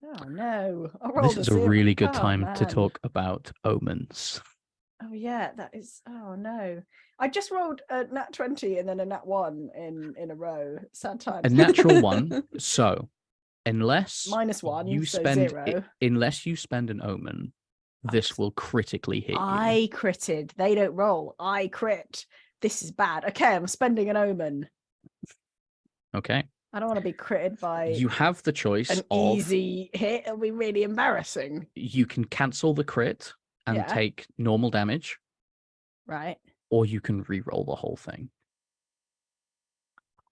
Oh no! I rolled This is a zero. really good Oh, time to man. talk about omens. Oh yeah, that is. Oh no! I just rolled a nat 20 and then a nat 1 in a row. Sad times. A natural one. So, unless -1, you so spend 0. unless you spend an omen, this will critically hit you. I critted. They don't roll. I crit. This is bad. Okay, I'm spending an omen. Okay. I don't want to be critted by You have the choice an of easy hit. It'll be really embarrassing. you can cancel the crit and Yeah. take normal damage, Right. or you can re-roll the whole thing.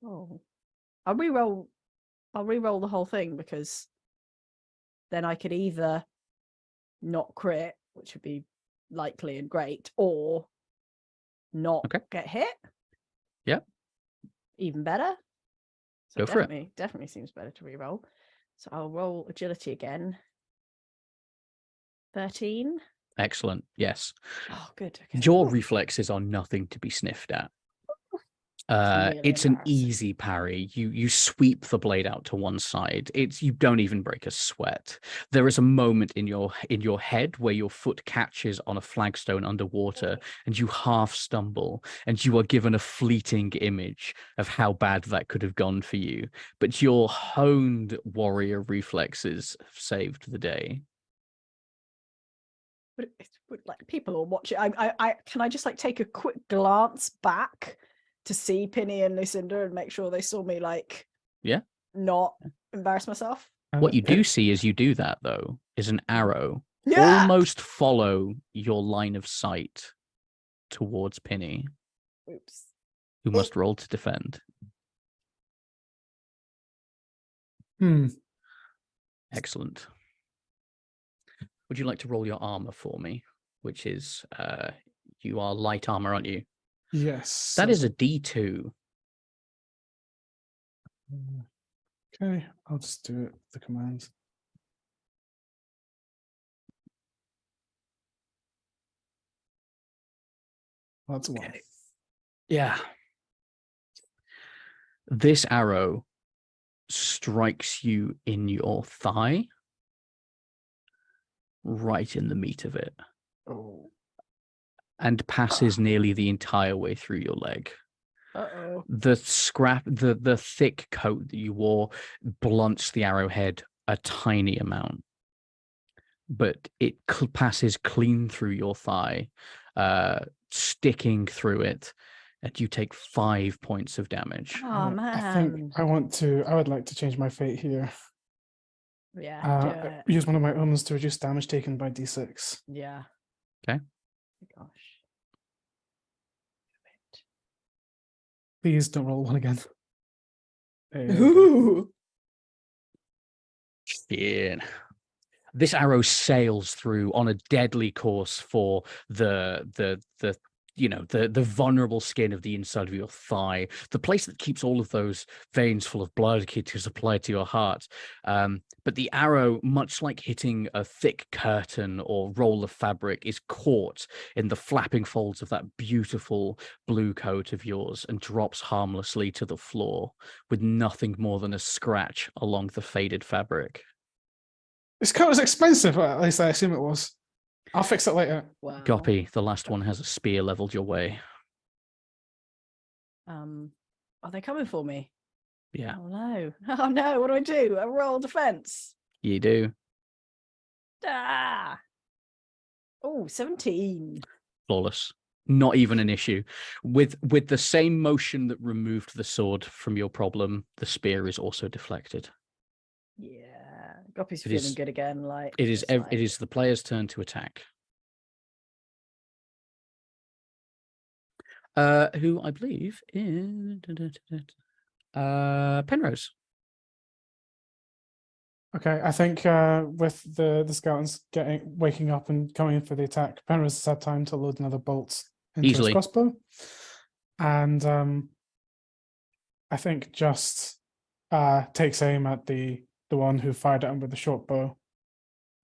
Oh. I'll re-roll the whole thing, because then I could either not crit, which would be likely and great, or not Okay. get hit. Yeah. Even better. So Go for it. definitely seems better to re-roll. So I'll roll agility again. 13. Excellent. Yes. Oh, good. Okay. Your Oh, reflexes are nothing to be sniffed at. really It's an embarrassing. easy parry. You sweep the blade out to one side. You don't even break a sweat. There is a moment in your head where your foot catches on a flagstone underwater and you half stumble, and you are given a fleeting image of how bad that could have gone for you. But your honed warrior reflexes have saved the day. But like, people will watch it. I can I just like take a quick glance back to see Pinny and Lucinda and make sure they saw me, like, Yeah. not embarrass myself. What you do see as you do that, though, is an arrow Yeah. almost follow your line of sight towards Pinny, Oops. who must roll to defend. Excellent. Would you like to roll your armor for me? Which is, you are light armor, aren't you? Yes. That is a D2. Okay, I'll just do it with the commands. That's one. Okay. Yeah. This arrow strikes you in your thigh, right in the meat of it, Oh. and passes nearly the entire way through your leg. Uh-oh. The thick coat that you wore blunts the arrowhead a tiny amount, but it passes clean through your thigh, sticking through it, and you take 5 points of damage. Oh I think man. I would like to change my fate here. Yeah. Do it. Use one of my omens to reduce damage taken by D6. Yeah. Okay. Gosh. Please don't roll one again. Ooh. Yeah. This arrow sails through on a deadly course for the vulnerable skin of the inside of your thigh, the place that keeps all of those veins full of blood to supply to your heart. But the arrow, much like hitting a thick curtain or roll of fabric, is caught in the flapping folds of that beautiful blue coat of yours and drops harmlessly to the floor with nothing more than a scratch along the faded fabric. This coat was expensive, at least I assume it was. I'll fix it later. Wow. Goppy, the last one has a spear leveled your way. Are they coming for me? Yeah, Oh no. Oh no, what do? I roll defense. you do. Ah. Oh, 17. Flawless. Not even an issue. With the same motion that removed the sword from your problem, the spear is also deflected. Yeah. Guppy's It feeling is- good again. Like It is it's it is the player's turn to attack. Who I believe is Penrose. Okay, I think with the skeletons waking up and coming in for the attack, Penrose has had time to load another bolt into Easily. his crossbow, and I think just takes aim at the one who fired at him with the short bow,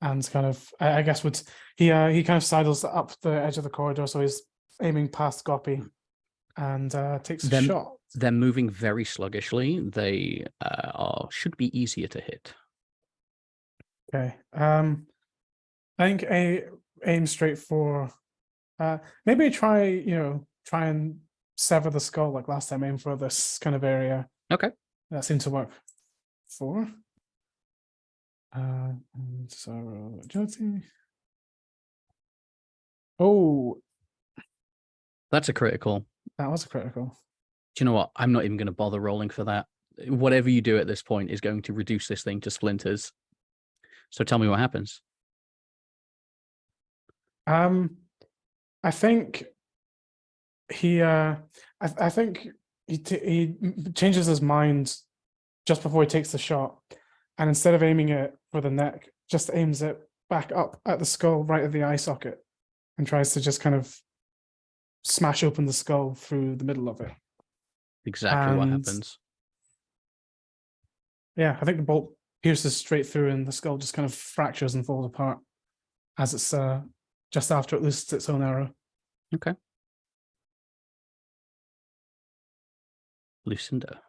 and kind of I guess would he kind of sidles up the edge of the corridor, so he's aiming past Goppy, and takes a Them- shot. They're moving very sluggishly. They should be easier to hit. Okay. I think aim straight for maybe try and sever the skull like last time, aim for this kind of area. Okay. That seemed to work for. And so agility. Oh, That's a critical. that was a critical. Do you know what? I'm not even going to bother rolling for that. Whatever you do at this point is going to reduce this thing to splinters. So tell me what happens. I think he I think he changes his mind just before he takes the shot, and instead of aiming it for the neck, just aims it back up at the skull, right at the eye socket, and tries to just kind of smash open the skull through the middle of it. Exactly what And- happens. Yeah, I think the bolt pierces straight through, and the skull just kind of fractures and falls apart as it's just after it loses its own arrow. Okay. Lucinda.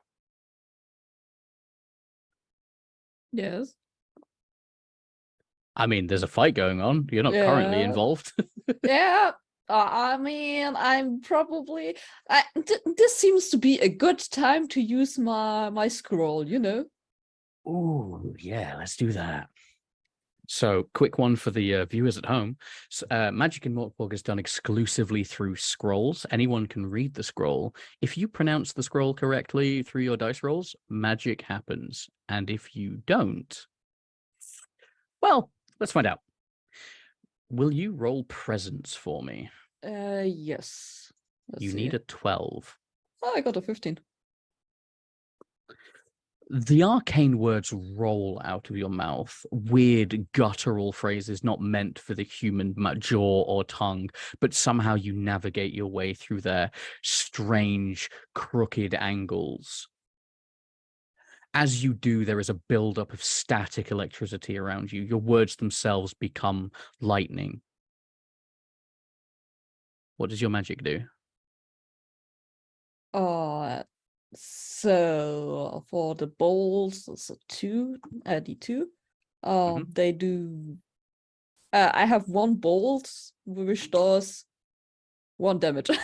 Yes. I mean, there's a fight going on. You're not currently Yeah. involved. Yeah. I mean, I'm probably. This seems to be a good time to use my scroll. Oh, yeah, let's do that. So, quick one for the viewers at home. Magic in Morkborg is done exclusively through scrolls. Anyone can read the scroll. If you pronounce the scroll correctly through your dice rolls, magic happens. And if you don't, well, let's find out. Will you roll presence for me? Yes. Let's You see. need a 12. Oh, I got a 15. The arcane words roll out of your mouth, weird guttural phrases not meant for the human jaw or tongue, but somehow you navigate your way through their strange, crooked angles. As you do, there is a buildup of static electricity around you. Your words themselves become lightning. What does your magic do? So for the bowls, it's a 2, D2. They do. I have one bolt which does 1 damage. I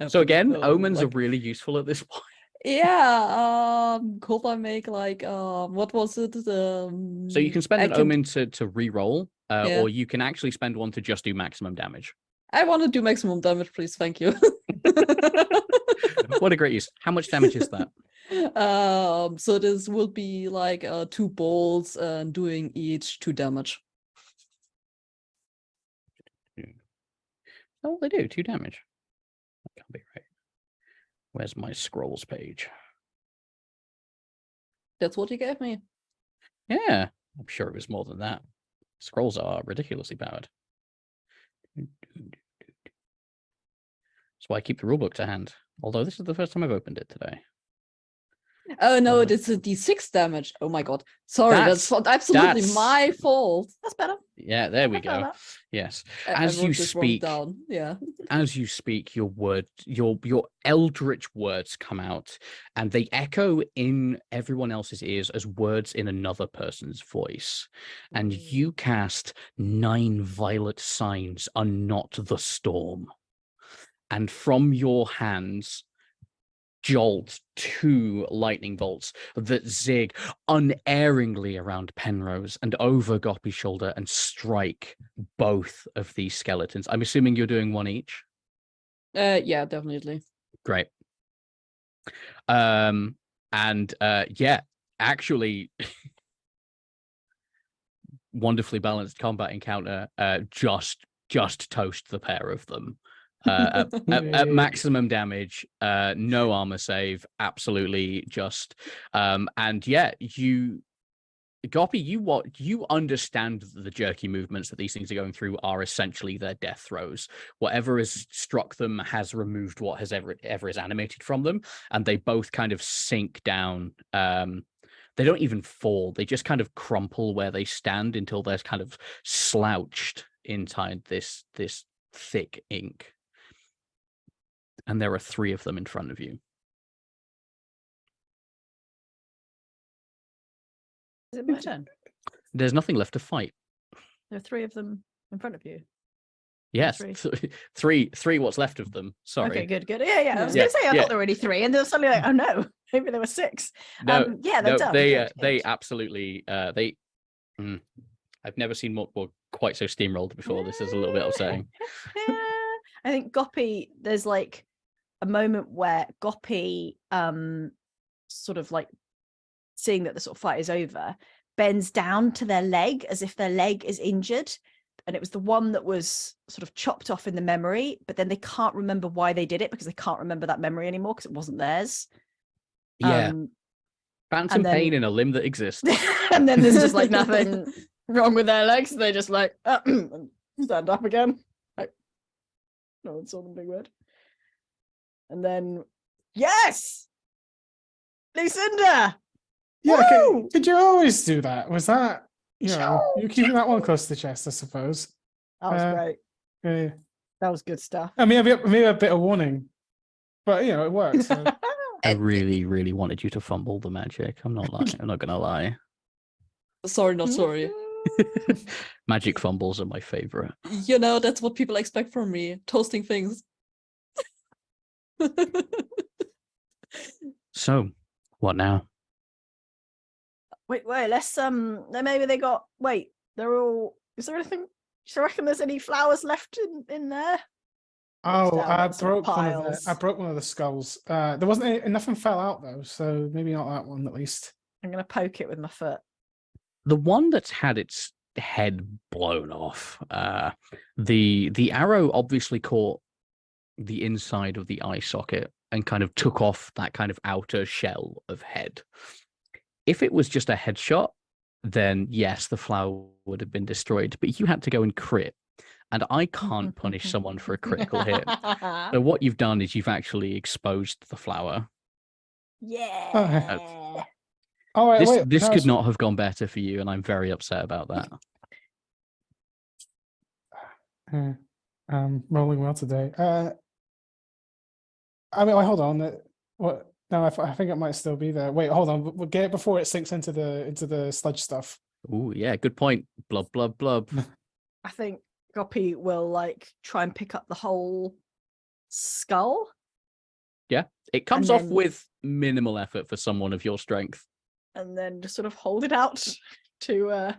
So have again, no, omens are like- really useful at this point. Yeah. Could I make like what was it? So you can spend I an can- omen to re-roll, Yeah. or you can actually spend one to just do maximum damage. I want to do maximum damage, please. Thank you. What a great use. How much damage is that? So this will be like 2 bolts and doing each 2 damage. Oh, they do 2 damage. That can't be right. Where's my scrolls page? That's what you gave me. Yeah, I'm sure it was more than that. Scrolls are ridiculously powered. That's why I keep the rulebook to hand. Although this is the first time I've opened it today. Oh no, Lovely. it's a D6 damage. Oh my god. Sorry, that's That's- absolutely that's- my fault. That's better. Yeah, there we I felt go. that. Yes. I As you wrote this wrong speak, down. Yeah. as you speak, your eldritch words come out, and they echo in everyone else's ears as words in another person's voice. And you cast 9 violet signs are not the storm. And from your hands jolt 2 lightning bolts that zig unerringly around Penrose and over Goppy's shoulder and strike both of these skeletons. I'm assuming you're doing 1 each. Yeah, definitely. Great. Yeah, actually, wonderfully balanced combat encounter just toast the pair of them. At maximum damage, no armor save, absolutely just. And yeah, Goppy, you understand that the jerky movements that these things are going through are essentially their death throes. Whatever has struck them has removed what has ever is animated from them, and they both kind of sink down. They don't even fall; they just kind of crumple where they stand until they're kind of slouched inside this thick ink. And there are 3 of them in front of you. Is it my turn? There's nothing left to fight. There are 3 of them in front of you. Yes, Three. three. What's left of them? Sorry. Okay, good. Yeah. I was Yeah, going to say I yeah. thought there were only 3, and then suddenly like, oh no, maybe there were 6. No, yeah, they're done. they Good. absolutely I've never seen Morkborg quite so steamrolled before. This is a little bit upsetting. I think Goppy, there's like a moment where Goppy sort of like seeing that the sort of fight is over, bends down to their leg as if their leg is injured. And it was the one that was sort of chopped off in the memory, but then they can't remember why they did it because they can't remember that memory anymore because it wasn't theirs. Yeah. Phantom then- pain in a limb that exists. And then there's just like nothing wrong with their legs. They just like stand up again. Like, no one saw them being weird. And then, yes! Lucinda! Yeah, Woo! could you always do that? Was that, you're keeping that one close to the chest, I suppose. That was great. Yeah. That was good stuff. I mean, maybe a bit of warning, but it works. So. I really, really wanted you to fumble the magic. I'm not lying. I'm not gonna lie. Sorry, not sorry. Magic fumbles are my favorite. That's what people expect from me. Toasting things. So, what now? Wait, let's maybe they got they're all, is there anything, do you reckon there's any flowers left in there? Oh, down I lots of broke one of the skulls. There wasn't nothing fell out though, so maybe not that one at least. I'm gonna poke it with my foot. The one that's had its head blown off, the arrow obviously caught the inside of the eye socket and kind of took off that kind of outer shell of head. If it was just a headshot, then yes, the flower would have been destroyed, but you had to go and crit. And I can't punish someone for a critical hit. So what you've done is you've actually exposed the flower. Yeah. All right, This could not have gone better for you, and I'm very upset about that. Rolling well today. I mean, hold on. What? No, I think it might still be there. Wait, hold on. We'll get it before it sinks into the sludge stuff. Oh yeah, good point. Blub blub blub. I think Goppy will like try and pick up the whole skull. Yeah, it comes And off then- with minimal effort for someone of your strength. And then just sort of hold it out to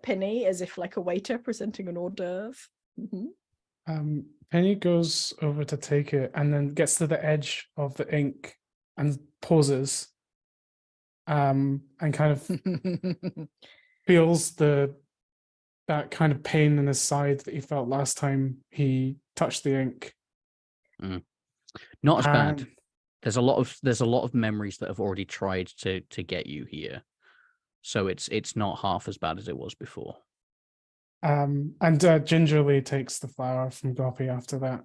Penny as if like a waiter presenting an hors d'oeuvre. Penny goes over to take it and then gets to the edge of the ink and pauses. And kind of feels that kind of pain in his side that he felt last time he touched the ink. Not as bad. And- There's a lot of memories that have already tried to get you here, so it's not half as bad as it was before. And gingerly takes the flower from Goppy after that.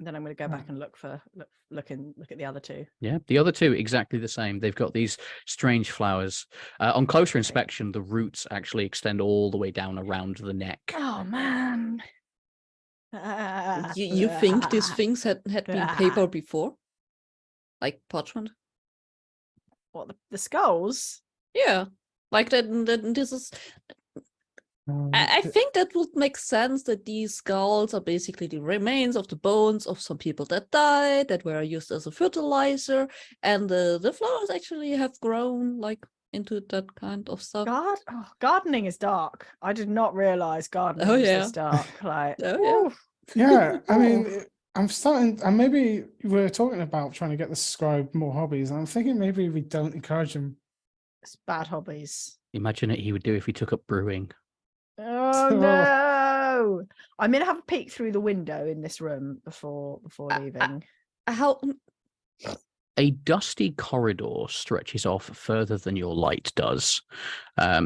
Then I'm going to go back and look at the other 2. Yeah, the other 2 exactly the same. They've got these strange flowers. On closer inspection, the roots actually extend all the way down around the neck. Oh man. You think these things had been paper before? Like parchment? What, the skulls? Yeah. Like that this is I think that would make sense that these skulls are basically the remains of the bones of some people that died, that were used as a fertilizer, and the flowers actually have grown like into that kind of stuff. Gardening is dark. I did not realize gardening was this dark. Like, Oh, Yeah, I mean, I'm starting, and maybe we're talking about trying to get the scribe more hobbies. And I'm thinking maybe we don't encourage him It's bad hobbies. Imagine what he would do if he took up brewing. Oh Oh. no! I'm gonna have a peek through the window in this room before leaving. How A dusty corridor stretches off further than your light does.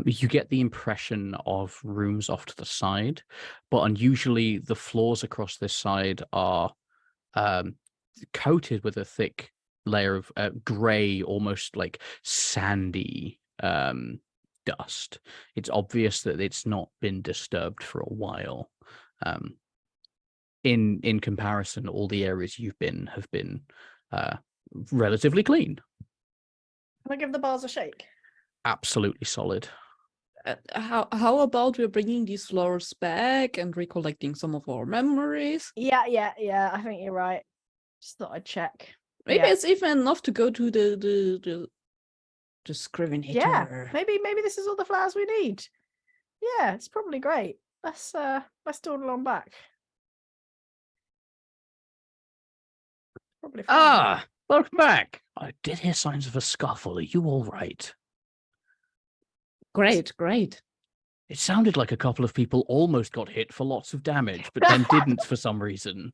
You get the impression of rooms off to the side, but unusually the floors across this side are coated with a thick layer of grey, almost like sandy dust. It's obvious that it's not been disturbed for a while. In comparison, all the areas you've been have been relatively clean. Can I give the bars a shake? Absolutely solid. how about we're bringing these floors back and recollecting some of our memories? Yeah. I think you're right. Just thought I'd check. Maybe Yeah. it's even enough to go to the scrivenator. Yeah, maybe this is all the flowers we need. Yeah, it's probably great. Let's dawdle on back. Probably fine. Ah, welcome back. I did hear signs of a scuffle. Are you all right? Great. It sounded like a couple of people almost got hit for lots of damage, but then didn't for some reason.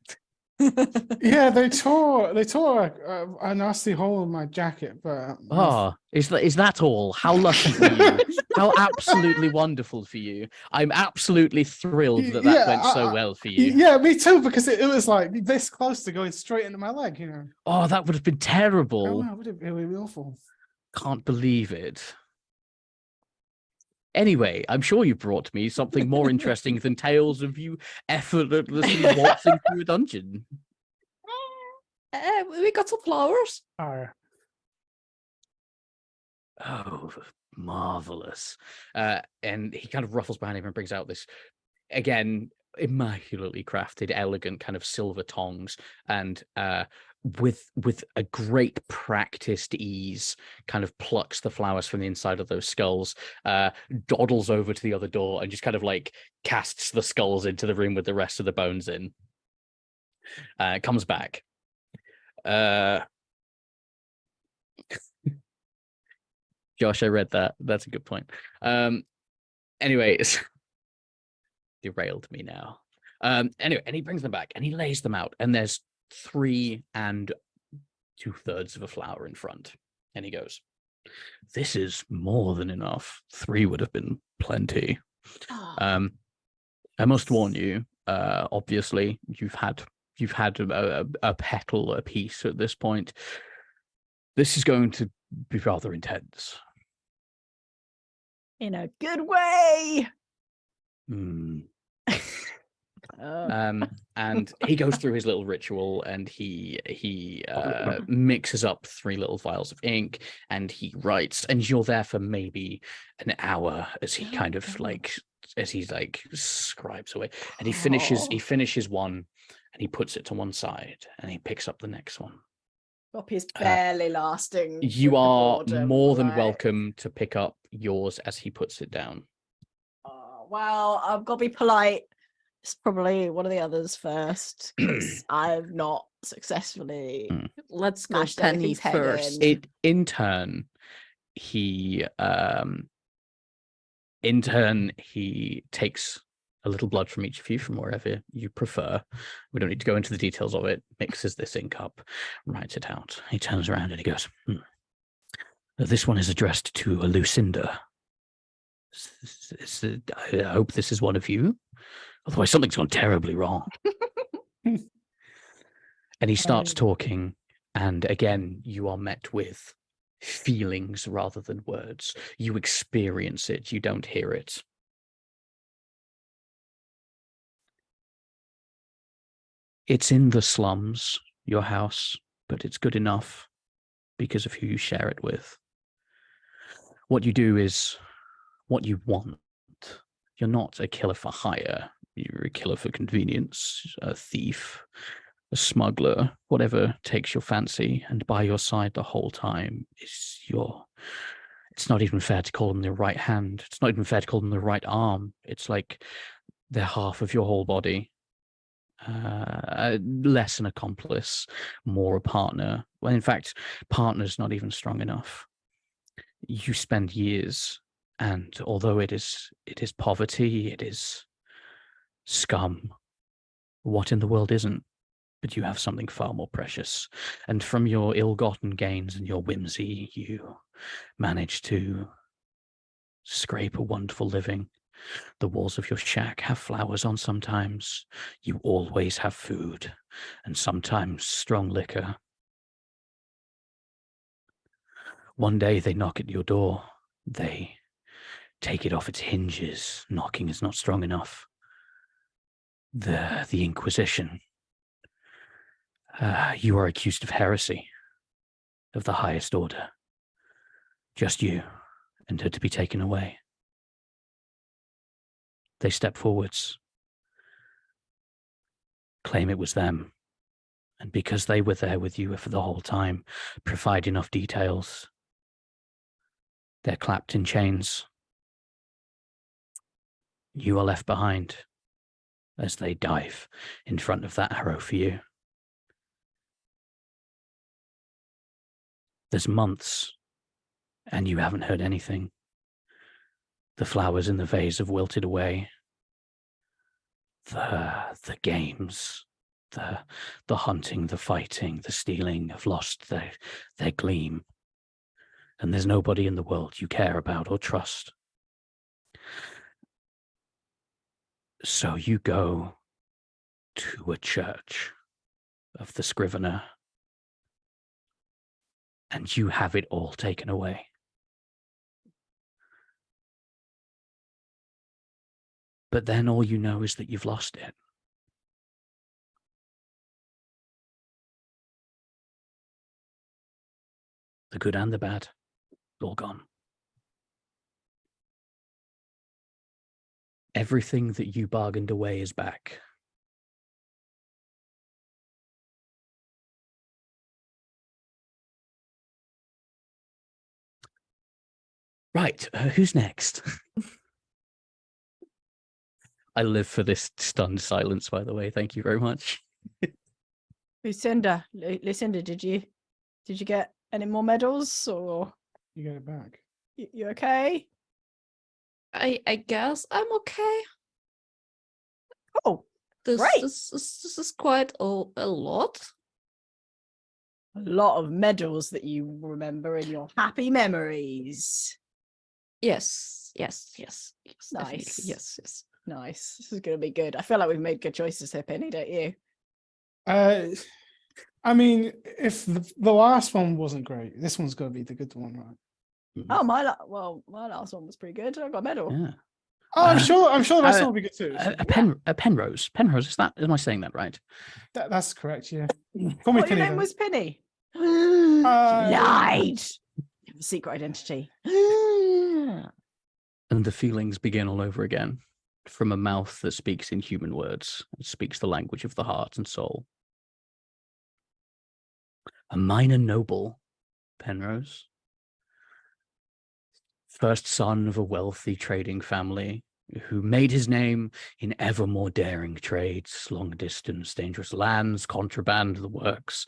Yeah, they tore a nasty hole in my jacket, but Ah, is that all? How lucky for you. How absolutely wonderful for you. I'm absolutely thrilled that Yeah, went so well for you. yeah, me too, because it was like this close to going straight into my leg, you know. Oh, that would have been Oh, terrible. no, it would be awful. Can't believe it. Anyway, I'm sure you brought me something more interesting than tales of you effortlessly waltzing through a dungeon. We got some flowers. Oh, marvelous. And he kind of ruffles behind him and brings out this, again, immaculately crafted, elegant kind of silver tongs, and with a great practiced ease, kind of plucks the flowers from the inside of those skulls, dawdles over to the other door, and just kind of like casts the skulls into the room with the rest of the bones in. Comes back. Josh, I read that. That's a good point. Anyways, derailed me now. Anyway, and he brings them back and he lays them out, and there's 3 2/3 of a flower in front. And he goes, "This is more than enough. 3 would have been plenty. I must warn you, obviously, you've had a petal apiece at this point. This is going to be rather intense." In a good way. And he goes through his little ritual, and he mixes up 3 little vials of ink, and he writes, and you're there for maybe an hour as he kind of like scribes away, and he finishes one, and he puts it to one side, and he picks up the next one. Copy is barely lasting. You with the are boredom, more than right? welcome to pick up yours as he puts it down. Oh, well, I've got to be polite. It's probably one of the others first, because I've not successfully Let's go smashed Penny anything's head first. in. In turn, he takes a little blood from each of you, from wherever you prefer. We don't need to go into the details of it. Mixes this ink up, writes it out. He turns around and he goes, "This one is addressed to Lucinda. I hope this is one of you. Otherwise, something's gone terribly wrong." And he starts talking, and again, you are met with feelings rather than words. You experience it, you don't hear it. It's in the slums, your house, but it's good enough because of who you share it with. What you do is what you want. You're not a killer for hire. You're a killer for convenience, a thief, a smuggler, whatever takes your fancy, and by your side the whole time is it's not even fair to call them the right hand. It's not even fair to call them the right arm. It's like they're half of your whole body. Less an accomplice, more a partner. Well, in fact, partner's not even strong enough. You spend years, and although it is poverty, it is scum, what in the world isn't? But you have something far more precious. And from your ill-gotten gains and your whimsy, you manage to scrape a wonderful living. The walls of your shack have flowers on sometimes. You always have food, and sometimes strong liquor. One day they knock at your door. They take it off its hinges. Knocking is not strong enough. The Inquisition. You are accused of heresy of the highest order. Just you, and are to be taken away. They step forwards, claim it was them, and because they were there with you for the whole time, provide enough details. They're clapped in chains. You are left behind as they dive in front of that arrow for you. There's months, and you haven't heard anything. The flowers in the vase have wilted away. The games, the hunting, the fighting, the stealing have lost their gleam. And there's nobody in the world you care about or trust. So you go to a church of the Scrivener, and you have it all taken away. But then all you know is that you've lost it. The good and the bad, all gone. Everything that you bargained away is back. Right, who's next? I live for this stunned silence, by the way. Thank you very much. Lucinda, did you get any more medals, or You get it back. you okay? I guess I'm okay. Oh, This Great. this is quite a lot. a lot of medals that you remember in your happy memories. Yes, definitely. Nice. Yes. Nice. This is going to be good. I feel like we've made good choices here, Penny, don't you? I mean, if the last one wasn't great, this one's got to be the good one, right? Oh, my last one was pretty good. I got a medal. Yeah. Oh, I'm sure the rest of them will be good too. Penrose. Penrose, am I saying that right? That's correct, yeah. Call me What, your Penny, name though. was Penny? You Uh, lied. You have a secret identity. And the feelings begin all over again from a mouth that speaks in human words. It speaks the language of the heart and soul. A minor noble, Penrose. First son of a wealthy trading family who made his name in ever more daring trades, long distance, dangerous lands, contraband, the works,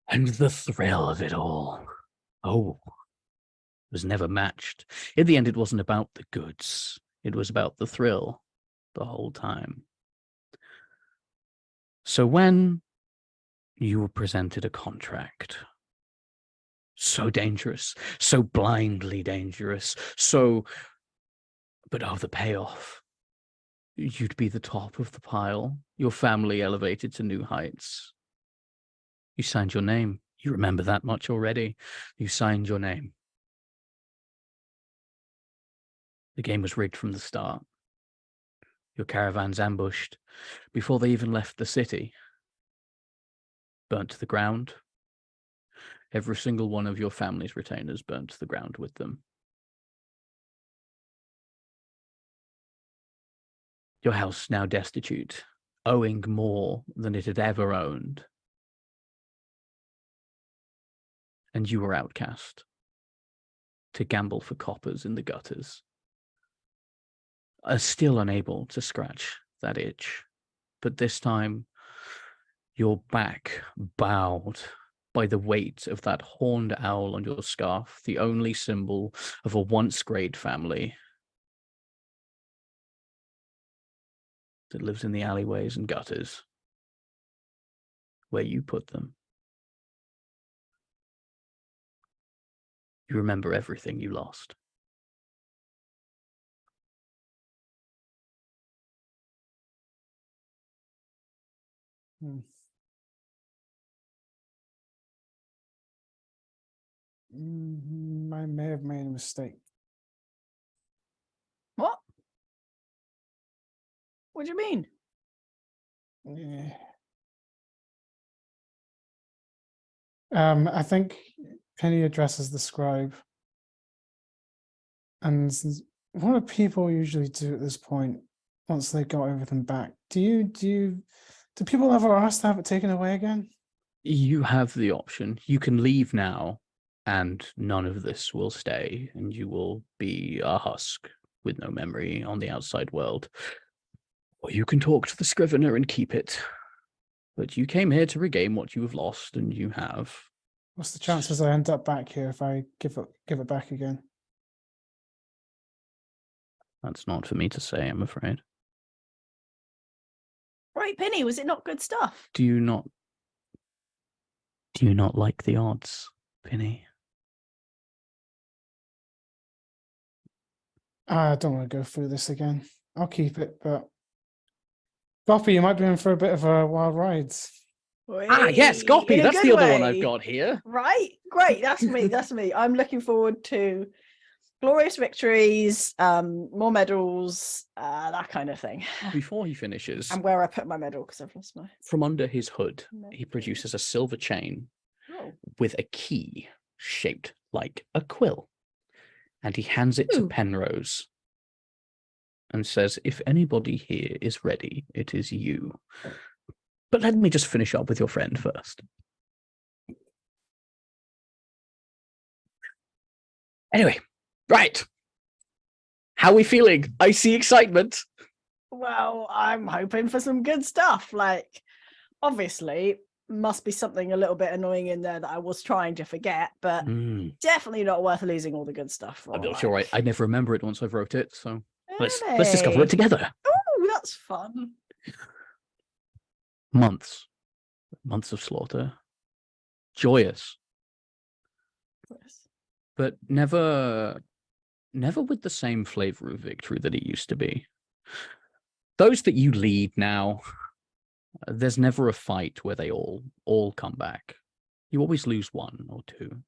and the thrill of it all. Oh, was never matched. In the end, it wasn't about the goods. It was about the thrill the whole time. So when you were presented a contract, so dangerous, so blindly dangerous, but the payoff. You'd be the top of the pile, your family elevated to new heights. You signed your name. You remember that much already. You signed your name. The game was rigged from the start. Your caravans ambushed before they even left the city. Burnt to the ground. Every single one of your family's retainers burnt to the ground with them. Your house now destitute, owing more than it had ever owned. And you were outcast to gamble for coppers in the gutters. Are still unable to scratch that itch, but this time your back bowed by the weight of that horned owl on your scarf, the only symbol of a once great family that lives in the alleyways and gutters where you put them. You remember everything you lost. I may have made a mistake. What? What do you mean? Yeah. I think Penny addresses the scribe. And what do people usually do at this point once they got everything back? Do people ever ask to have it taken away again? You have the option. You can leave now, and none of this will stay, and you will be a husk with no memory on the outside world. Or you can talk to the Scrivener and keep it. But you came here to regain what you have lost, and you have. What's the chances I end up back here if I give it back again? That's not for me to say, I'm afraid. Right, Penny, was it not good stuff? Do you not like the odds, Penny? I don't want to go through this again. I'll keep it, but Goppy, you might be in for a bit of a wild ride. Yes, Goppy, In a that's good the other one I've way. got here. Right, great. That's me. That's me. I'm looking forward to glorious victories, more medals, that kind of thing. Before he finishes, And where I put my medal because I've lost my. from under his hood, he Medal. produces a silver chain Oh, with a key shaped like a quill. And he hands it to Ooh. Penrose and says, if anybody here is ready, it is you. But let me just finish up with your friend first. Anyway, right. How are we feeling? I see excitement. well, I'm hoping for some good stuff. Like, obviously, must be something a little bit annoying in there that I was trying to forget, but definitely not worth losing all the good stuff for. I'm not sure. like- I never remember it once I've wrote it, so let's discover Really? it together. Oh, that's fun. Months of slaughter, joyous, but never with the same flavor of victory that it used to be. Those that you lead now, there's never a fight where they all come back. You always lose one or two.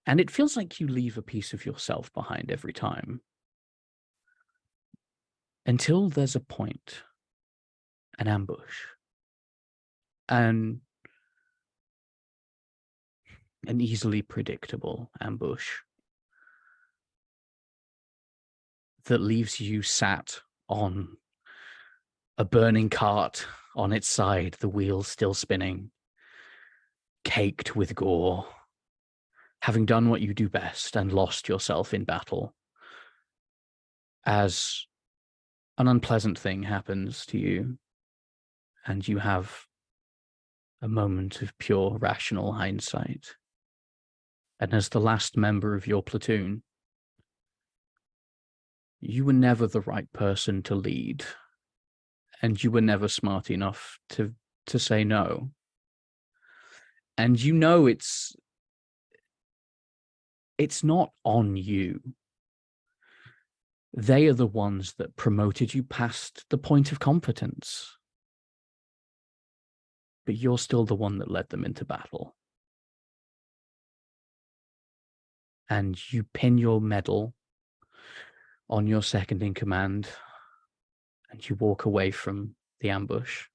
And it feels like you leave a piece of yourself behind every time. Until there's a point, an ambush, an easily predictable ambush that leaves you sat on a burning cart on its side, the wheels still spinning, caked with gore, having done what you do best and lost yourself in battle, as an unpleasant thing happens to you, and you have a moment of pure rational hindsight. And as the last member of your platoon, you were never the right person to lead, and you were never smart enough to say no. And you know it's not on you. They are the ones that promoted you past the point of competence. But you're still the one that led them into battle. And you pin your medal on your second in command, and you walk away from the ambush.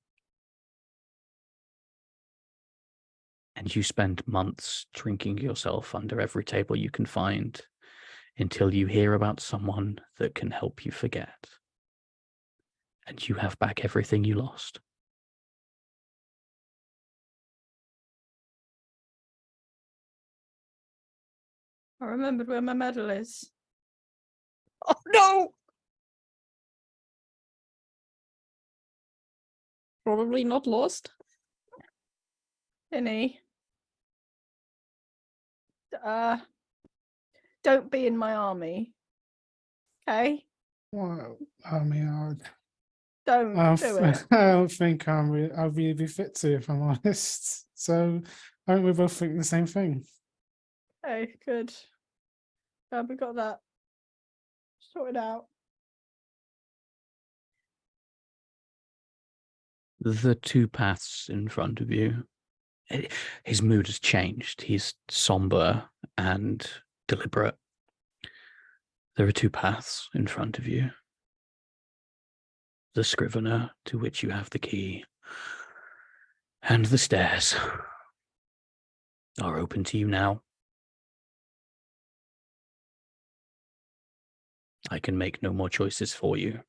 And you spend months drinking yourself under every table you can find until you hear about someone that can help you forget. And you have back everything you lost. I remembered where my medal is. Oh no! Probably not lost. Vinny. Don't be in my army. Okay? Well, I mean, Don't do it. I don't think I'll really be fit to, if I'm honest. So I think we both think the same thing. Okay, good. We got that sorted out. The two paths in front of you. His mood has changed. He's somber and deliberate. There are two paths in front of you. The scrivener, to which you have the key, and the stairs are open to you now. I can make no more choices for you.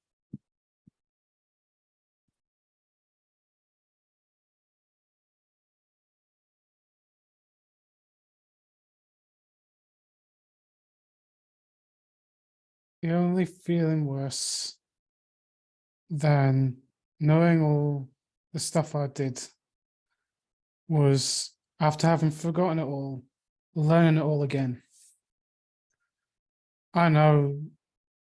The only feeling worse than knowing all the stuff I did was, after having forgotten it all, learning it all again. I know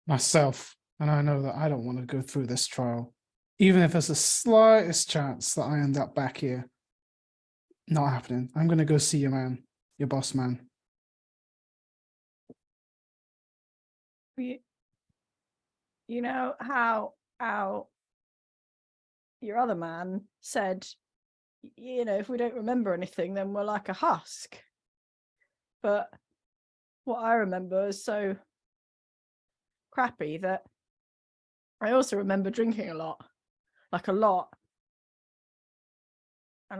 myself, and I know that I don't want to go through this trial, even if there's the slightest chance that I end up back here. Not happening. I'm going to go see your man, your boss man. You know how your other man said, you know, if we don't remember anything, then we're like a husk. But what I remember is so crappy that I also remember drinking a lot. And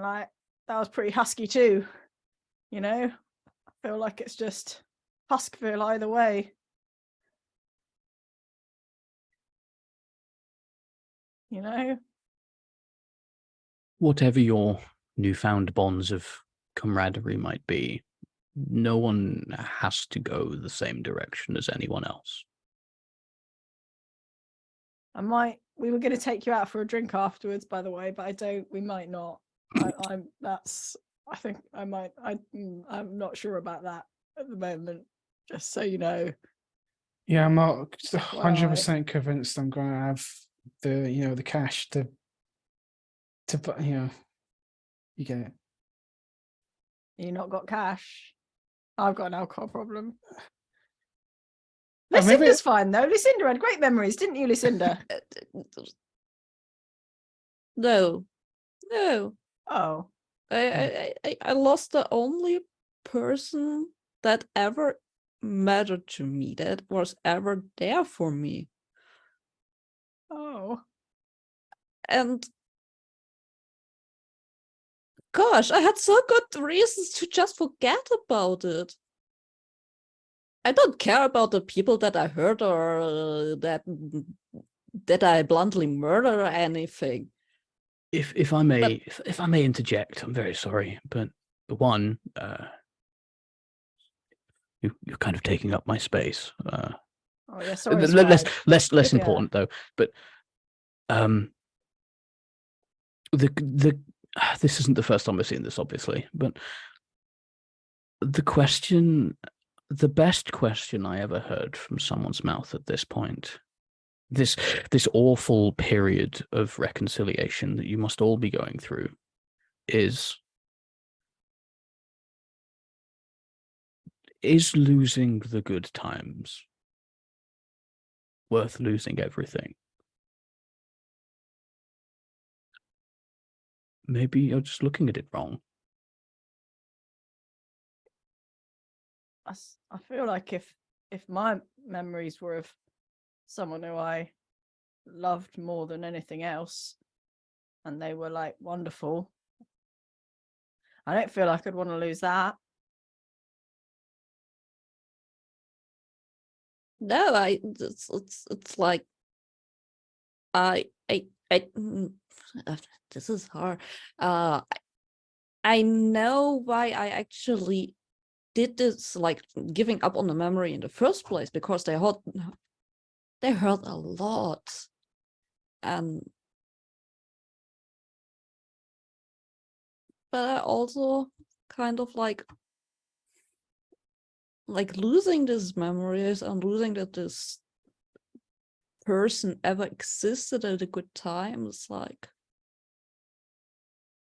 like, that was pretty husky too, you know? I feel like it's just Huskville either way. You know? Whatever your newfound bonds of camaraderie might be, no one has to go the same direction as anyone else. We were going to take you out for a drink afterwards, by the way, but we might not. I'm not sure about that at the moment, just so you know. Yeah, I'm not 100% convinced I'm going to have the cash to you get it. You not got cash. I've got an alcohol problem. Maybe- Lucinda's fine though. Lucinda had great memories, didn't you, Lucinda? No. Oh, I lost the only person that ever mattered to me, that was ever there for me. oh. And gosh, I had so good reasons to just forget about it. I don't care about the people that I hurt or that I bluntly murder or anything. If I may, if I may interject, I'm very sorry, but one, you're kind of taking up my space. Oh yeah, sorry. Less important though. But this isn't the first time I've seen this, obviously, but the best question I ever heard from someone's mouth at this point, this awful period of reconciliation that you must all be going through, is losing the good times worth losing everything? Maybe you're just looking at it wrong. I feel like if my memories were of someone who I loved more than anything else, and they were like wonderful, I don't feel like I'd want to lose that. No, it's like I this is hard. I know why I actually did this, like giving up on the memory in the first place, because they hurt a lot. And but I also kind of like losing these memories and losing that this person ever existed at a good time is like,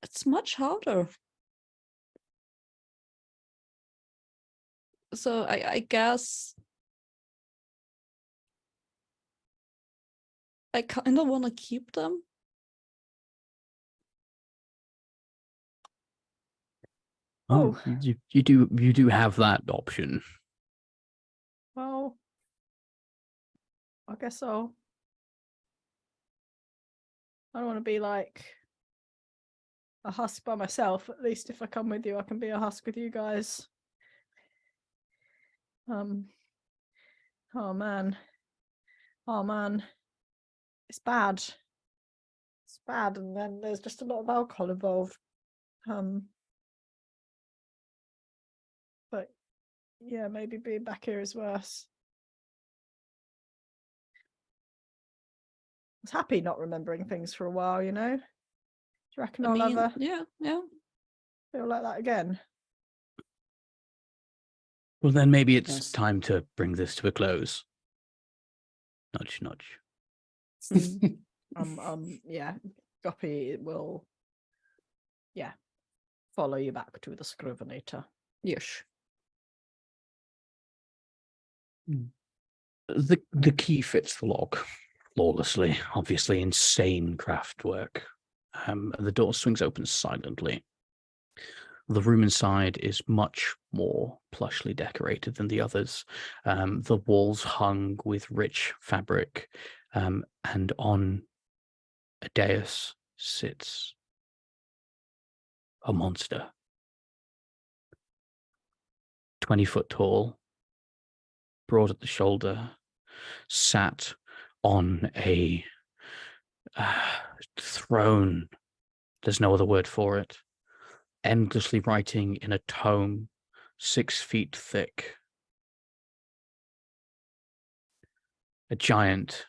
it's much harder. So I guess I kind of want to keep them. Oh, you do have that option. Well, I guess so. I don't want to be like a husk by myself. At least if I come with you, I can be a husk with you guys. Oh man. Oh man. It's bad. It's bad, and then there's just a lot of alcohol involved. But yeah, maybe being back here is worse. I was happy not remembering things for a while, you know? Do you reckon I'll ever yeah. feel like that again? Well, then maybe it's Yes. time to bring this to a close. Nudge, nudge. Yeah, Guppy will, follow you back to the Scrivenator. Yes. The key fits the lock flawlessly. Obviously, insane craft work. The door swings open silently. The room inside is much more plushly decorated than the others. The walls hung with rich fabric, and on a dais sits a monster. 20 foot tall, broad at the shoulder, sat on a throne. There's no other word for it. Endlessly writing in a tome 6 feet thick. A giant,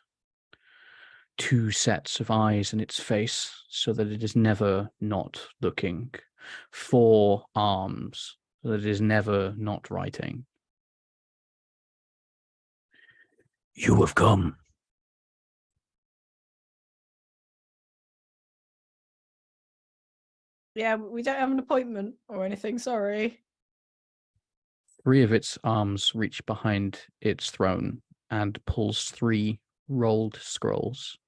2 sets of eyes in its face so that it is never not looking. 4 arms so that it is never not writing. You have come. Yeah, we don't have an appointment or anything, sorry. 3 of its arms reach behind its throne and pulls 3 rolled scrolls.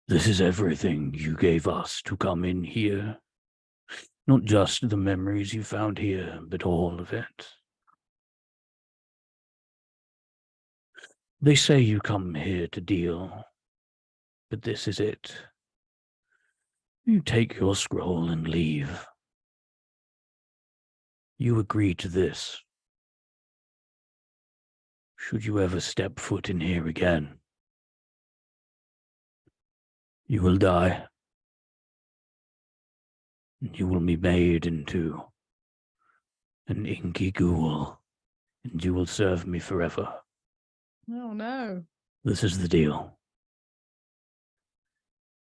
This is everything you gave us to come in here. Not just the memories you found here, but all of it. They say you come here to deal, but this is it. You take your scroll and leave. You agree to this. Should you ever step foot in here again, you will die. And you will be made into an inky ghoul, and you will serve me forever. Oh no. This is the deal.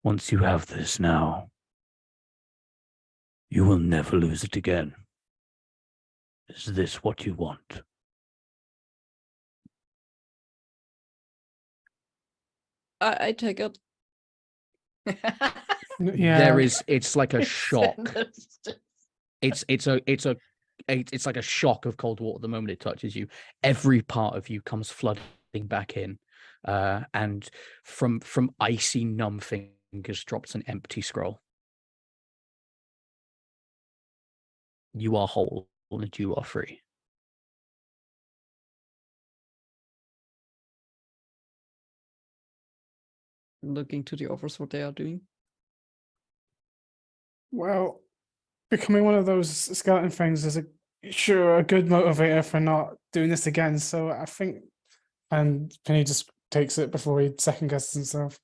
Once you have this now, you will never lose it again. Is this what you want? I take it. Yeah. It's like a shock. It's like a shock of cold water the moment it touches you. Every part of you comes flooding back in, and from icy, numb fingers drops an empty scroll. You are whole and you are free. Looking to the others what they are doing. Well, becoming one of those skeleton things is a good motivator for not doing this again. So I think, and Penny just takes it before he second guesses himself.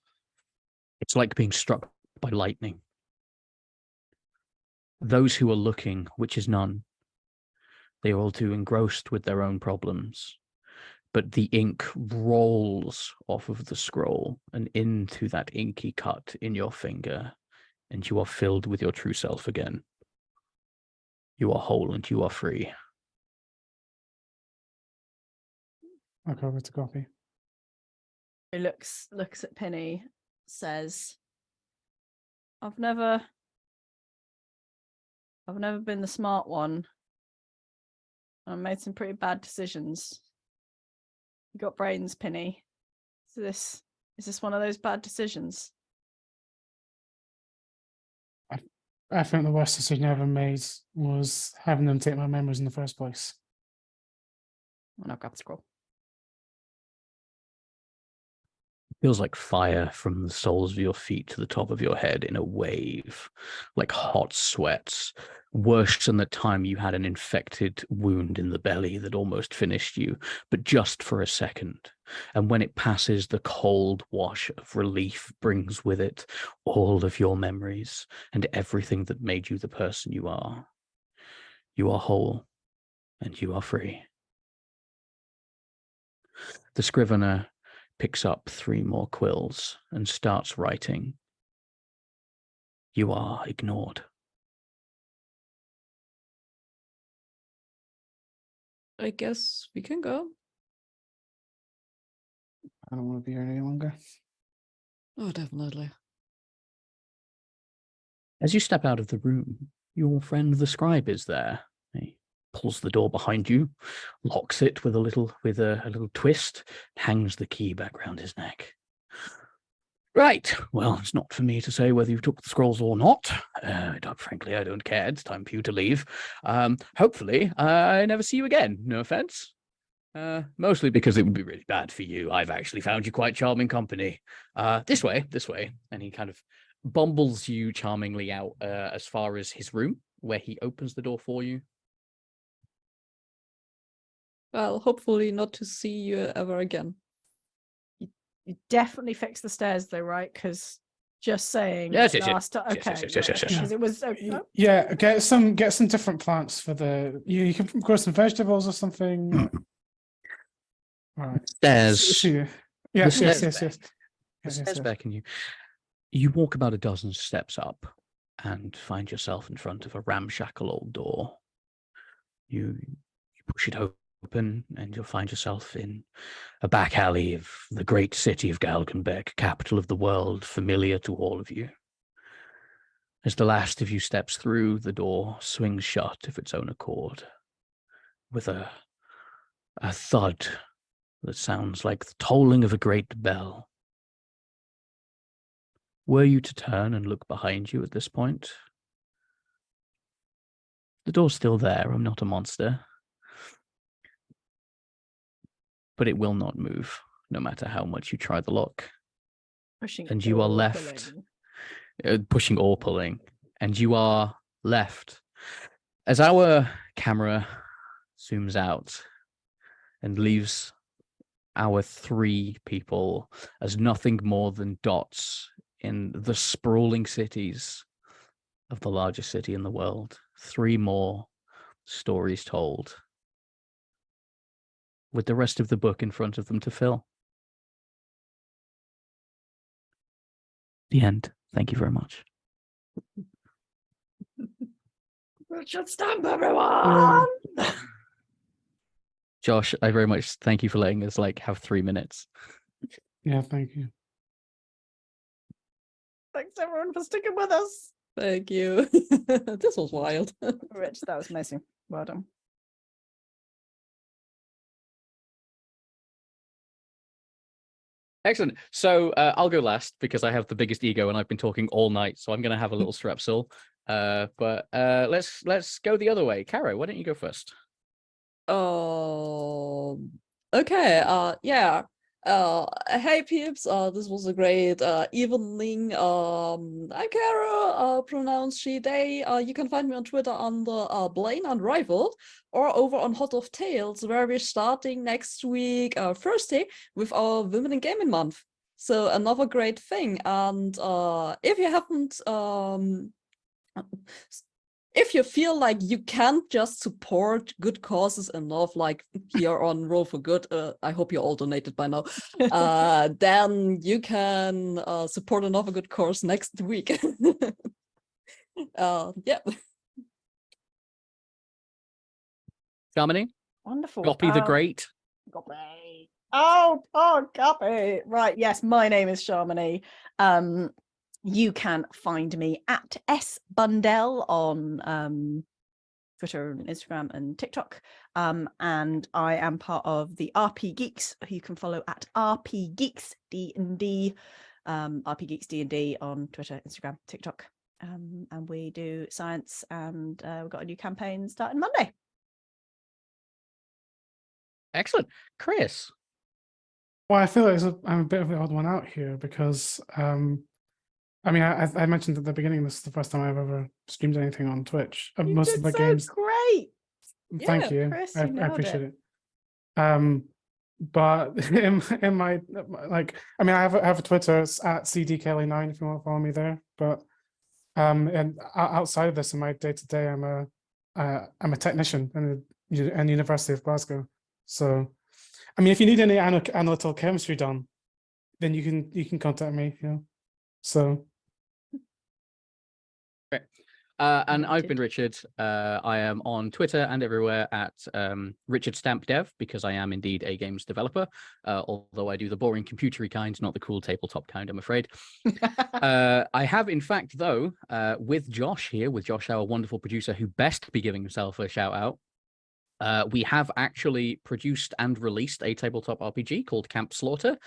It's like being struck by lightning. Those who are looking, which is none, they are all too engrossed with their own problems. But the ink rolls off of the scroll and into that inky cut in your finger, and you are filled with your true self again. You are whole and you are free. I'll go over to Coffee. He looks at Penny, says, I've never been the smart one. I made some pretty bad decisions. You got brains, Penny. Is this one of those bad decisions? I think the worst decision I ever made was having them take my memories in the first place. And I'll grab the scroll. Feels like fire from the soles of your feet to the top of your head in a wave, like hot sweats. Worse than the time you had an infected wound in the belly that almost finished you, but just for a second. And when it passes, the cold wash of relief brings with it all of your memories and everything that made you the person you are. You are whole and you are free. The scrivener picks up 3 more quills and starts writing. You are ignored. I guess we can go. I don't want to be here any longer. Oh, definitely. As you step out of the room, your friend the scribe is there. He pulls the door behind you, locks it with a little twist, hangs the key back round his neck. Right. Well, it's not for me to say whether you took the scrolls or not. Frankly, I don't care. It's time for you to leave. Hopefully, I never see you again. No offense. Mostly because it would be really bad for you. I've actually found you quite charming company. This way. And he kind of bumbles you charmingly out as far as his room, where he opens the door for you. Well, hopefully not to see you ever again. You definitely fix the stairs though, right? Because just saying Yes. okay, Yes. because it was Yeah, get some different plants for the. You can grow some vegetables or something. All right. Stairs. Yes. The stairs beckon you. You walk about a dozen steps up and find yourself in front of a ramshackle old door. You push it open and you'll find yourself in a back alley of the great city of Galgenbeck, capital of the world, familiar to all of you. As the last of you steps through, the door swings shut of its own accord, with a thud that sounds like the tolling of a great bell. Were you to turn and look behind you at this point? The door's still there, I'm not a monster. But it will not move, no matter how much you try the lock. pushing And you are or left, pulling. pushing or pulling, and you are left. As our camera zooms out and leaves our 3 people as nothing more than dots in the sprawling cities of the largest city in the world. 3 more stories told, with the rest of the book in front of them to fill. The end. Thank you very much. Richard Stamp, everyone! Josh, I very much thank you for letting us have 3 minutes. Yeah, thank you. Thanks everyone for sticking with us. Thank you. This was wild. Rich, that was amazing. Well done. Excellent. So I'll go last because I have the biggest ego and I've been talking all night. So I'm going to have a little strepsil. But let's go the other way. Caro, why don't you go first? Okay. Yeah. Hey peeps. This was a great evening. I'm Kara. Pronounced she they. You can find me on Twitter under Blaine Unrivaled, or over on Hot of Tales, where we're starting next week, Thursday, with our Women in Gaming Month. So another great thing. And if you haven't if you feel like you can't just support good causes enough, like here on Roll for Good, I hope you all donated by now, then you can support another good cause next week. Yeah. Shamini, Wonderful. Goppy the Great. Guppy. Oh, Guppy. Right. Yes, my name is Shamini. You can find me at sbundell on Twitter and Instagram and TikTok. And I am part of the RP Geeks, who you can follow at RP Geeks D&D, RP Geeks D&D on Twitter, Instagram, TikTok. And we do science, and we've got a new campaign starting Monday. Excellent. Chris. Well, I feel like I'm a bit of the odd one out here because, I mean, I mentioned at the beginning, this is the first time I've ever streamed anything on Twitch. You Most did of the so games. great. Thank Yeah, you. Chris, I you nailed appreciate it. it. But in my like, I mean, I have a Twitter. It's at cdkelly9 if you want to follow me there. But and outside of this, in my day to day, I'm a technician in the University of Glasgow. So, I mean, if you need any analytical chemistry done, then you can contact me. You know, so. And I've been Noted. Richard. I am on Twitter and everywhere at Richard Stamp Dev, because I am indeed a games developer, although I do the boring computery kind, not the cool tabletop kind, I'm afraid. I have, in fact, though, with Josh here, with Josh, our wonderful producer, who best be giving himself a shout out. We have actually produced and released a tabletop RPG called Camp Slaughter.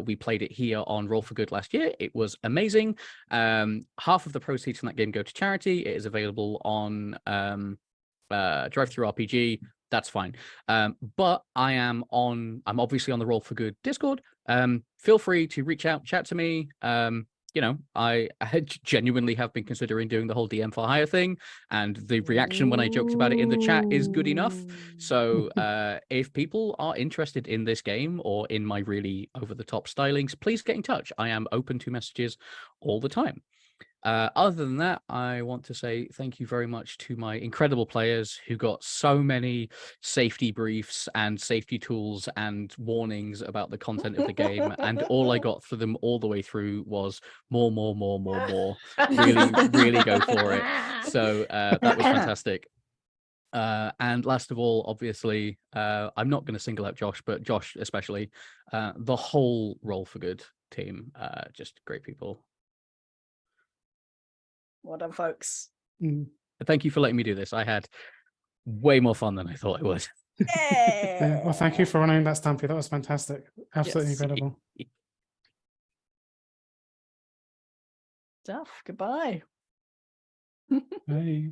We played it here on Roll for Good last year. It was amazing. Half of the proceeds from that game go to charity. It is available on Drive-Thru RPG. That's fine. But I'm obviously on the Roll for Good Discord. Feel free to reach out, chat to me. You know, I genuinely have been considering doing the whole DM for hire thing, and the reaction when I joked about it in the chat is good enough. So if people are interested in this game or in my really over-the-top stylings, please get in touch. I am open to messages all the time. Other than that, I want to say thank you very much to my incredible players who got so many safety briefs and safety tools and warnings about the content of the game. And all I got for them all the way through was more. Really, really go for it. So that was fantastic. And last of all, obviously, I'm not going to single out Josh, but Josh especially, the whole Roll for Good team, just great people. Well done, folks. Thank you for letting me do this. I had way more fun than I thought I would. Yeah, well, thank you for running that, Stampy. That was fantastic. Absolutely Yes. incredible. Stuff. Goodbye. Bye.